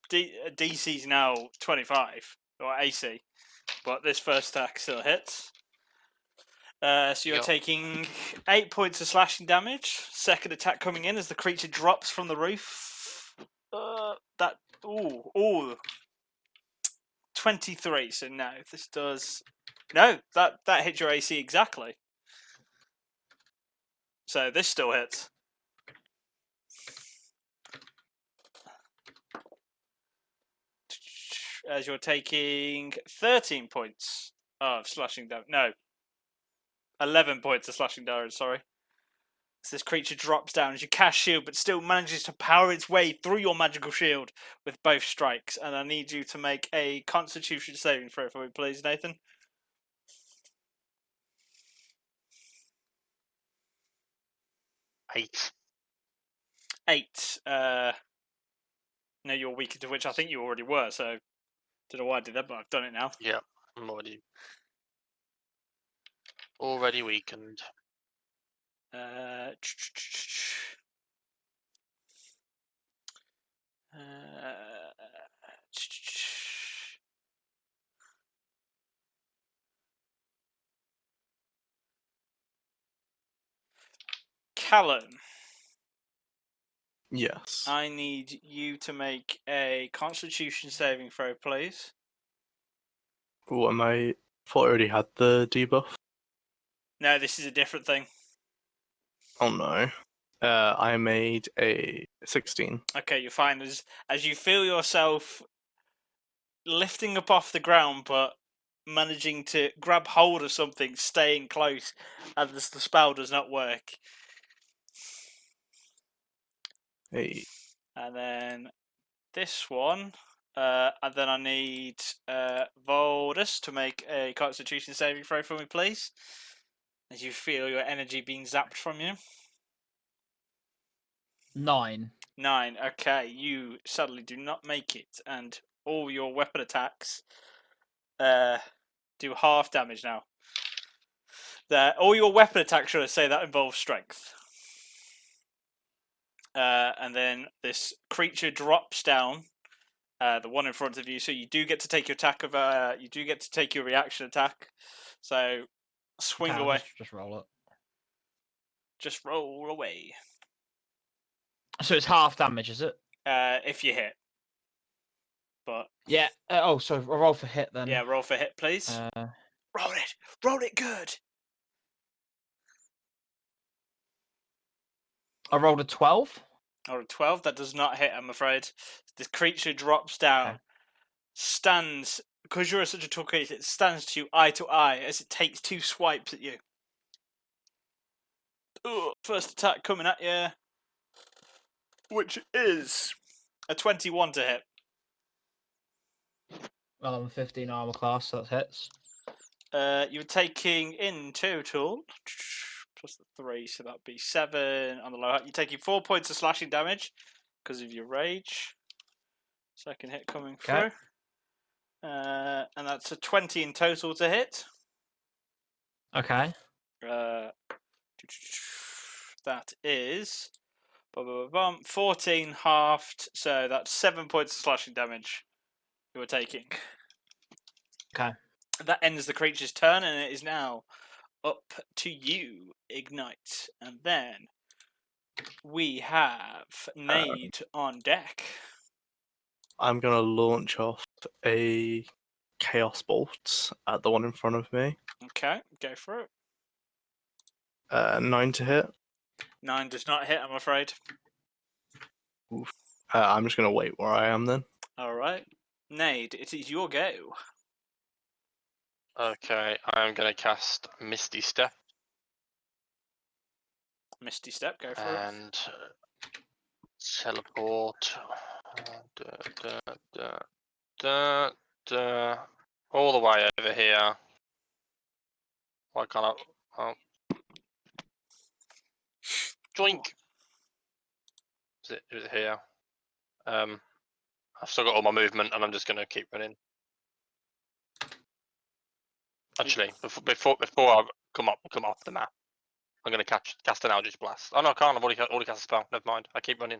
DC's now 25 or AC, but this first attack still hits. So you're Yep. taking 8 points of slashing damage. Second attack coming in as the creature drops from the roof. 23. So no, this does no. That hits your AC exactly. So this still hits. As you're taking 13 points of slashing damage. No. 11 points of slashing damage, sorry. As this creature drops down as you cast shield, but still manages to power its way through your magical shield with both strikes. And I need you to make a Constitution saving throw for me, please, Nathan. 8. 8. No, you're weaker, to which I think you already were, so don't know why I did that, but I've done it now. Yeah, I'm already weakened. Callum, Yes. I need you to make a Constitution saving throw, please. Oh, I thought I already had the debuff. No, this is a different thing. Oh no. I made a 16. Okay, you're fine. As you feel yourself lifting up off the ground, but managing to grab hold of something, staying close, and the spell does not work. Hey. And then this one, and then I need Voldus to make a Constitution saving throw for me, please. As you feel your energy being zapped from you. 9. 9. Okay, you sadly do not make it, and all your weapon attacks do half damage now. All your weapon attacks, should I say, that involves strength. And then this creature drops down, the one in front of you. So you do get to take your attack of. You do get to take your reaction attack. So swing Okay, away. Just roll it. Just roll away. So it's half damage, is it? If you hit. But Yeah. So I roll for hit then. yeah, roll for hit, please. Roll it. Roll it good. I rolled a 12. Or a 12. That does not hit, I'm afraid. This creature drops down, Okay. stands, because you're such a tall creature, it stands to eye as it takes 2 swipes at you. Ugh, first attack coming at you, which is a 21 to hit. Well, I'm 15 armor class, so that hits. You're taking in total, plus the 3, so that'd be 7 on the low. You're taking 4 points of slashing damage because of your rage. Second hit coming through. And that's a 20 in total to hit. Okay. That is Bum. 14 halved, so that's 7 points of slashing damage you are taking. Okay. That ends the creature's turn, and it is now up to you, Ignite. And then we have Nade on deck. I'm gonna launch off a Chaos Bolt at the one in front of me. Okay, go for it. 9 to hit. 9 does not hit, I'm afraid. I'm just gonna wait where I am then. Alright. Nade, it is your go. Okay, I'm gonna cast Misty Step Misty Step, go for it. and teleport da, da, da, da, all the way over here. Why can't I? Oh. Joink. Is it here? I've still got all my movement, and I'm just gonna keep running. Actually, before I come off the map, I'm gonna cast an Eldritch Blast. Oh no, I can't. I've already cast a spell. Never mind. I keep running.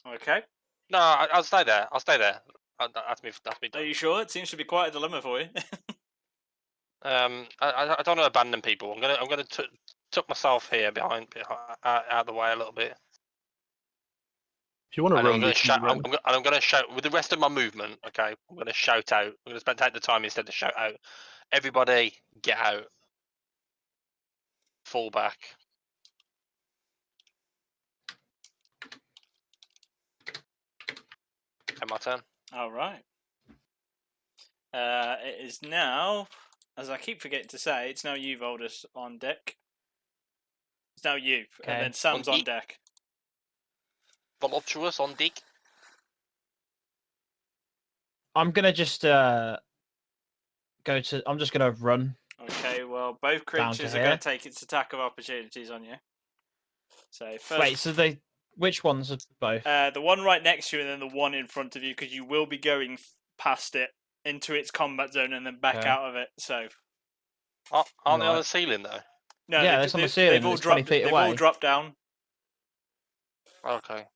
Okay. No, I'll stay there. I'll stay there. That's me. That's me Are done. you sure? It seems to be quite a dilemma for you. I don't want to abandon people. I'm gonna tuck myself here behind out of the way a little bit. If you want to And run, I'm we gonna can shout. run. I'm gonna shout with the rest of my movement. Okay, I'm gonna shout out. I'm gonna take the time instead to shout out. Everybody, get out. Fall back. And my turn. Alright. It is now, as I keep forgetting to say, it's now you, Voldus, on deck. It's now you, and Okay. then Sam's on deck. deck. Voluptuous on deck. I'm gonna just I'm just gonna run. Okay, well, both Down to creatures are here. going to take its attack of opportunities on you. So first, Wait, so which ones are both? the one right next to you, and then the one in front of you, because you will be going past it into its combat zone and then back Okay. out of it. So Aren't they on Right. the ceiling though? no, Yeah, that's on the ceiling, They've all it's 20 dropped. feet They've all away. dropped down. Okay.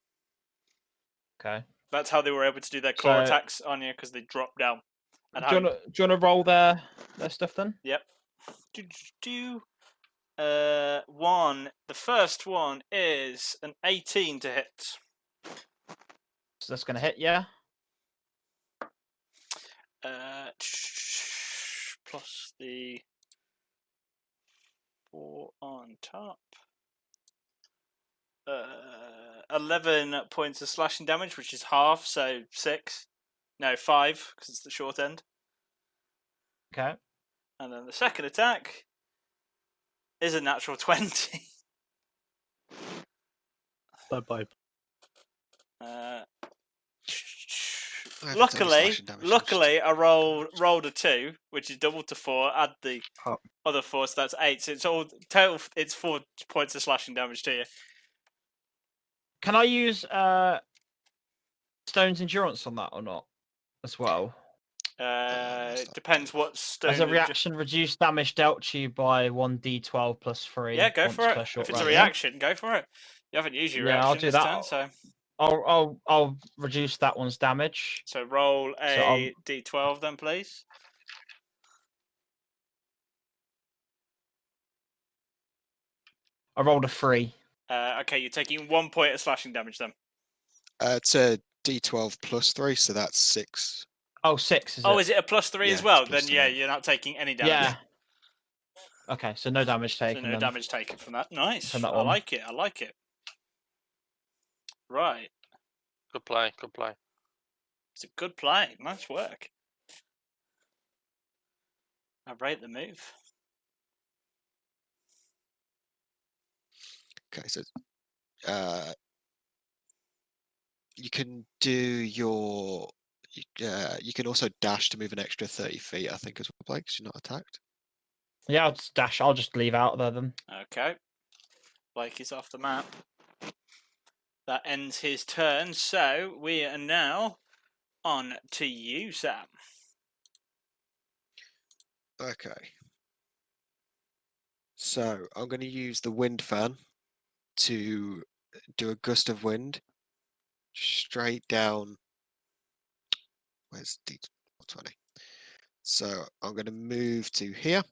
Okay. That's how they were able to do their claw So- attacks on you, because they dropped down. And Do you wanna roll their stuff then? Yep. The first one is an 18 to hit. So that's gonna hit, yeah. Plus the 4 on top. 11 points of slashing damage, which is half, so 6. No, 5, because it's the short end. Okay. And then the second attack is a natural 20. Bye. Uh, I haven't done any slashing damage, so luckily, I rolled a 2, which is double to 4. Add the Oh. other 4, so that's 8. So it's all total. It's 4 points of slashing damage to you. Can I use Stone's Endurance on that or not? As well. It depends what stone. As a reaction, reduce damage dealt to you by 1d12 plus 3. Yeah, go once for per it. short If it's a rest, yeah? reaction, go for it. You haven't used your Yeah, reaction I'll do this that. turn, so I'll reduce that one's damage. roll So I'll- a d12 then, please. I rolled a 3. Okay, you're taking 1 point of slashing damage then. It's a D12 plus 3, so that's 6. Oh, 6 is Oh, it? is it a plus 3 Yeah, as it's well? plus Then yeah, 3. you're not taking any damage. Yeah. Okay, so no damage So taken. no then. damage taken from that. Nice. From that I one. like it. I like it. Right. Good play. Good play. It's a good play. Nice work. I rate the move. Okay, so you can do your. You can also dash to move an extra 30 feet, I think, as well, Blake, 'cause you're not attacked. Yeah, I'll just dash. I'll just leave out there then. Okay. Blake is off the map. That ends his turn. So we are now on to you, Sam. Okay. So I'm going to use the wind fan to do a gust of wind straight down. Where's D20? So I'm going to move to here.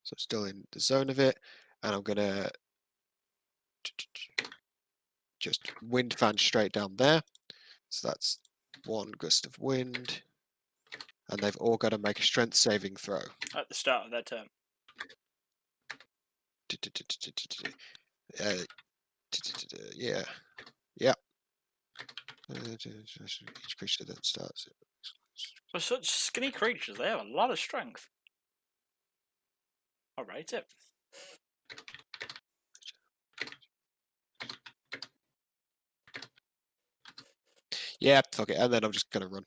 So I'm still in the zone of it, and I'm going to just wind fan straight down there. So that's one gust of wind, and they've all got to make a strength saving throw. At the start of their turn. Yeah. Yeah. Each creature that starts. For such skinny creatures, they have a lot of strength. I'll rate it. Yeah, fuck it. And then I'm just going to run.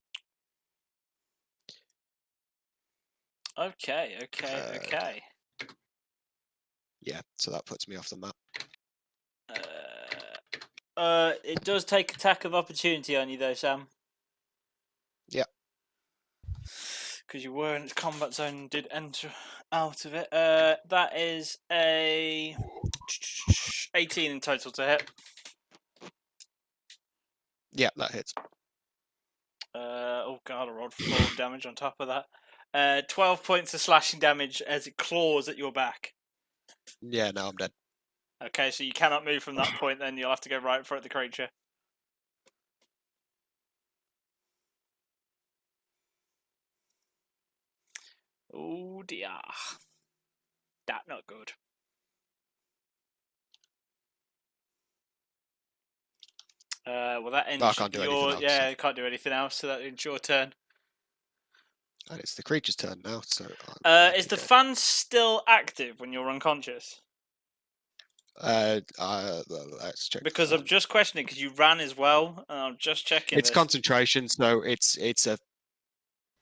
Okay, okay. Yeah, so that puts me off the map. It does take attack of opportunity on you though, Sam. Yeah. Because you were in its combat zone and did enter out of it. That is a 18 in total to hit. Yeah, that hits. Oh god, I rolled 4 damage on top of that. 12 points of slashing damage as it claws at your back. Yeah, no, I'm dead. Okay, so you cannot move from that point, then you'll have to go right for the creature. Oh dear. That not good. Well, that ends I can't do anything your... else, Yeah, so- you can't do anything else, so that ends your turn. And it's the creature's turn now, so... Is the fan still active when you're unconscious? Let's check. Because I'm just questioning, because you ran as well, and I'm just checking It's this. concentration, so it's a...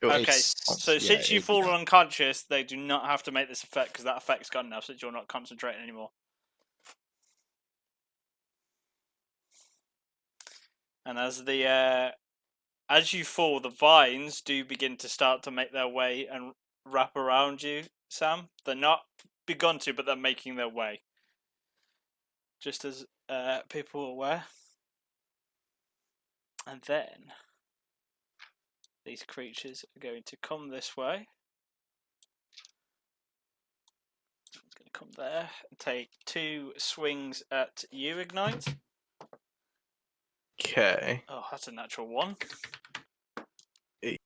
Okay, it's- so yeah, since you've it- fallen unconscious, they do not have to make this effect, because that effect's gone now, since you're not concentrating anymore. And as you fall, the vines do begin to start to make their way and wrap around you, Sam. They're not begun to, but they're making their way. Just as people are aware. And then these creatures are going to come this way. This one's going to come there and take 2 swings at you, Ignite. Okay. Oh, that's a natural 1. 8.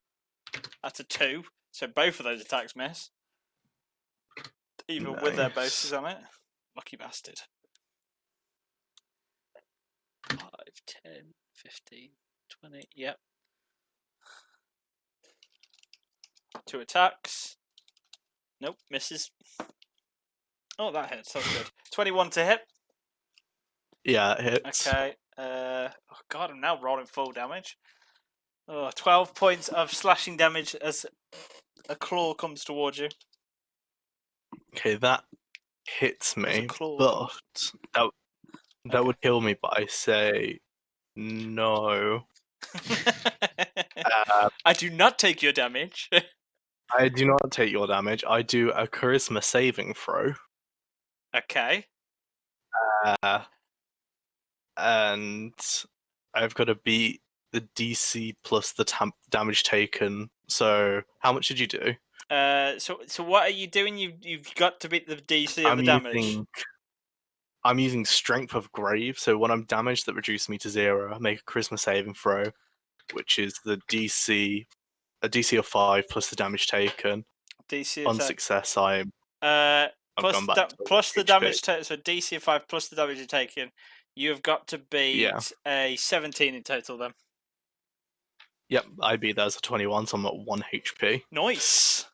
That's a 2. So both of those attacks miss. Even with their bonuses on it. Lucky bastard. 5, 10, 15, 20. Yep. 2 attacks. Nope, misses. Oh, that hits. That's good. 21 to hit. Yeah, it hits. Okay. Oh god, I'm now rolling full damage. Oh, 12 points of slashing damage as a claw comes towards you. Okay, that hits me, claw. but that would kill me. But I say no. I do not take your damage. I do not take your damage. I do a charisma saving throw, Okay. and I've got to beat the DC plus the damage taken. So how much did you do? So what are you doing? You've got to beat the DC of the damage. I'm using Strength of Grave, so when I'm damaged that reduces me to 0, I make a charisma saving throw, which is a DC of 5 plus the damage taken. DC On attack. success, I've plus gone back to plus the HP. damage taken. So DC of 5 plus the damage you're taking. You've got to beat Yeah. a 17 in total then. Yep, I beat that as a 21, so I'm at 1 HP. Nice.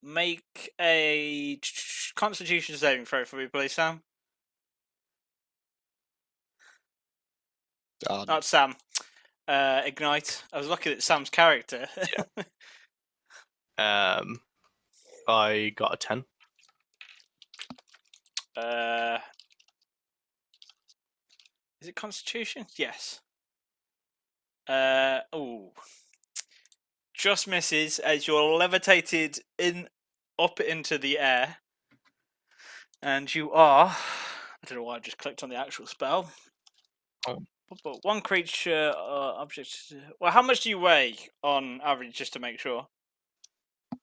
Make a Constitution saving throw for me, please, Sam. Not Sam. Ignite. I was looking at Sam's character. I got a 10. Is it Constitution? Yes. Just misses as you're levitated in up into the air, and you are. I don't know why I just clicked on the actual spell. Oh. But one creature object. Well, how much do you weigh on average, just to make sure?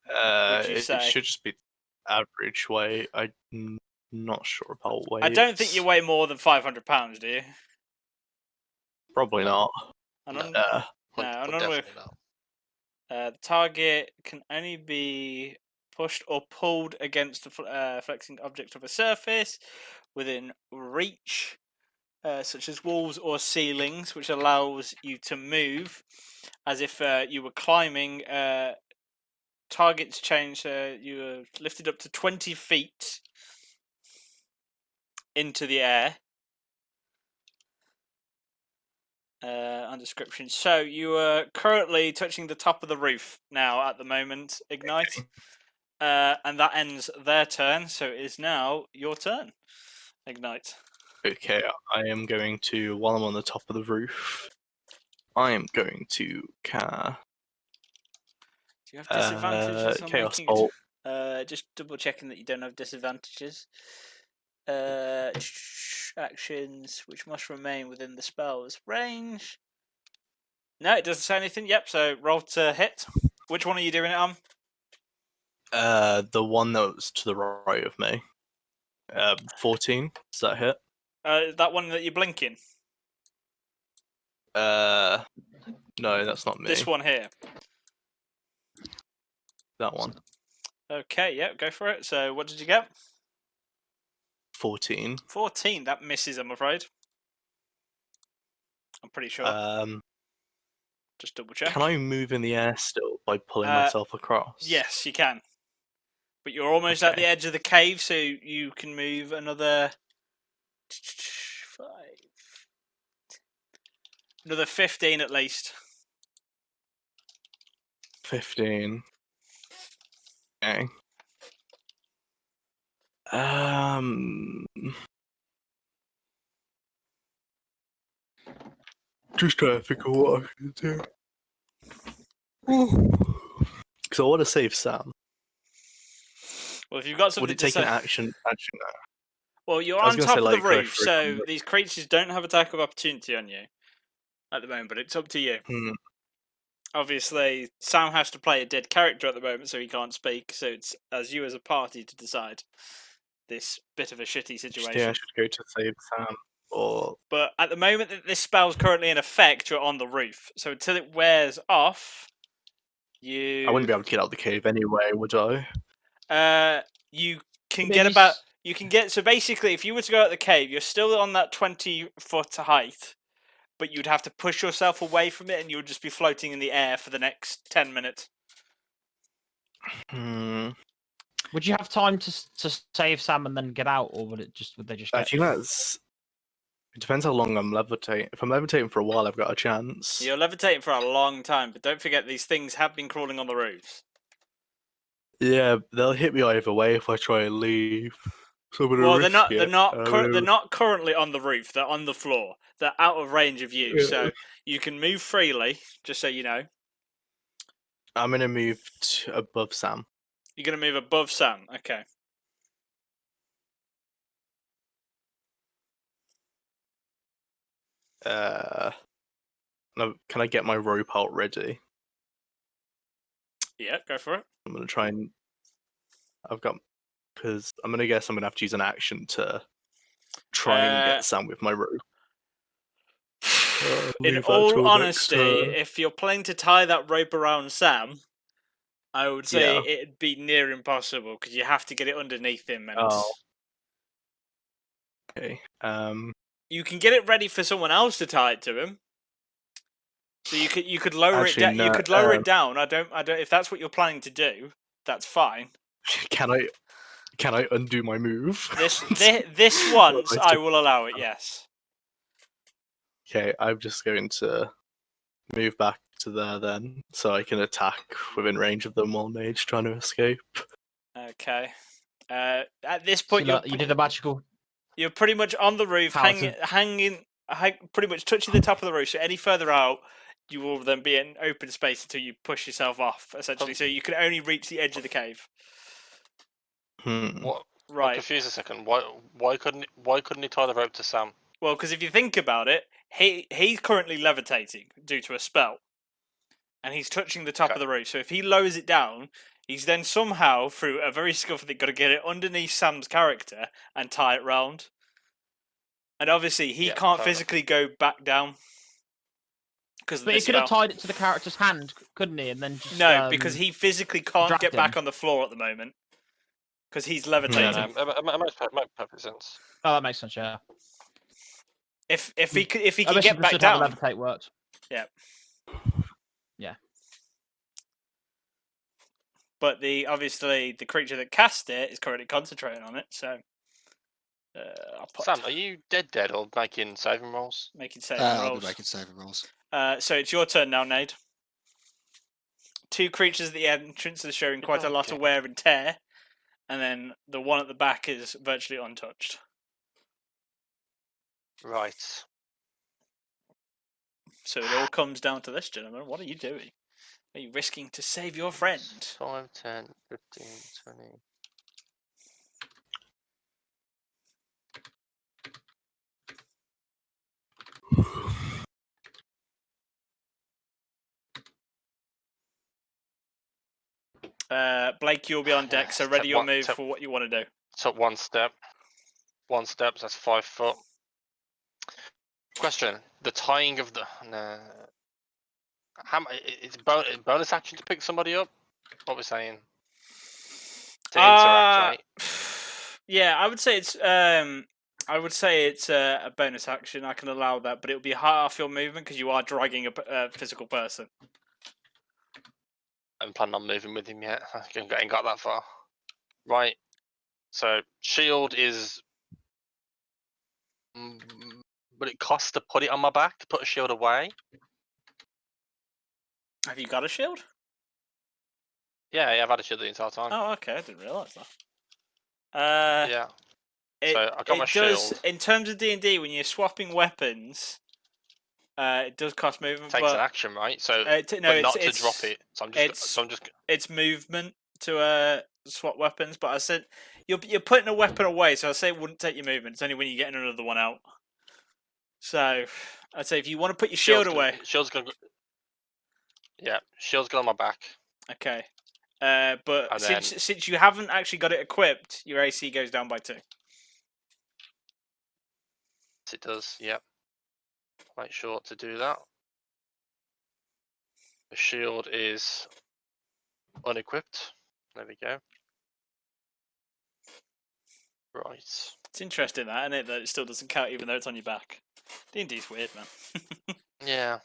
Would you It say? should just be average weight. I'm not sure about weight. I don't think you weigh more than 500 pounds, do you? Probably not. And on, Uh, no, and on Definitely not. the target can only be pushed or pulled against the flexing object of a surface within reach, such as walls or ceilings, which allows you to move as if you were climbing. Targets change. You are lifted up to 20 feet into the air. On description. So you are currently touching the top of the roof now at the moment, Ignite. And that ends their turn, so it is now your turn, Ignite. okay, I am going to, while I'm on the top of the roof, I am going to Do you have disadvantages on Chaos making Bolt. just double checking that you don't have disadvantages. Actions which must remain within the spell's range. No, it doesn't say anything. Yep, so roll to hit. Which one are you doing it on? The one that was to the right of me. 14. Does that hit? That one that you're blinking. No, that's not me. This one here. That one. Okay, yep, go for it. So what did you get? 14. 14. That misses, I'm afraid. I'm pretty sure. Just double check. Can I move in the air still by pulling myself across? Yes, you can. But you're almost at the Okay. edge of the cave, so you can move another 5. Another 15 at least. 15. Okay. Just trying to think of what I can do. Because I want to save Sam. Well, if you've got something Would it to take say... an action? Actually, no. Well, you're I was on gonna top say, of the like, go roof, for a so combat. these creatures don't have attack of opportunity on you at the moment, but it's up to you. Obviously, Sam has to play a dead character at the moment, so he can't speak, so it's as you as a party to decide this bit of a shitty situation. Yeah, I should go to save Sam. Or But at the moment that this spell's currently in effect, you're on the roof. So until it wears off, you... I wouldn't be able to get out of the cave anyway, would I? You can Maybe get about... You can get... So basically, if you were to go out the cave, you're still on that 20-foot height, but you'd have to push yourself away from it, and you would just be floating in the air for the next 10 minutes. Would you have time to save Sam and then get out, or would they just? I Get... think that's. It depends how long I'm levitating. If I'm levitating for a while, I've got a chance. You're levitating for a long time, but don't forget these things have been crawling on the roofs. Yeah, they'll hit me either way if I try and leave. So I'm gonna Well, risk they're it. not currently on the roof. They're on the floor. They're out of range of you, so you can move freely. Just so you know, I'm gonna move above Sam. you're gonna move above Sam. Okay. No, can I get my rope out ready? Yeah, go for it. I'm gonna try and. I've got. Because I'm gonna guess I'm gonna have to use an action to try and get Sam with my rope. In leave that all till next honesty, turn. if you're planning to tie that rope around Sam, I would say Yeah. it'd be near impossible because you have to get it underneath him. And Oh. Okay. you can get it ready for someone else to tie it to him. So you could lower Actually, it down. no, You could lower it down. I don't. If that's what you're planning to do, that's fine. Can I undo my move? This once I will allow it. Yes. Okay, I'm just going to move back to there then, so I can attack within range of them while Mage trying to escape. Okay. At this point, you did a magical. you're pretty much on the roof, hanging, pretty much touching the top of the roof. So any further out, you will then be in open space until you push yourself off, essentially. So you can only reach the edge of the cave. What? I'm Right. confused a second. Why couldn't he tie the rope to Sam? Well, because if you think about it, he's currently levitating due to a spell, and he's touching the top of Okay. the roof. So if he lowers it down, he's then somehow, through a very skillful thing, got to get it underneath Sam's character and tie it round. And obviously, he Yeah, can't fair enough. physically go back down because of But the he could have spell. tied it to the character's hand, couldn't he? And then just No, because he physically can't dragged get back him. on the floor at the moment because he's Yeah, levitating. no, it makes perfect sense. Oh, that makes sense. Yeah. If he can I get back understood how the down, levitate worked. yeah. Yeah. But obviously the creature that cast it is currently concentrating on it, so I'll put Sam, are you dead or making saving rolls? making saving I'll be rolls. making saving rolls. So it's your turn now, Nade. 2 creatures at the entrance are showing quite a lot of Okay. wear and tear, and then the one at the back is virtually untouched. Right. So it all comes down to this, gentlemen. What are you doing? Are you risking to save your friend? 5, 10, 15, 20. Blake, you'll be on deck, so ready your move Tip- for what you want to do. Took 1 step. 1 step, so that's 5 foot. Question: the tying of the it's bonus action to pick somebody up. What we're saying? To interact, right? Yeah, I would say it's a bonus action. I can allow that, but it will be half your movement because you are dragging a physical person. I haven't planned on moving with him yet. I ain't got that far. Right. So shield is. But it costs to put it on my back to put a shield away. Have you got a shield? Yeah, I've had a shield the entire time. Oh, okay. I didn't realise that. Yeah. It, So I got my does, shield. in terms of D&D, when you're swapping weapons, it does cost movement. Takes but an action, right? So, no, but not to it's drop it. So I'm just. it's movement to swap weapons. But I said you're putting a weapon away, so I say it wouldn't take your movement. It's only when you're getting another one out. So I'd say if you want to put your shield away, Shield's gonna. Yeah, shield's got on my back. okay. But And since you haven't actually got it equipped, your AC goes down by 2. It does, yep. Quite sure to do that. The shield is unequipped. There we go. Right. It's interesting that, isn't it? That it still doesn't count even though it's on your back. D&D's weird, man. Yeah.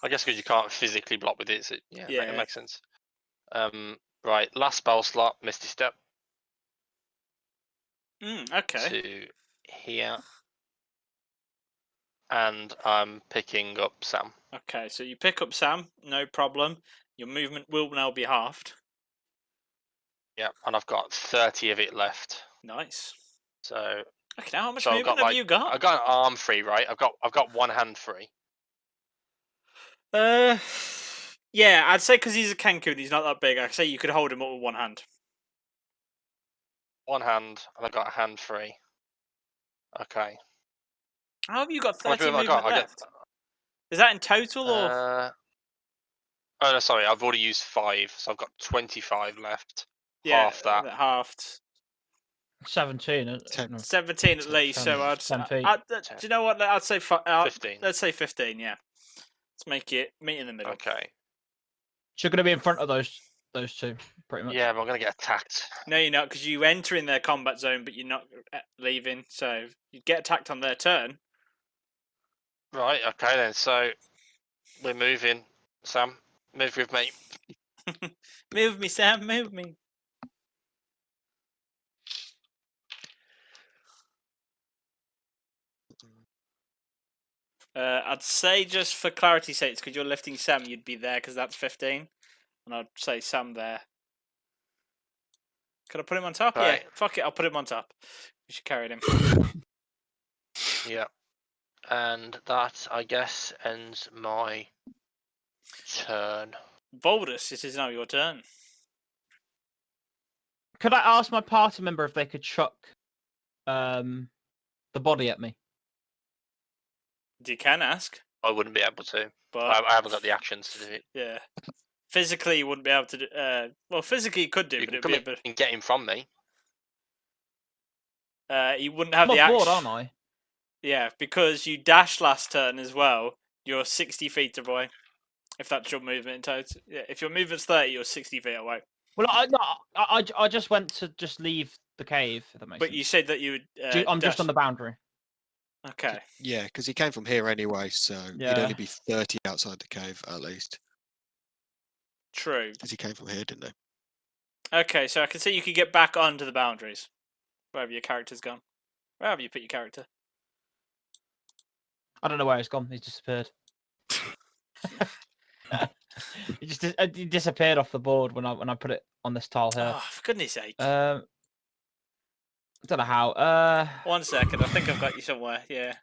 I guess because you can't physically block with it, so yeah, Yeah. it makes sense. Right, last spell slot, Misty Step Okay. to here. And I'm picking up Sam. Okay, so you pick up Sam, no problem. Your movement will now be halved. Yeah, and I've got 30 of it left. Nice. So Okay, now how much I've movement got have you got? I've got an arm free, right? I've got one hand free. Yeah, I'd say because he's a Cancun, he's not that big. I'd say you could hold him up with one hand. One hand, and I've got a hand free. Okay. How have you got How much 30 movement movement left? Is that in total or? Oh no, sorry, I've already used 5, so I've got 25 left. Yeah, Half that. Halved. 17. No, 17 at least. So I'd. 10 feet. Do you know what? I'd say 15. Let's say 15. Yeah. Let's make it meet in the middle. Okay. So you're going to be in front of those 2, pretty much. Yeah, but I'm gonna get attacked. No, you're not, because you enter in their combat zone, but you're not leaving. So you get attacked on their turn. Right. Okay then. So we're moving. Sam, move with me. Move me, Sam. Move me. I'd say just for clarity's sake, because you're lifting Sam, you'd be there because that's 15, and I'd say Sam there. Could I put him on top? Right. Yeah, fuck it, I'll put him on top. We should carry him. Yeah. And that, I guess, ends my turn. Voldus, it is now your turn. Could I ask my party member if they could chuck the body at me? You can ask, I wouldn't be able to. but I haven't got the actions to do it. yeah, physically you wouldn't be able to do. Well, physically you could do, You but can it'd come be a in bit. and get him from me. You wouldn't have I'm the off board, action. aren't I? Yeah, because you dashed last turn as well. You're 60 feet away. If that's your movement in total. Yeah, if your movement's 30, you're 60 feet away. Well, I just went to just leave the cave. If that makes But sense. you said that you would. I'm just on the boundary. Okay. Yeah, because he came from here anyway, so he'd Yeah. only be 30 outside the cave at least. True. Because he came from here, didn't he? Okay, so I can see you could get back onto the boundaries. Wherever your character's gone. Wherever you put your character. I don't know where he's gone. He's disappeared. He just he disappeared off the board when I put it on this tile here. Oh, for goodness sake. I don't know how. 1 second, I think I've got you somewhere. Yeah.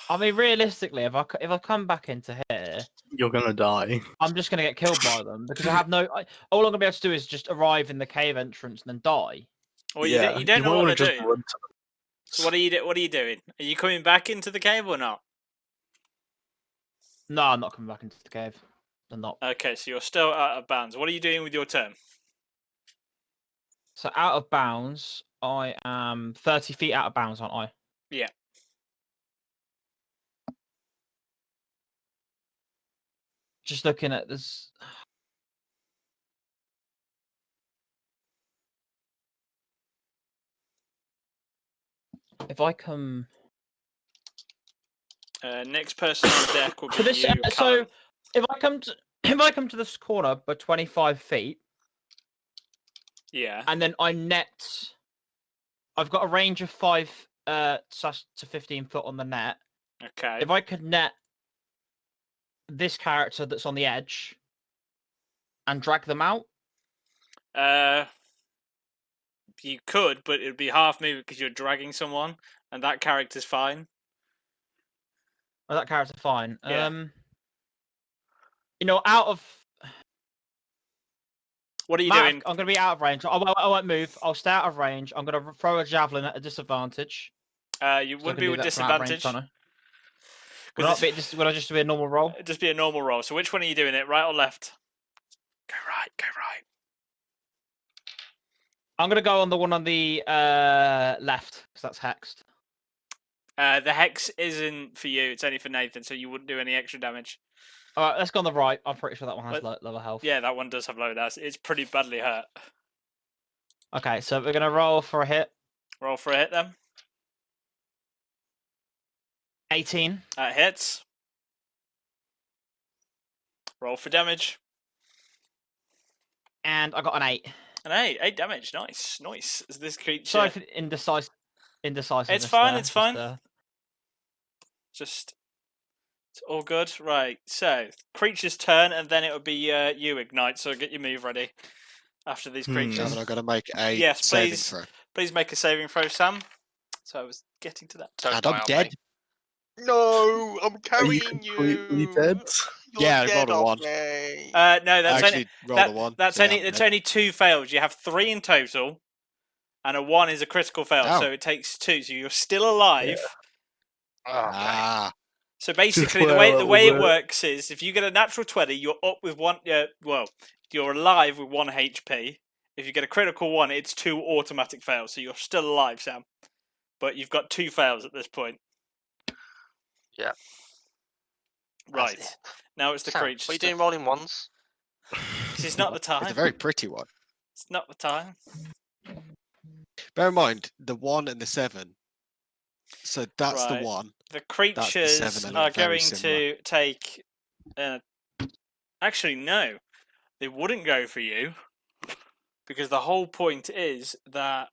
I mean, realistically, if I come back into here, You're gonna die. I'm just gonna get killed by them because I have no. All I'm gonna be able to do is just arrive in the cave entrance and then die. Well, you don't know might what wanna to just do. run to them. So what are you doing? Are you coming back into the cave or not? No, I'm not coming back into the cave. I'm not. Okay, so you're still out of bounds. What are you doing with your turn? So out of bounds, I am 30 feet out of bounds, aren't I? Yeah. Just looking at this. If I come Next person on deck will be to this, you. so Callum. if I come to this corner by 25 feet, Yeah. and then I've got a range of 5 to 15 foot on the net. Okay. If I could net this character that's on the edge and drag them out, You could, but it'd be half movement because you're dragging someone, and that character's fine. well, that character's fine. Yeah. Out of What are you Matt, doing? I'm going to be out of range. I won't move. I'll stay out of range. I'm going to throw a javelin at a disadvantage. You So I wouldn't can be do with that from out of range, disadvantage. can't I? Would I just do a normal roll? It'd just be a normal roll. So which one are you doing it? Right or left? Go right. Go right. I'm going to go on the one on the left because that's hexed. The hex isn't for you. It's only for Nathan, so you wouldn't do any extra damage. All right, let's go on the right. I'm pretty sure that one has What? lower health. Yeah, that one does have low dash. It's pretty badly hurt. Okay, so we're going to roll for a hit. Roll for a hit then. 18. That hits. Roll for damage. And I got an 8. An 8 damage. Nice. As this creature. Sorry for indecisiveness. It's fine, there, it's fine. just, It's all good. Right. So creature's turn, and then it would be you, Ignite. So get your move ready. After these Hmm. Now creatures, then I've got to make a Yes, saving please. throw. please make a saving throw, Sam. So I was getting to that. Don't And die I'm on dead. me. No, I'm Are you carrying completely you. dead? You're Yeah, I dead rolled a off 1. me. No, that's I only actually rolled a 1. that's so only yeah, I'm it's dead. only 2 fails. You have 3 in total, and a 1 is a critical fail. Oh. So it takes 2. So you're still alive. Oh, mate. Ah, So basically, Well, the way it well. works is if you get a natural 20, you're up with 1. You're alive with 1 HP. If you get a critical 1, it's 2 automatic fails. So you're still alive, Sam. But you've got 2 fails at this point. Yeah. Right. That's it. Now it's the Sam, creature. what are you doing rolling ones? It's not the time. it's a very pretty one. It's not the time. Bear in mind the 1 and the 7. So that's Right. the 1. The the creatures 7 are and very going similar. to take. Actually, no, they wouldn't go for you because the whole point is that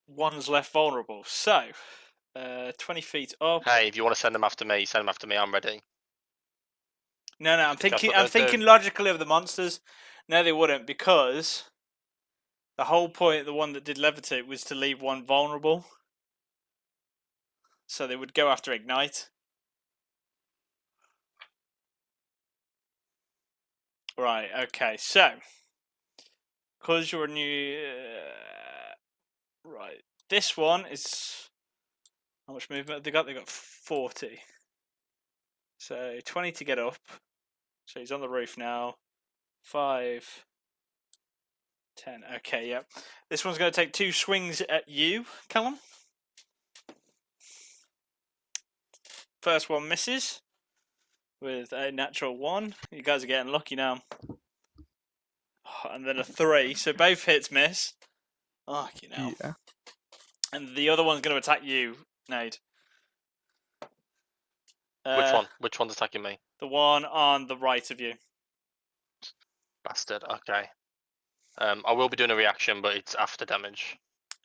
one's left vulnerable. So, 20 feet up. Hey, if you want to send them after me, send them after me. I'm ready. No, I'm That's thinking. what I'm they'll thinking do. logically of the monsters. No, they wouldn't because the whole point of the one that did levitate was to leave one vulnerable. So they would go after Ignite. Right. Okay. So, because you're a new, right. This one is how much movement have they got? They got 40. So 20 to get up. So he's on the roof now. 5, 10. Okay. Yep. This one's going to take 2 swings at you, Callum. First one misses with a natural 1. You guys are getting lucky now. And then a 3. So both hits miss. Oh, you know. Yeah. And the other one's going to attack you, Nade. Which one? Which one's attacking me? The one on the right of you. Bastard. Okay. I will be doing a reaction, but it's after damage.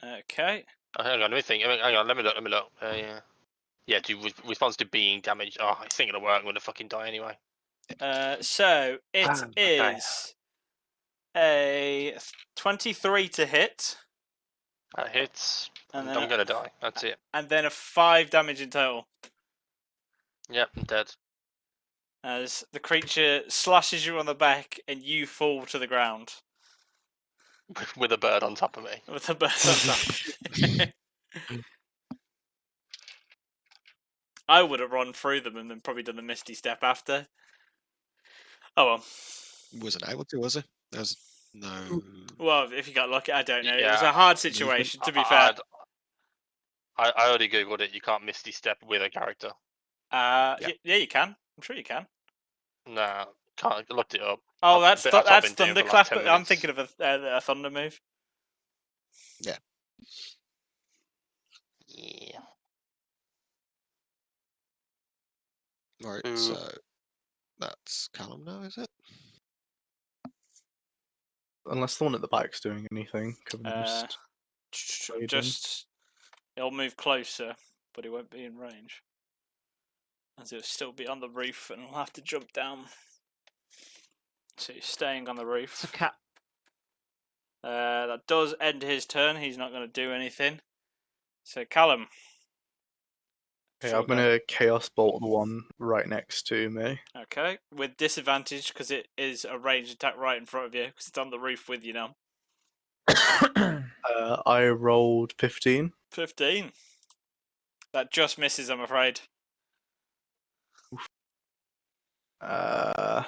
Okay. Oh, hang on, let me think. Hang on, let me look. Yeah. Yeah, to responds to being damaged. Oh, I think it'll work. I'm gonna fucking die anyway. So it Okay. is a 23 to hit, That hits. and I'm then gonna die. That's it. and then a 5 damage in total. Yep, I'm dead. As the creature slashes you on the back and you fall to the ground With a bird on top of me. with a bird on top. I would have run through them and then probably done the Misty Step after. Oh well. Wasn't able to, was it? There was no. Well, if you got lucky, I don't know. It was Yeah. a hard situation, to be fair. I already googled it. You can't Misty Step with a character. Yeah, you can. I'm sure you can. Nah, can't. I looked it up. Oh, That's that's what I've that's been doing for like Thunderclap. 10 I'm minutes. thinking of a Thunder move. Yeah. Right, Ooh. so that's Callum now, is it? Unless the one at the back's doing anything. Could we Uh, just trade him? Just it'll move closer, but it won't be in range, as it'll still be on the roof, and it'll have to jump down. So he's staying on the roof. It's a cat. That does end his turn. He's not going to do anything. So Callum. Okay, Sure I'm gonna Chaos Bolt the one right next to me. Okay, with disadvantage because it is a ranged attack right in front of you, because it's on the roof with you now. I rolled 15. 15. That just misses, I'm afraid. I'll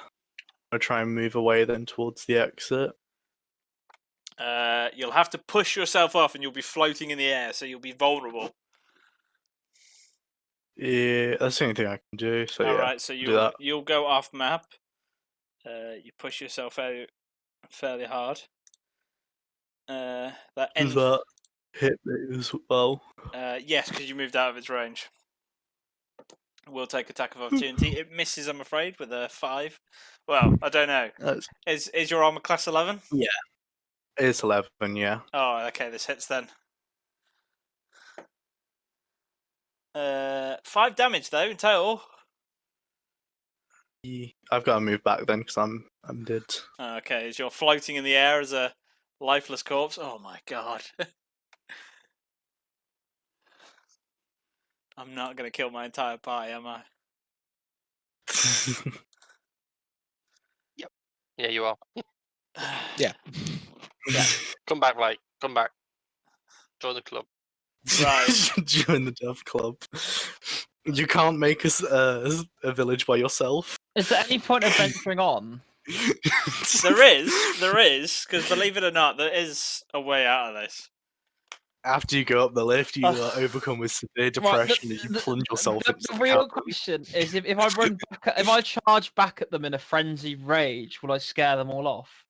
try and move away then towards the exit. You'll have to push yourself off, and you'll be floating in the air, so you'll be vulnerable. Yeah, that's the only thing I can do. So All yeah, right, so do you'll that. you'll go off map. You push yourself out fairly hard. That Does ends. that hit me as well? Yes, because you moved out of its range. We'll take attack of opportunity. It misses, I'm afraid, with a 5. Well, I don't know. That's, Is your armor class 11? it's 11, yeah. Oh, okay. This hits then. 5 damage though in total. I've got to move back then because I'm dead. Okay, as you're floating in the air as a lifeless corpse. Oh my god. I'm not going to kill my entire party, am I? Yeah, you are. Yeah. Come back, Blake. Come back. Join the club. Right. Join the Death Club. You can't make a village by yourself. Is there any point of venturing on? There is, because believe it or not, there is a way out of this. After you go up the lift, you are overcome with severe depression and you plunge yourself into The the real cavern. question is if I run back, if I charge back at them in a frenzied rage, will I scare them all off?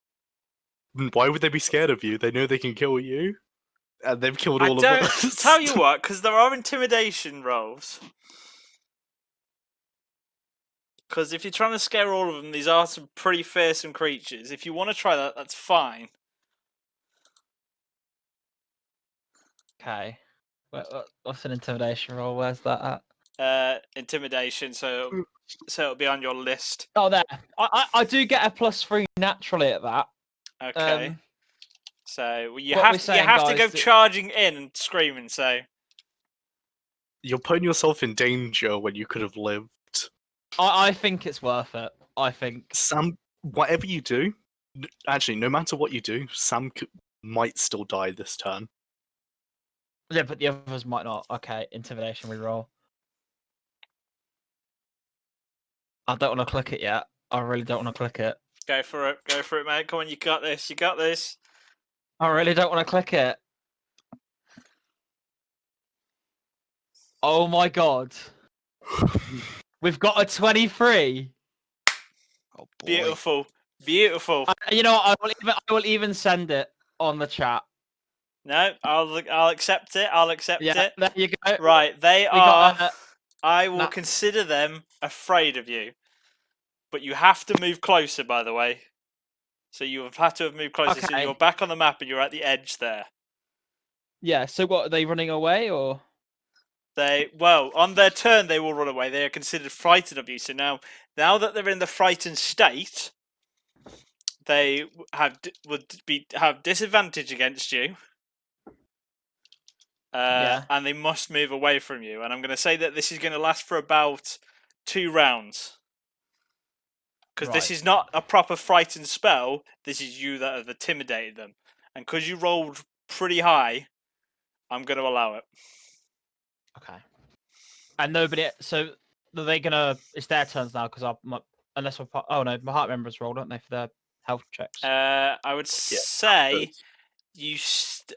Why would they be scared of you? They know they can kill you. And they've killed I all of don't us. tell you what, because there are intimidation rolls. Because if you're trying to scare all of them, these are some pretty fearsome creatures. If you want to try that, that's fine. Okay. What's an intimidation roll? Where's that at? Intimidation, so it'll be on your list. Oh, there. I do get a +3 naturally at that. Okay. So you what have we're to saying, go guys, that- charging in and screaming. So You're putting yourself in danger when you could have lived. I think it's worth it. I think. Sam whatever you do, actually, no matter what you do, Sam might still die this turn. Yeah, but the others might not. Okay, intimidation reroll. I don't want to click it yet. I really don't want to click it. Go for it, mate. Come on, you got this. You got this. I really don't want to click it. Oh my god. We've got a 23. Oh boy. Beautiful, beautiful. You know what? I will even send it on the chat. No, I'll accept it. I'll accept Yeah, it. there you go. Right, they We are. got, I will nah. consider them afraid of you, but you have to move closer. By the way, so you have had to have moved closer. So Okay. you're back on the map and you're at the edge there. Yeah. So what? Are they running away or? On their turn they will run away. They are considered frightened of you. So now that they're in the frightened state, they have disadvantage against you. Yeah. And they must move away from you. And I'm going to say that this is going to last for about 2 rounds. Because this Right. is not a proper frightened spell. This is you that have intimidated them. And because you rolled pretty high, I'm going to allow it. Okay. And nobody. So are they gonna? It's their turns now because unless we're. Oh no, my heart members rolled, aren't they, for their health checks? I would say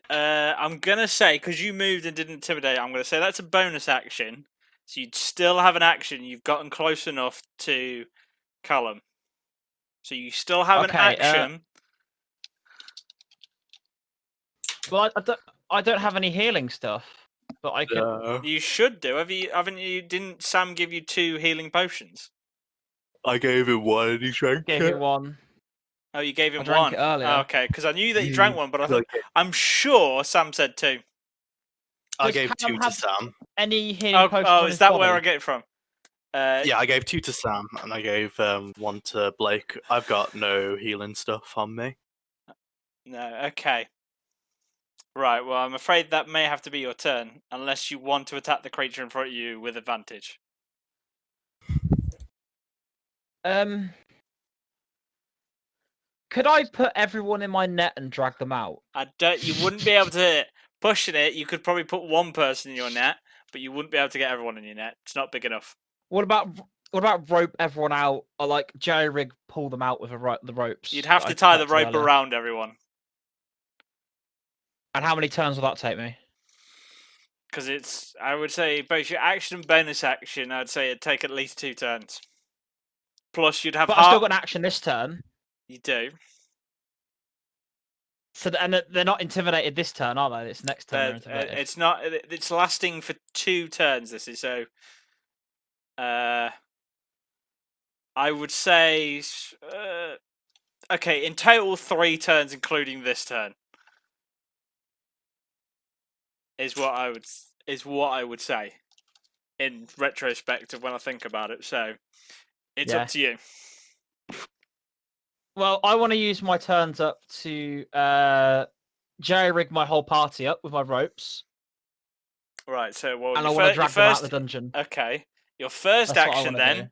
I'm going to say, because you moved and didn't intimidate, I'm going to say that's a bonus action. So you'd still have an action. You've gotten close enough to Callum. So you still have an Okay, action. Well, I don't have any healing stuff, but I could. You should do. Haven't you? Didn't Sam give you 2 healing potions? I gave him one and he drank Give it. him one. Oh, you gave him I drank one. it earlier. Oh, okay, because I knew that you drank one, but I thought, Okay. I'm sure Sam said 2. I Does gave Callum 2 to have Sam. Any healing Oh, potions? on is his that where body? I get it from? Yeah, I gave 2 to Sam and I gave 1 to Blake. I've got no healing stuff on me. No. Okay. Right. Well, I'm afraid that may have to be your turn, unless you want to attack the creature in front of you with advantage. Could I put everyone in my net and drag them out? You wouldn't be able to pushing it. You could probably put 1 person in your net, but you wouldn't be able to get everyone in your net. It's not big enough. What about rope everyone out, or like jerry rig pull them out with the ropes? You'd have that to I tie the collected rope earlier? around everyone. And how many turns will that take me? Because I would say, both your action and bonus action, I'd say it'd take at least 2 turns. Plus, you'd have But I still got an action this turn. You do. So and they're not intimidated this turn, are they? It's next turn they're intimidated. It's not. It's lasting for 2 turns. This is so. I would say. Okay, in total 3 turns, including this turn. Is what I would say. In retrospect of when I think about it, so it's up to you. Well, I want to use my turns up to jerry rig my whole party up with my ropes. Right. So, well, and I want to drag them out of the dungeon. Okay. Your first That's what I action wanna then. do.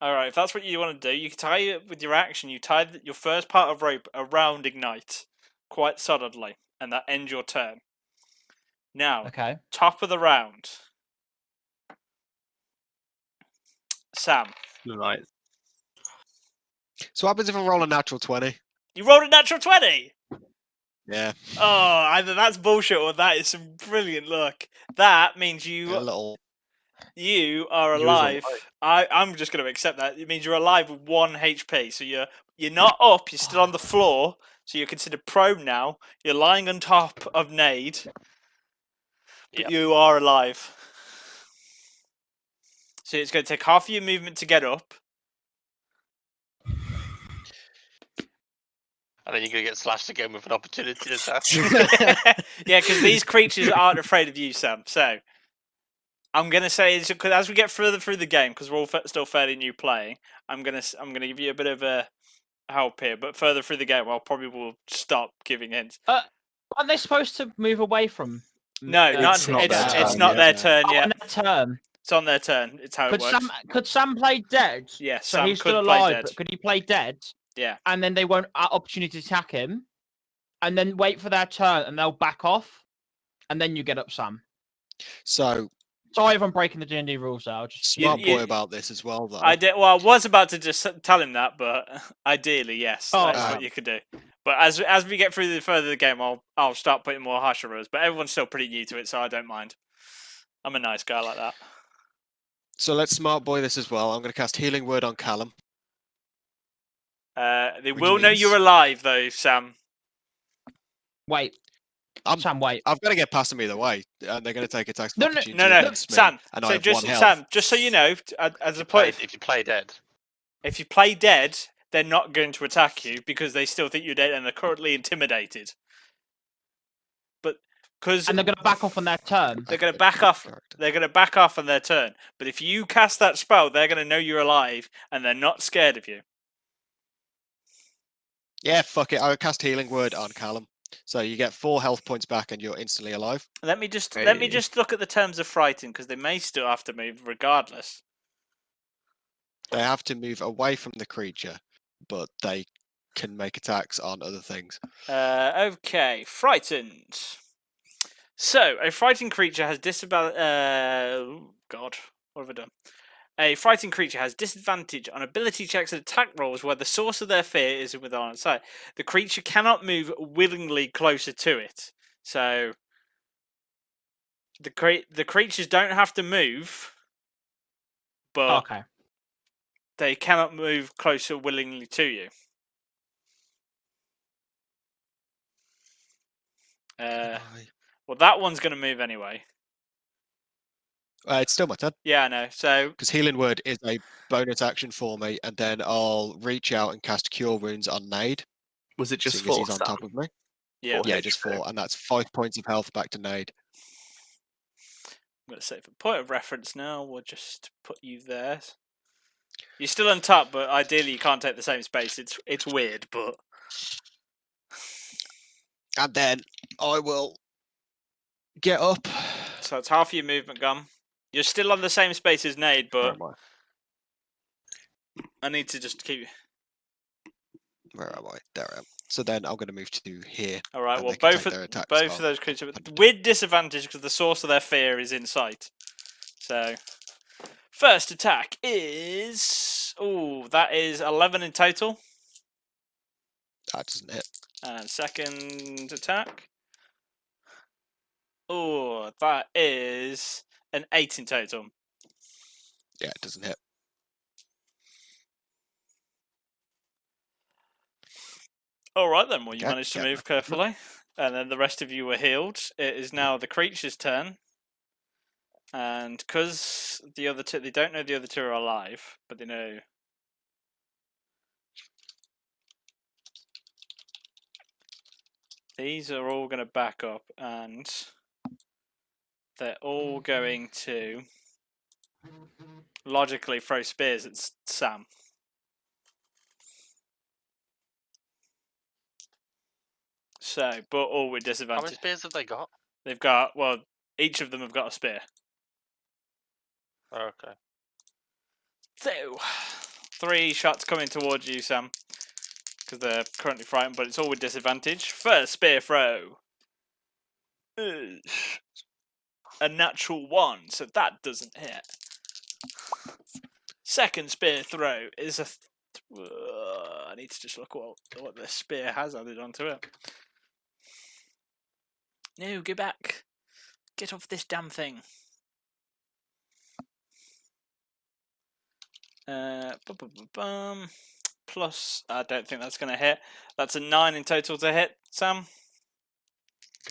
All right. If that's what you want to do, you can tie it with your action. You tie your first part of rope around Ignite quite solidly, and that ends your turn. Now, Okay. top of the round, Sam. Right. So what happens if I roll a natural 20? You rolled a natural 20. Yeah. Oh, either that's bullshit or that is some brilliant luck. That means A you little. you are You was alive. I'm just going to accept that. It means you're alive with 1 HP. So you're not up. You're still on the floor. So you're considered prone now. You're lying on top of Nade. But Yep. you are alive. So it's going to take half of your movement to get up. And then you're going to get slashed again with an opportunity attack. Yeah, because these creatures aren't afraid of you, Sam. So I'm gonna say, because as we get further through the game, because we're all still fairly new playing, I'm gonna give you a bit of a help here. But further through the game, I'll probably will stop giving hints. Aren't they supposed to move away from? No, It's not their it's turn not yet. their turn Oh, yet. on their turn. It's on their turn. It's how it works. Could Sam play dead? Yes, So Sam he's could still play alive, dead. but could he play dead? Yeah. and then they won't opportunity to attack him, and then wait for their turn, and they'll back off, and then you get up, Sam. So Sorry if I'm breaking the D&D rules there. I'll just smart you- boy about this as well, though. I did. Well, I was about to just tell him that, but ideally, yes, Oh, that's what okay. you could do. But as we get through the further the game, I'll start putting more harsher rules. But everyone's still pretty new to it, so I don't mind. I'm a nice guy like that. So let's smart boy this as well. I'm going to cast Healing Word on Callum. They Which will know means- you're alive, though, Sam. wait. I'm- Sam, wait. I've got to get past them either way, and they're going to take attacks of No, no, opportunity No, against me, Sam. and I So have just 1 health. Sam, just so you know, as a point, If you play dead. if you play dead, they're not going to attack you because they still think you're dead and they're currently intimidated. But because And they're going to back off on their turn. they're going to back off. They're going to back off on their turn. But if you cast that spell, they're going to know you're alive and they're not scared of you. Yeah, fuck it. I'll cast Healing Word on Callum. So you get 4 health points back, and you're instantly alive. Let me just Hey. look at the terms of frighten because they may still have to move regardless. They have to move away from the creature, but they can make attacks on other things. Okay, frightened. So a frightened creature has disadvantage. God, what have I done? A frightened creature has disadvantage on ability checks and attack rolls where the source of their fear is within line of sight. The creature cannot move willingly closer to it. So the creatures don't have to move, but Okay. they cannot move closer willingly to you. Well, that one's going to move anyway. It's still my turn, Yeah, I know. So because Healing Word is a bonus action for me, and then I'll reach out and cast Cure Wounds on Nade. Was it just seeing as 4? he's on top of me. yeah, Four. Yeah, just 4, and that's 5 points of health back to Nade. I'm going to say for point of reference now, we'll just put you there. You're still on top, but ideally you can't take the same space. It's weird, but And then I will get up. so it's half your movement gone. You're still on the same space as Nade, Where but am I? I need to just keep. Where am I? There I am. So then I'm going to move to here. All right. And Well, they can both take of their attacks both of off. those creatures 100. with disadvantage because the source of their fear is in sight. So first attack is that is 11 in total. That doesn't hit. And second attack. Oh, that is an 8 in total. Yeah, it doesn't hit. All right then. Well, you Okay, managed to yeah, move carefully, and then the rest of you were healed. It is now the creature's turn, and because the other two, they don't know the other two are alive, but they know. These are all going to back up, and they're all going to logically throw spears at Sam. So, but all with How many disadvantage. spears have they got? They've got, well, each of them have got a spear. Oh, okay. So, 3 shots coming towards you, Sam, because they're currently frightened, but it's all with disadvantage. First spear throw. Ugh. A natural 1, so that doesn't hit. Second spear throw is a. I need to just look what the spear has added onto it. No, go back. Get off this damn thing. Plus, I don't think that's going to hit. That's a 9 in total to hit, Sam.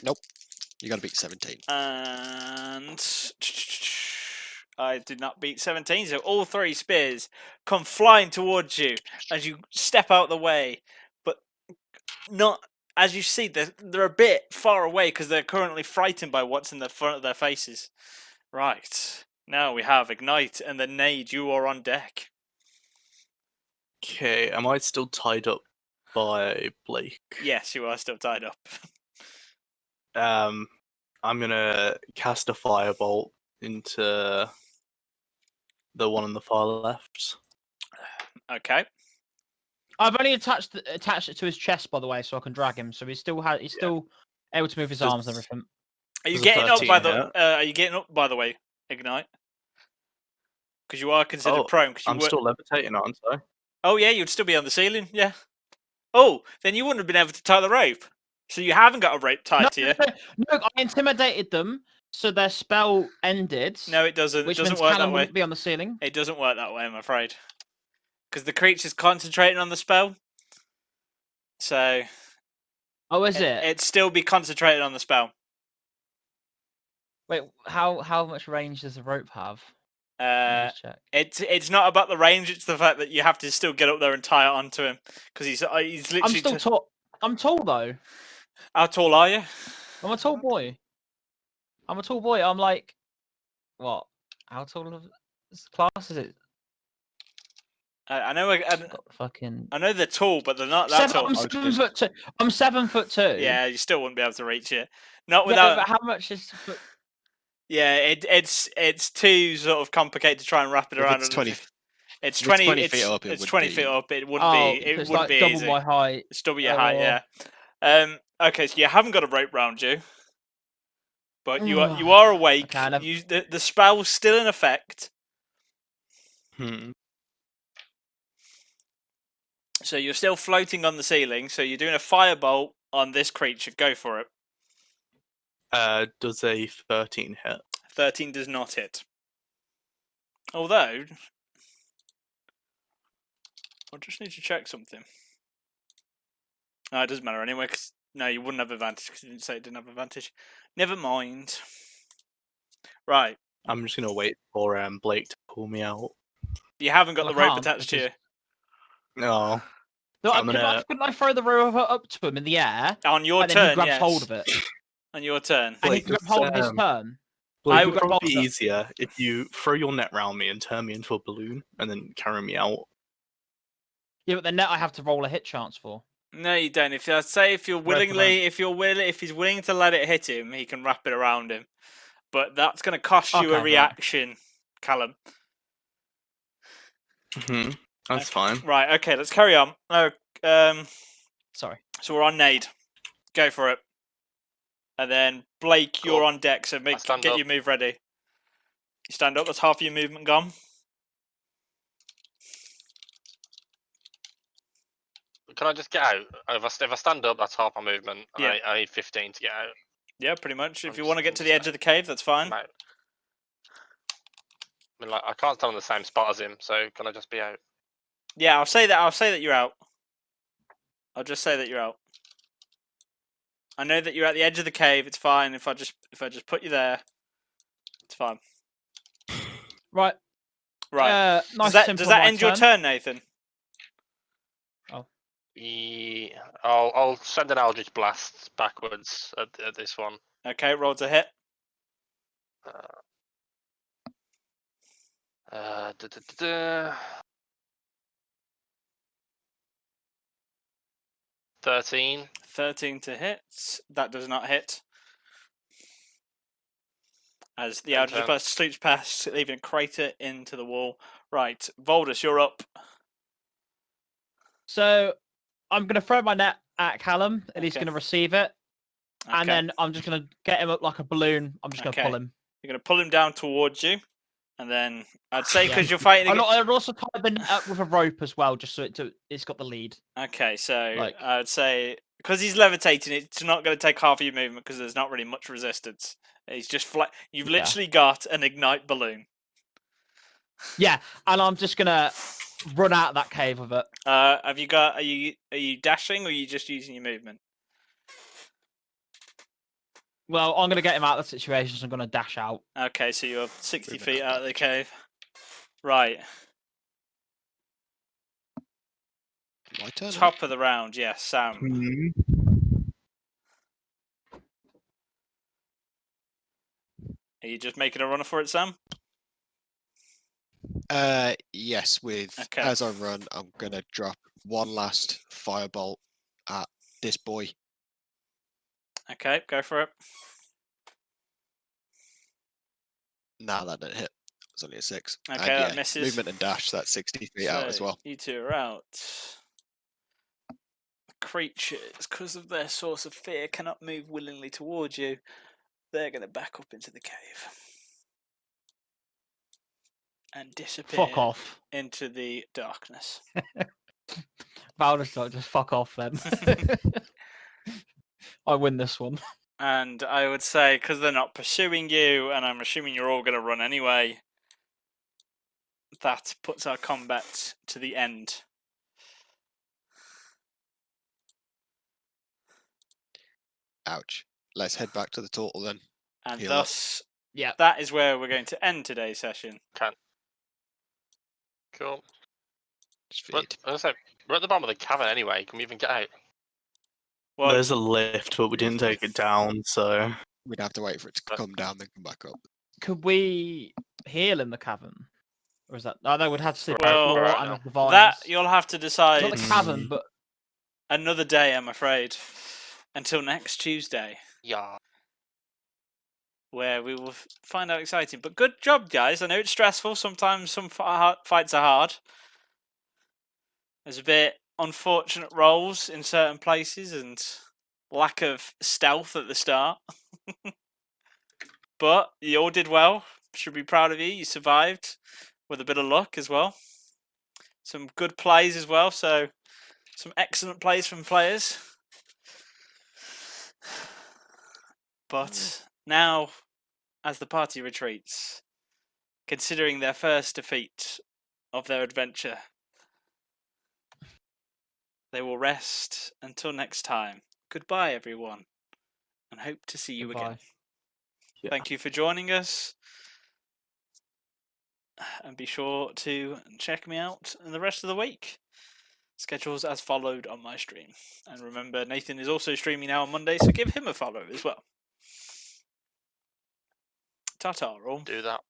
You got to beat 17. And I did not beat 17, so all 3 spears come flying towards you as you step out the way. But not, as you see, they're a bit far away because they're currently frightened by what's in the front of their faces. Right, now we have Ignite and the Nade, you are on deck. Okay, am I still tied up by Blake? Yes, you are still tied up. I'm gonna cast a firebolt into the one on the far left. Okay. I've only attached it to his chest, by the way, so I can drag him. So he's still able to move his arms and Does- everything. Are you Does a getting up 13 by the? hit? Are you getting up by the way, Ignite? Because you are considered Oh, prone. Because you I'm were. still levitating, aren't I? Oh yeah, you'd still be on the ceiling. Yeah. Oh, then you wouldn't have been able to tie the rope. So you haven't got a rope tied No, to you. no, I intimidated them, so their spell ended. No, it doesn't. It which doesn't means work Callum that way. wouldn't be on the ceiling. It doesn't work that way, I'm afraid. Because the creature's concentrating on the spell. So Oh, is it? it'd still be concentrated on the spell. Wait, how much range does the rope have? Let me just check. It's not about the range. It's the fact that you have to still get up there and tie it onto him because he's literally. I'm still tall. I'm tall though. How tall are you? I'm a tall boy. I'm a tall boy. I'm like, what? How tall of this class is it? I know. Got fucking. I know they're tall, but they're not that tall. I'm 7'2". I'm 7'2". Yeah, you still wouldn't be able to reach it. Not Yeah, without. but how much is? Yeah, it's too sort of complicated to try and wrap it If around. it's 20 It's if it's 20. 20 feet up, it It's would 20 be- feet up. It wouldn't Oh, be. It it's wouldn't like be double easy. my height. It's double your height. Yeah. Okay, so you haven't got a rope round you, but you are awake. Okay, I never- The spell's still in effect. Hmm. So you're still floating on the ceiling. So you're doing a firebolt on this creature. Go for it. Does a 13 hit? 13 does not hit. Although, I just need to check something. No, it doesn't matter anyway. Cause no, you wouldn't have advantage because you didn't say it didn't have advantage. Never mind. Right, I'm just gonna wait for Blake to pull me out. you haven't got Well, the I rope can't, attached to you. No. No, I'm couldn't I throw the rope up to him in the air? On your and then he turn, grabs yes. hold of it. On your turn. And he Blake, can grab just, hold of his turn. Blake, I it would would grab probably be hold of- easier if you throw your net round me and turn me into a balloon and then carry me out. Yeah, but the net I have to roll a hit chance for. No, you don't. If you're Rope willingly, if he's willing to let it hit him, he can wrap it around him. But that's going to cost you Okay, a right. reaction, Callum. Hmm. That's fine. Right. Okay. Let's carry on. Sorry. So we're on Nade. Go for it. And then Blake, you're Cool. on deck. So get stand up. your move ready. You stand up. That's half your movement gone. Can I just get out? If I stand up, that's half my movement. And Yeah. I need 15 to get out. Yeah, pretty much. If I'm you just- want to get I'm to just the edge of the cave, that's fine. I'm out. I mean, like, I can't stand on the same spot as him, so can I just be out? Yeah, I'll say that. I'll say that you're out. I'll just say that you're out. I know that you're at the edge of the cave. It's fine. If I just put you there, it's fine. Right. Right. Nice does simple that my end your turn, Nathan? Yeah, I'll send an Eldritch Blast backwards at this one. Okay, roll to hit. Da, da, da, da. 13. 13 to hit. That does not hit. As the End Eldritch turn. Blast sweeps past, leaving a crater into the wall. Right, Voldus, you're up. So I'm gonna throw my net at Callum, and he's Okay. gonna receive it, Okay. and then I'm just gonna get him up like a balloon. I'm just gonna Okay. pull him. You're going to pull him down towards you. And then I'd say Yeah. because you're fighting against... I'd also tie the net up with a rope as well, just so it's got the lead. Okay, so Like- I'd say because he's levitating, it's not going to take half of your movement because there's not really much resistance. He's just flat. You've Yeah. literally got an ignite balloon. Yeah, and I'm just gonna run out of that cave with it. Have you got? Are you dashing or are you just using your movement? Well, I'm gonna get him out of the situation, so I'm gonna dash out. Okay, so you're 60 Movement feet out of the cave. Right, My turn. top of the round. Yes, Sam. Hmm. Are you just making a runner for it, Sam? Yes. With Okay. as I run, I'm gonna drop one last firebolt at this boy. Okay, go for it. Nah, that didn't hit. It was only a 6. Okay, And that yeah, misses. movement and dash. That's 60 feet out as So, well. You two are out. creatures, because of their source of fear, cannot move willingly towards you, they're going to back up into the cave and disappear Fuck off. into the darkness. Valdestar, just fuck off then. I win this one. And I would say, because they're not pursuing you, and I'm assuming you're all going to run anyway, that puts our combat to the end. Ouch. Let's head back to the turtle then. And Heal up. thus, Yeah. that is where we're going to end today's session. Cool. Just But, feed. as I say, we're at the bottom of the cavern anyway. Can we even get out? Well, There's a lift, but we didn't take it down, so We'd have to wait for it to come down, then come back up. Could we heal in the cavern? Or is that? I know we'd have to sleep Well, on the floor right and now. the vines. that you'll have to decide Not the cavern, but another day, I'm afraid. Until next Tuesday, Yeah. where we will find out exciting. But good job, guys. I know it's stressful. Sometimes some fights are hard. There's a bit unfortunate rolls in certain places and lack of stealth at the start. But you all did well. Should be proud of you. You survived with a bit of luck as well. Some good plays as well. So some excellent plays from players. But now, as the party retreats, considering their first defeat of their adventure, they will rest until next time. Goodbye, everyone, and hope to see you again. goodbye. Yeah. Thank you for joining us, and be sure to check me out in the rest of the week. Schedules as followed on my stream. And remember, Nathan is also streaming now on Monday, so give him a follow as well. Ta-ta, all. Do that.